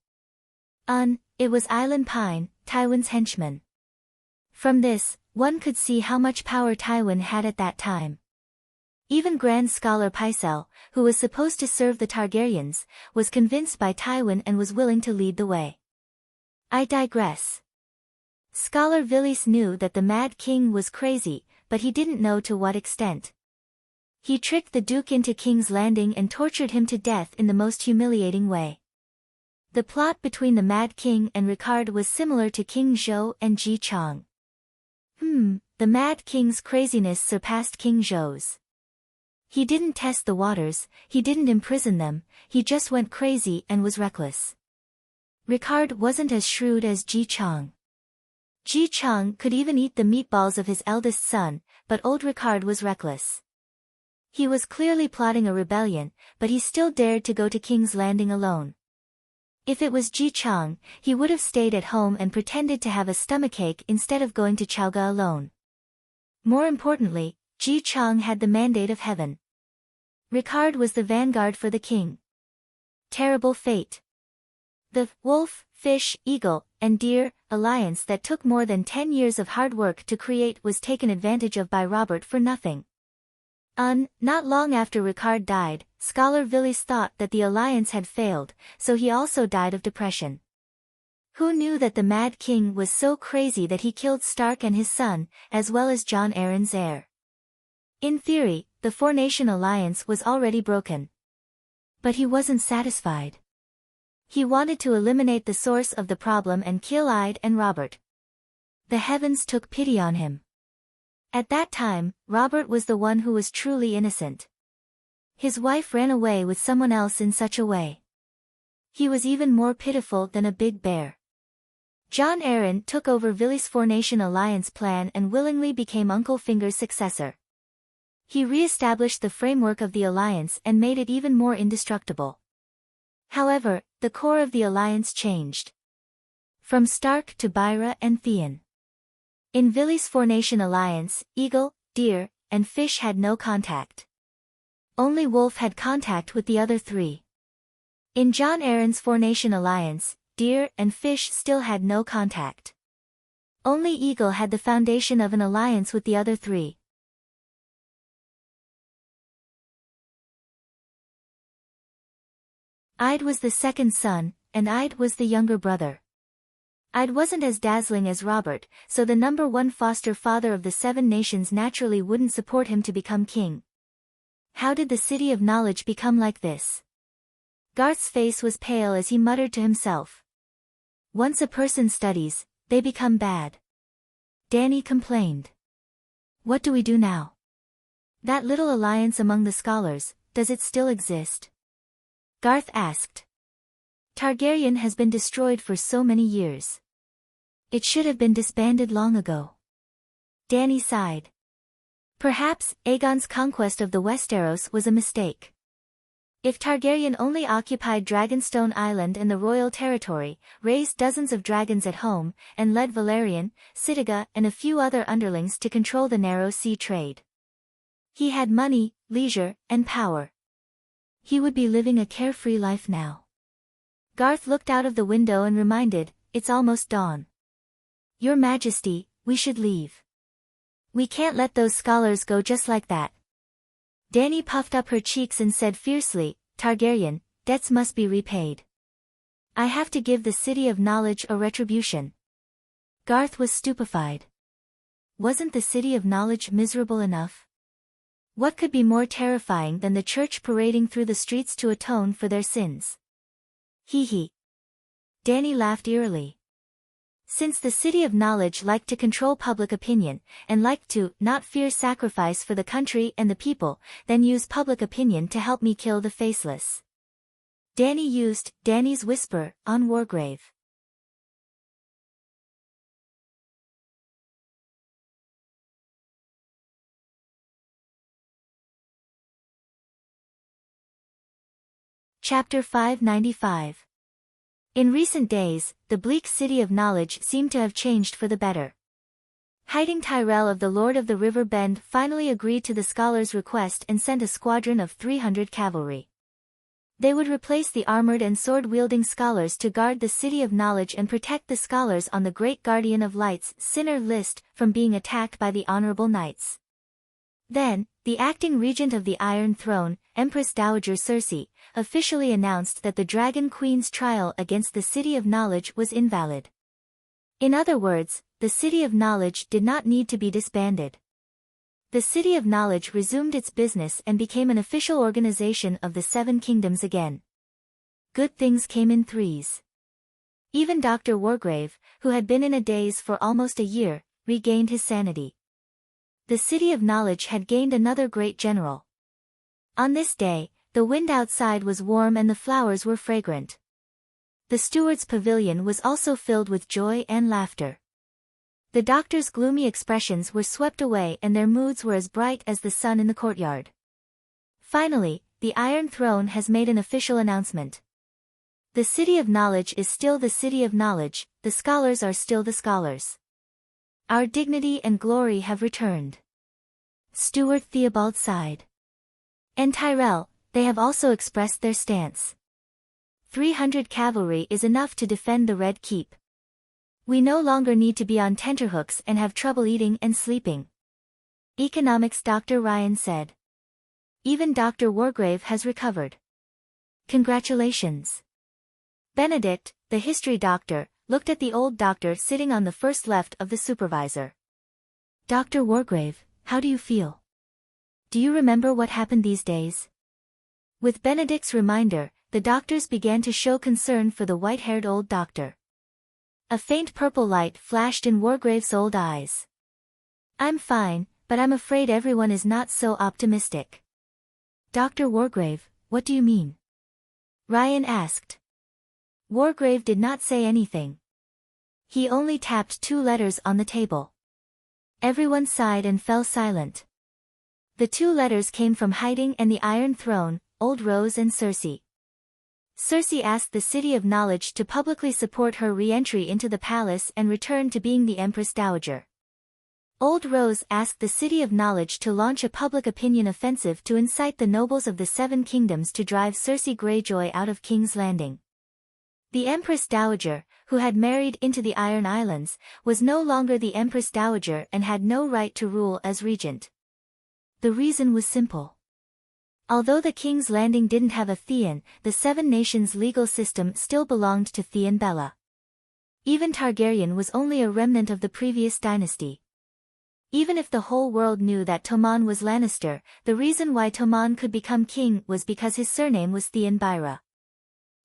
It was Eilen Pine, Tywin's henchman. From this, one could see how much power Tywin had at that time. Even Grand Scholar Pycelle, who was supposed to serve the Targaryens, was convinced by Tywin and was willing to lead the way. I digress. Scholar Villies knew that the Mad King was crazy, but he didn't know to what extent. He tricked the Duke into King's Landing and tortured him to death in the most humiliating way. The plot between the Mad King and Ricard was similar to King Zhou and Ji Chang. The Mad King's craziness surpassed King Zhou's. He didn't test the waters, he didn't imprison them, he just went crazy and was reckless. Ricard wasn't as shrewd as Ji Chang. Ji Chang could even eat the meatballs of his eldest son, but old Ricard was reckless. He was clearly plotting a rebellion, but he still dared to go to King's Landing alone. If it was Ji Chang, he would have stayed at home and pretended to have a stomachache instead of going to Chowga alone. More importantly, Ji Chang had the mandate of heaven. Ricard was the vanguard for the king. Terrible fate. The wolf, fish, eagle, and deer alliance that took more than 10 years of hard work to create was taken advantage of by Robert for nothing. Not long after Ricard died, Scholar Villies thought that the alliance had failed, so he also died of depression. Who knew that the Mad King was so crazy that he killed Stark and his son, as well as Jon Arryn's heir? In theory, the 4-nation alliance was already broken. But he wasn't satisfied. He wanted to eliminate the source of the problem and kill Ide and Robert. The heavens took pity on him. At that time, Robert was the one who was truly innocent. His wife ran away with someone else in such a way. He was even more pitiful than a big bear. Jon Arryn took over Villies' 4-nation alliance plan and willingly became Uncle Finger's successor. He re-established the framework of the alliance and made it even more indestructible. However, the core of the alliance changed. From Stark to Byra and Theon. In Villies' 4-nation alliance, eagle, deer, and fish had no contact. Only wolf had contact with the other 3. In Jon Arryn's 4-nation alliance, deer and fish still had no contact. Only eagle had the foundation of an alliance with the other 3. Ide was the second son, and Ide was the younger brother. Ide wasn't as dazzling as Robert, so the number 1 foster father of the 7 nations naturally wouldn't support him to become king. How did the City of Knowledge become like this? Garth's face was pale as he muttered to himself. Once a person studies, they become bad. Dany complained. What do we do now? That little alliance among the scholars, does it still exist? Garth asked. Targaryen has been destroyed for so many years. It should have been disbanded long ago. Dany sighed. Perhaps Aegon's conquest of the Westeros was a mistake. If Targaryen only occupied Dragonstone Island and the royal territory, raised dozens of dragons at home, and led Valerian, Sitaga and a few other underlings to control the narrow sea trade. He had money, leisure, and power. He would be living a carefree life now. Garth looked out of the window and reminded, it's almost dawn. Your Majesty, we should leave. We can't let those scholars go just like that. Dany puffed up her cheeks and said fiercely, Targaryen, debts must be repaid. I have to give the City of Knowledge a retribution. Garth was stupefied. Wasn't the City of Knowledge miserable enough? What could be more terrifying than the church parading through the streets to atone for their sins? Hee hee. Dany laughed eerily. Since the City of Knowledge liked to control public opinion, and liked to not fear sacrifice for the country and the people, then use public opinion to help me kill the faceless. Dany used Dany's whisper on Wargrave. Chapter 595. In recent days, the bleak city of knowledge seemed to have changed for the better. Hiding Tyrell of the Lord of the River Bend finally agreed to the scholars' request and sent a squadron of 300 cavalry. They would replace the armored and sword-wielding scholars to guard the city of knowledge and protect the scholars on the great guardian of light's sinner list from being attacked by the honorable knights. Then, the acting regent of the Iron Throne, Empress Dowager Circe, officially announced that the Dragon Queen's trial against the City of Knowledge was invalid. In other words, the City of Knowledge did not need to be disbanded. The City of Knowledge resumed its business and became an official organization of the Seven Kingdoms again. Good things came in threes. Even Dr. Wargrave, who had been in a daze for almost a year, regained his sanity. The City of Knowledge had gained another great general. On this day, the wind outside was warm and the flowers were fragrant. The steward's pavilion was also filled with joy and laughter. The doctor's gloomy expressions were swept away and their moods were as bright as the sun in the courtyard. Finally, the Iron Throne has made an official announcement. The City of Knowledge is still the City of Knowledge, the scholars are still the scholars. Our dignity and glory have returned. Steward Theobald sighed. And Tyrell, they have also expressed their stance. 300 cavalry is enough to defend the Red Keep. We no longer need to be on tenterhooks and have trouble eating and sleeping. Economics Dr. Ryan said. Even Dr. Wargrave has recovered. Congratulations. Benedict, the history doctor, looked at the old doctor sitting on the first left of the supervisor. Dr. Wargrave, how do you feel? Do you remember what happened these days? With Benedict's reminder, the doctors began to show concern for the white-haired old doctor. A faint purple light flashed in Wargrave's old eyes. I'm fine, but I'm afraid everyone is not so optimistic. Dr. Wargrave, what do you mean? Ryan asked. Wargrave did not say anything. He only tapped 2 letters on the table. Everyone sighed and fell silent. The 2 letters came from Hiding and the Iron Throne, Old Rose and Circe. Circe asked the City of Knowledge to publicly support her re-entry into the palace and return to being the Empress Dowager. Old Rose asked the City of Knowledge to launch a public opinion offensive to incite the nobles of the Seven Kingdoms to drive Circe Greyjoy out of King's Landing. The Empress Dowager, who had married into the Iron Islands, was no longer the Empress Dowager and had no right to rule as regent. The reason was simple. Although the King's Landing didn't have a Theon, the Seven Nations legal system still belonged to Theon Bella. Even Targaryen was only a remnant of the previous dynasty. Even if the whole world knew that Tommen was Lannister, the reason why Tommen could become king was because his surname was Theon Byra.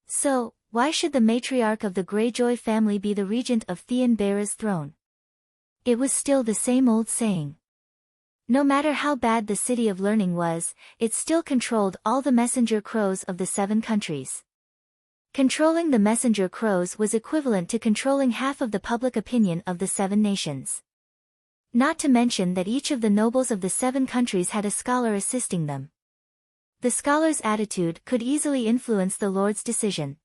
So, why should the matriarch of the Greyjoy family be the regent of Theon Byra's throne? It was still the same old saying. No matter how bad the City of Learning was, it still controlled all the messenger crows of the 7 countries. Controlling the messenger crows was equivalent to controlling half of the public opinion of the 7 nations. Not to mention that each of the nobles of the 7 countries had a scholar assisting them. The scholar's attitude could easily influence the Lord's decision.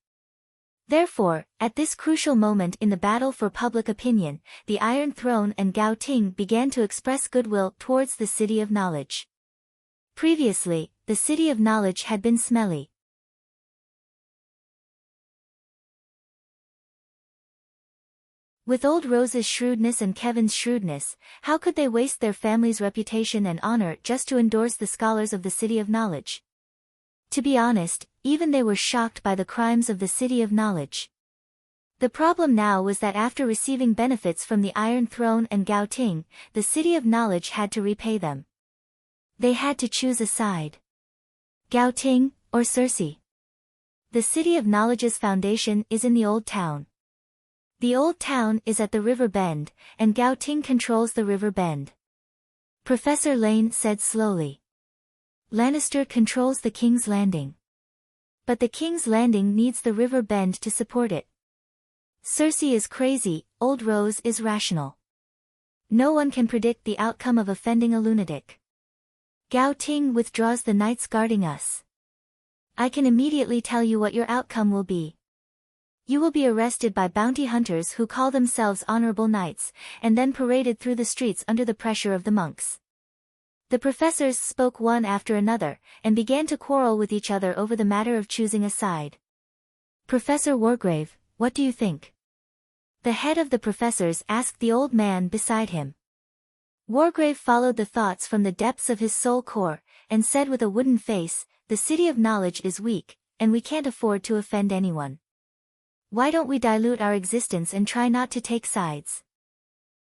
Therefore, at this crucial moment in the battle for public opinion, the Iron Throne and Gao Ting began to express goodwill towards the City of Knowledge. Previously, the City of Knowledge had been smelly. With Old Rose's shrewdness and Kevin's shrewdness, how could they waste their family's reputation and honor just to endorse the scholars of the City of Knowledge? To be honest, even they were shocked by the crimes of the City of Knowledge. The problem now was that after receiving benefits from the Iron Throne and Gao Ting, the City of Knowledge had to repay them. They had to choose a side. Gao Ting, or Circe? The City of Knowledge's foundation is in the Old Town. The Old Town is at the River Bend, and Gao Ting controls the River Bend. Professor Lane said slowly. Lannister controls the King's Landing. But the King's Landing needs the River Bend to support it. Circe is crazy, Old Rose is rational. No one can predict the outcome of offending a lunatic. Gao Ting withdraws the knights guarding us. I can immediately tell you what your outcome will be. You will be arrested by bounty hunters who call themselves honorable knights, and then paraded through the streets under the pressure of the monks. The professors spoke one after another, and began to quarrel with each other over the matter of choosing a side. Professor Wargrave, what do you think? The head of the professors asked the old man beside him. Wargrave followed the thoughts from the depths of his soul core, and said with a wooden face, the city of knowledge is weak, and we can't afford to offend anyone. Why don't we dilute our existence and try not to take sides?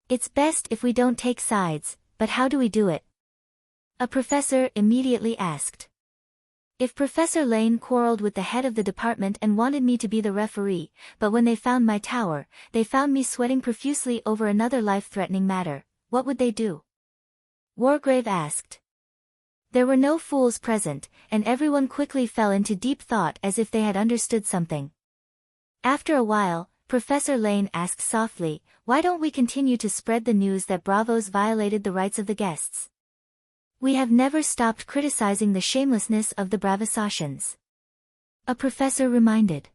It's best if we don't take sides, but how do we do it? A professor immediately asked. If Professor Lane quarreled with the head of the department and wanted me to be the referee, but when they found my tower, they found me sweating profusely over another life-threatening matter, what would they do? Wargrave asked. There were no fools present, and everyone quickly fell into deep thought as if they had understood something. After a while, Professor Lane asked softly, why don't we continue to spread the news that Bravos violated the rights of the guests? We have never stopped criticizing the shamelessness of the Bravasatians. A professor reminded.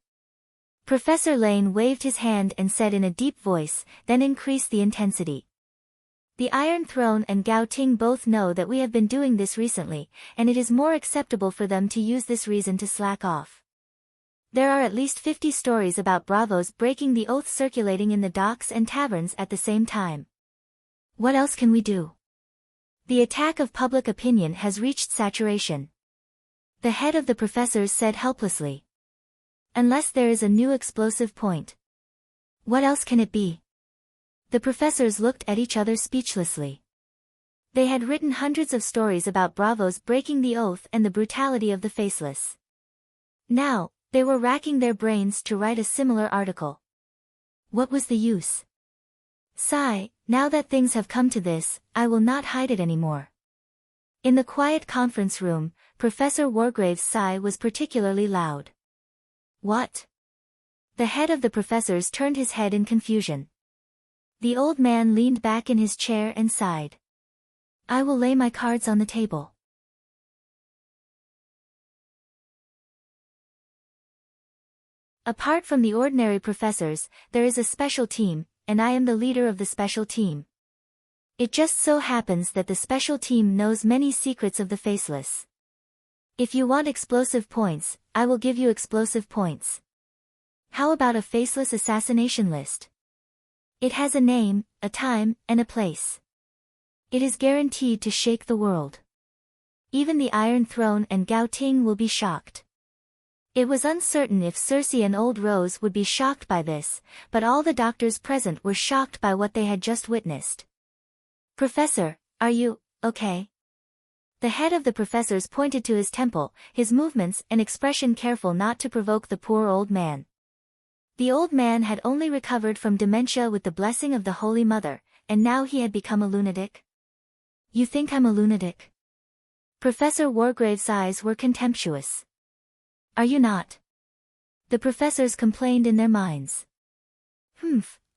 Professor Lane waved his hand and said in a deep voice, then increased the intensity. The Iron Throne and Gao Ting both know that we have been doing this recently, and it is more acceptable for them to use this reason to slack off. There are at least 50 stories about Bravos breaking the oath circulating in the docks and taverns at the same time. What else can we do? The attack of public opinion has reached saturation. The head of the professors said helplessly. Unless there is a new explosive point. What else can it be? The professors looked at each other speechlessly. They had written hundreds of stories about Bravos breaking the oath and the brutality of the faceless. Now, they were racking their brains to write a similar article. What was the use? Sigh, now that things have come to this, I will not hide it anymore. In the quiet conference room, Professor Wargrave's sigh was particularly loud. What? The head of the professors turned his head in confusion. The old man leaned back in his chair and sighed. I will lay my cards on the table. Apart from the ordinary professors, there is a special team, and I am the leader of the special team. It just so happens that the special team knows many secrets of the faceless. If you want explosive points, I will give you explosive points. How about a faceless assassination list? It has a name, a time, and a place. It is guaranteed to shake the world. Even the Iron Throne and Gao Ting will be shocked. It was uncertain if Circe and Old Rose would be shocked by this, but all the doctors present were shocked by what they had just witnessed. Professor, are you okay? The head of the professors pointed to his temple, his movements and expression careful not to provoke the poor old man. The old man had only recovered from dementia with the blessing of the Holy Mother, and now he had become a lunatic. You think I'm a lunatic? Professor Wargrave's eyes were contemptuous. Are you not? The professors complained in their minds.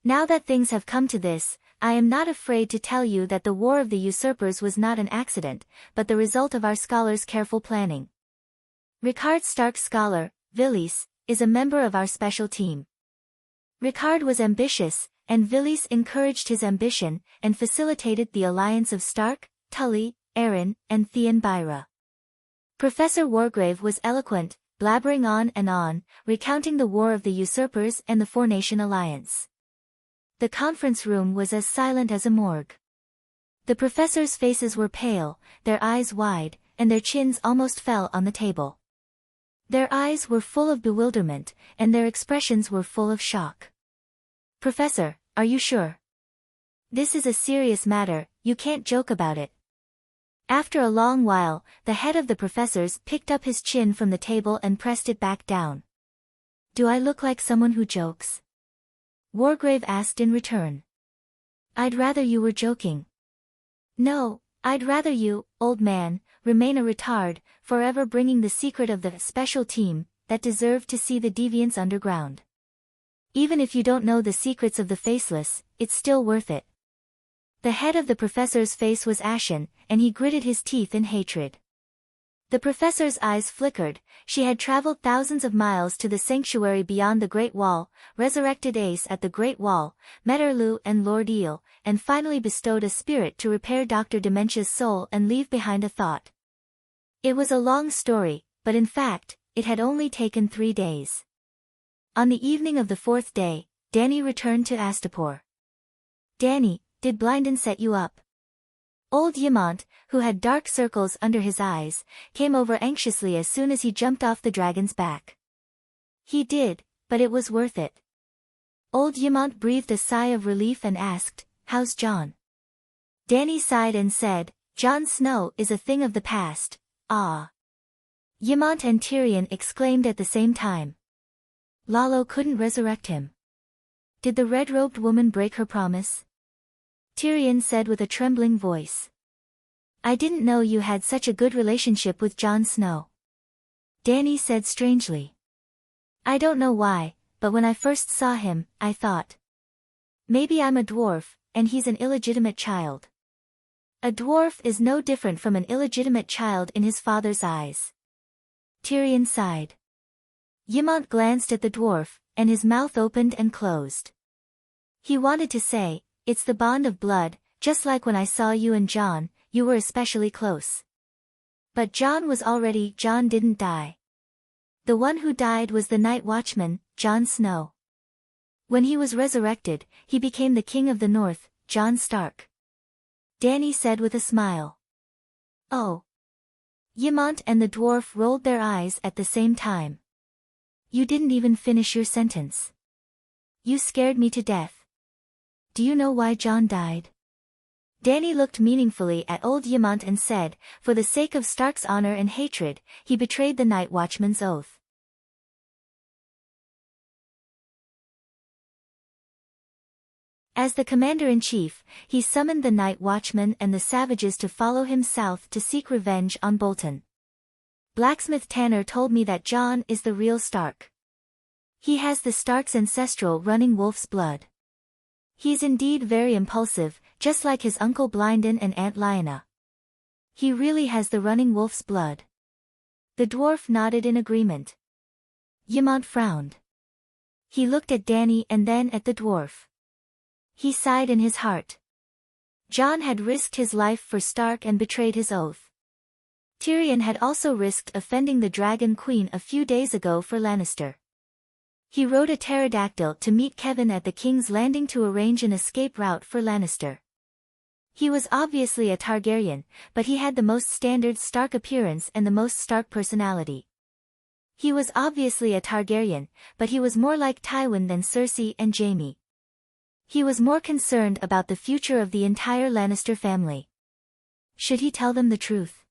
Now that things have come to this, I am not afraid to tell you that the War of the Usurpers was not an accident, but the result of our scholars' careful planning. Ricard Stark's scholar, Villies, is a member of our special team. Ricard was ambitious, and Villies encouraged his ambition, and facilitated the alliance of Stark, Tully, Aaron, and Theon Byra. Professor Wargrave was eloquent, blabbering on, recounting the War of the Usurpers and the Four-Nation Alliance. The conference room was as silent as a morgue. The professors' faces were pale, their eyes wide, and their chins almost fell on the table. Their eyes were full of bewilderment, and their expressions were full of shock. Professor, are you sure? This is a serious matter, you can't joke about it. After a long while, the head of the professors picked up his chin from the table and pressed it back down. Do I look like someone who jokes? Wargrave asked in return. I'd rather you were joking. No, I'd rather you, old man, remain a retard, forever bringing the secret of the special team, that deserved to see the deviants underground. Even if you don't know the secrets of the faceless, it's still worth it. The head of the professor's face was ashen, and he gritted his teeth in hatred. The professor's eyes flickered. She had traveled thousands of miles to the sanctuary beyond the Great Wall, resurrected Ace at the Great Wall, met Erlu and Lord Eel, and finally bestowed a spirit to repair Dr. Dementia's soul and leave behind a thought. It was a long story, but in fact, it had only taken 3 days. On the evening of the 4th day, Danny returned to Astapor. "Danny, did Blinden set you up?" Old Yamant, who had dark circles under his eyes, came over anxiously as soon as he jumped off the dragon's back. "He did, but it was worth it." Old Yamant breathed a sigh of relief and asked, "How's Jon?" Danny sighed and said, "Jon Snow is a thing of the past, ah." Yamant and Tyrion exclaimed at the same time. "Lalo couldn't resurrect him. Did the red-robed woman break her promise?" Tyrion said with a trembling voice. "I didn't know you had such a good relationship with Jon Snow." Danny said strangely. "I don't know why, but when I first saw him, I thought, maybe I'm a dwarf, and he's an illegitimate child." "A dwarf is no different from an illegitimate child in his father's eyes." Tyrion sighed. Yamant glanced at the dwarf, and his mouth opened and closed. He wanted to say, "It's the bond of blood, just like when I saw you and Jon, you were especially close." But Jon didn't die. The one who died was the night watchman, Jon Snow. When he was resurrected, he became the king of the north, Jon Stark. Danny said with a smile. "Oh." Yamant and the dwarf rolled their eyes at the same time. "You didn't even finish your sentence. You scared me to death. Do you know why Jon died?" Danny looked meaningfully at old Yamant and said, "For the sake of Stark's honor and hatred, he betrayed the Night Watchman's oath." As the commander-in-chief, he summoned the Night Watchman and the savages to follow him south to seek revenge on Bolton. "Blacksmith Tanner told me that Jon is the real Stark. He has the Stark's ancestral running wolf's blood. He's indeed very impulsive, just like his uncle Blinden and Aunt Lyanna. He really has the running wolf's blood." The dwarf nodded in agreement. Yamant frowned. He looked at Danny and then at the dwarf. He sighed in his heart. Jon had risked his life for Stark and betrayed his oath. Tyrion had also risked offending the Dragon Queen a few days ago for Lannister. He rode a pterodactyl to meet Kevin at the King's Landing to arrange an escape route for Lannister. He was obviously a Targaryen, but he had the most standard Stark appearance and the most Stark personality. He was obviously a Targaryen, but he was more like Tywin than Cersei and Jaime. He was more concerned about the future of the entire Lannister family. Should he tell them the truth?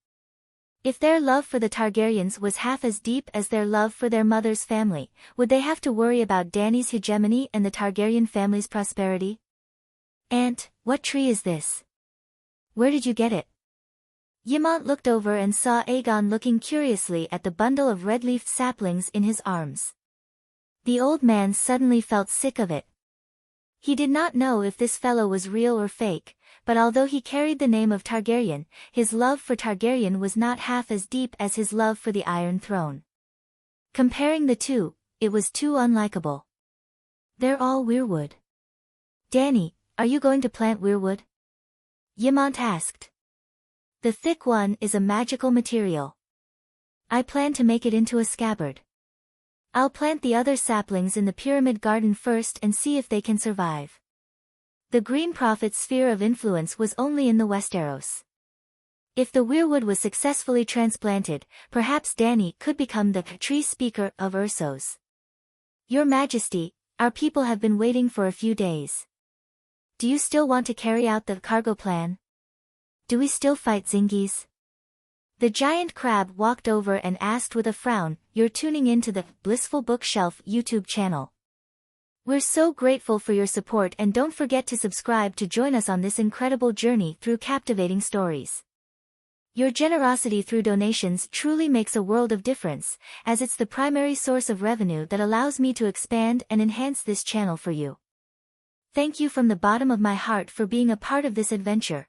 If their love for the Targaryens was half as deep as their love for their mother's family, would they have to worry about Dany's hegemony and the Targaryen family's prosperity? "Aunt, what tree is this? Where did you get it?" Yamant looked over and saw Aegon looking curiously at the bundle of red-leafed saplings in his arms. The old man suddenly felt sick of it. He did not know if this fellow was real or fake, but although he carried the name of Targaryen, his love for Targaryen was not half as deep as his love for the Iron Throne. Comparing the two, it was too unlikable. "They're all weirwood." "Danny, are you going to plant weirwood?" Yamant asked. "The thick one is a magical material. I plan to make it into a scabbard. I'll plant the other saplings in the pyramid garden first and see if they can survive." The Green Prophet's sphere of influence was only in the Westeros. If the weirwood was successfully transplanted, perhaps Danny could become the tree speaker of Ursos. "Your Majesty, our people have been waiting for a few days. Do you still want to carry out the cargo plan? Do we still fight Zingis?" The giant crab walked over and asked with a frown, "You're tuning in to the Blissful Bookshelf YouTube channel. We're so grateful for your support and don't forget to subscribe to join us on this incredible journey through captivating stories. Your generosity through donations truly makes a world of difference, as it's the primary source of revenue that allows me to expand and enhance this channel for you. Thank you from the bottom of my heart for being a part of this adventure.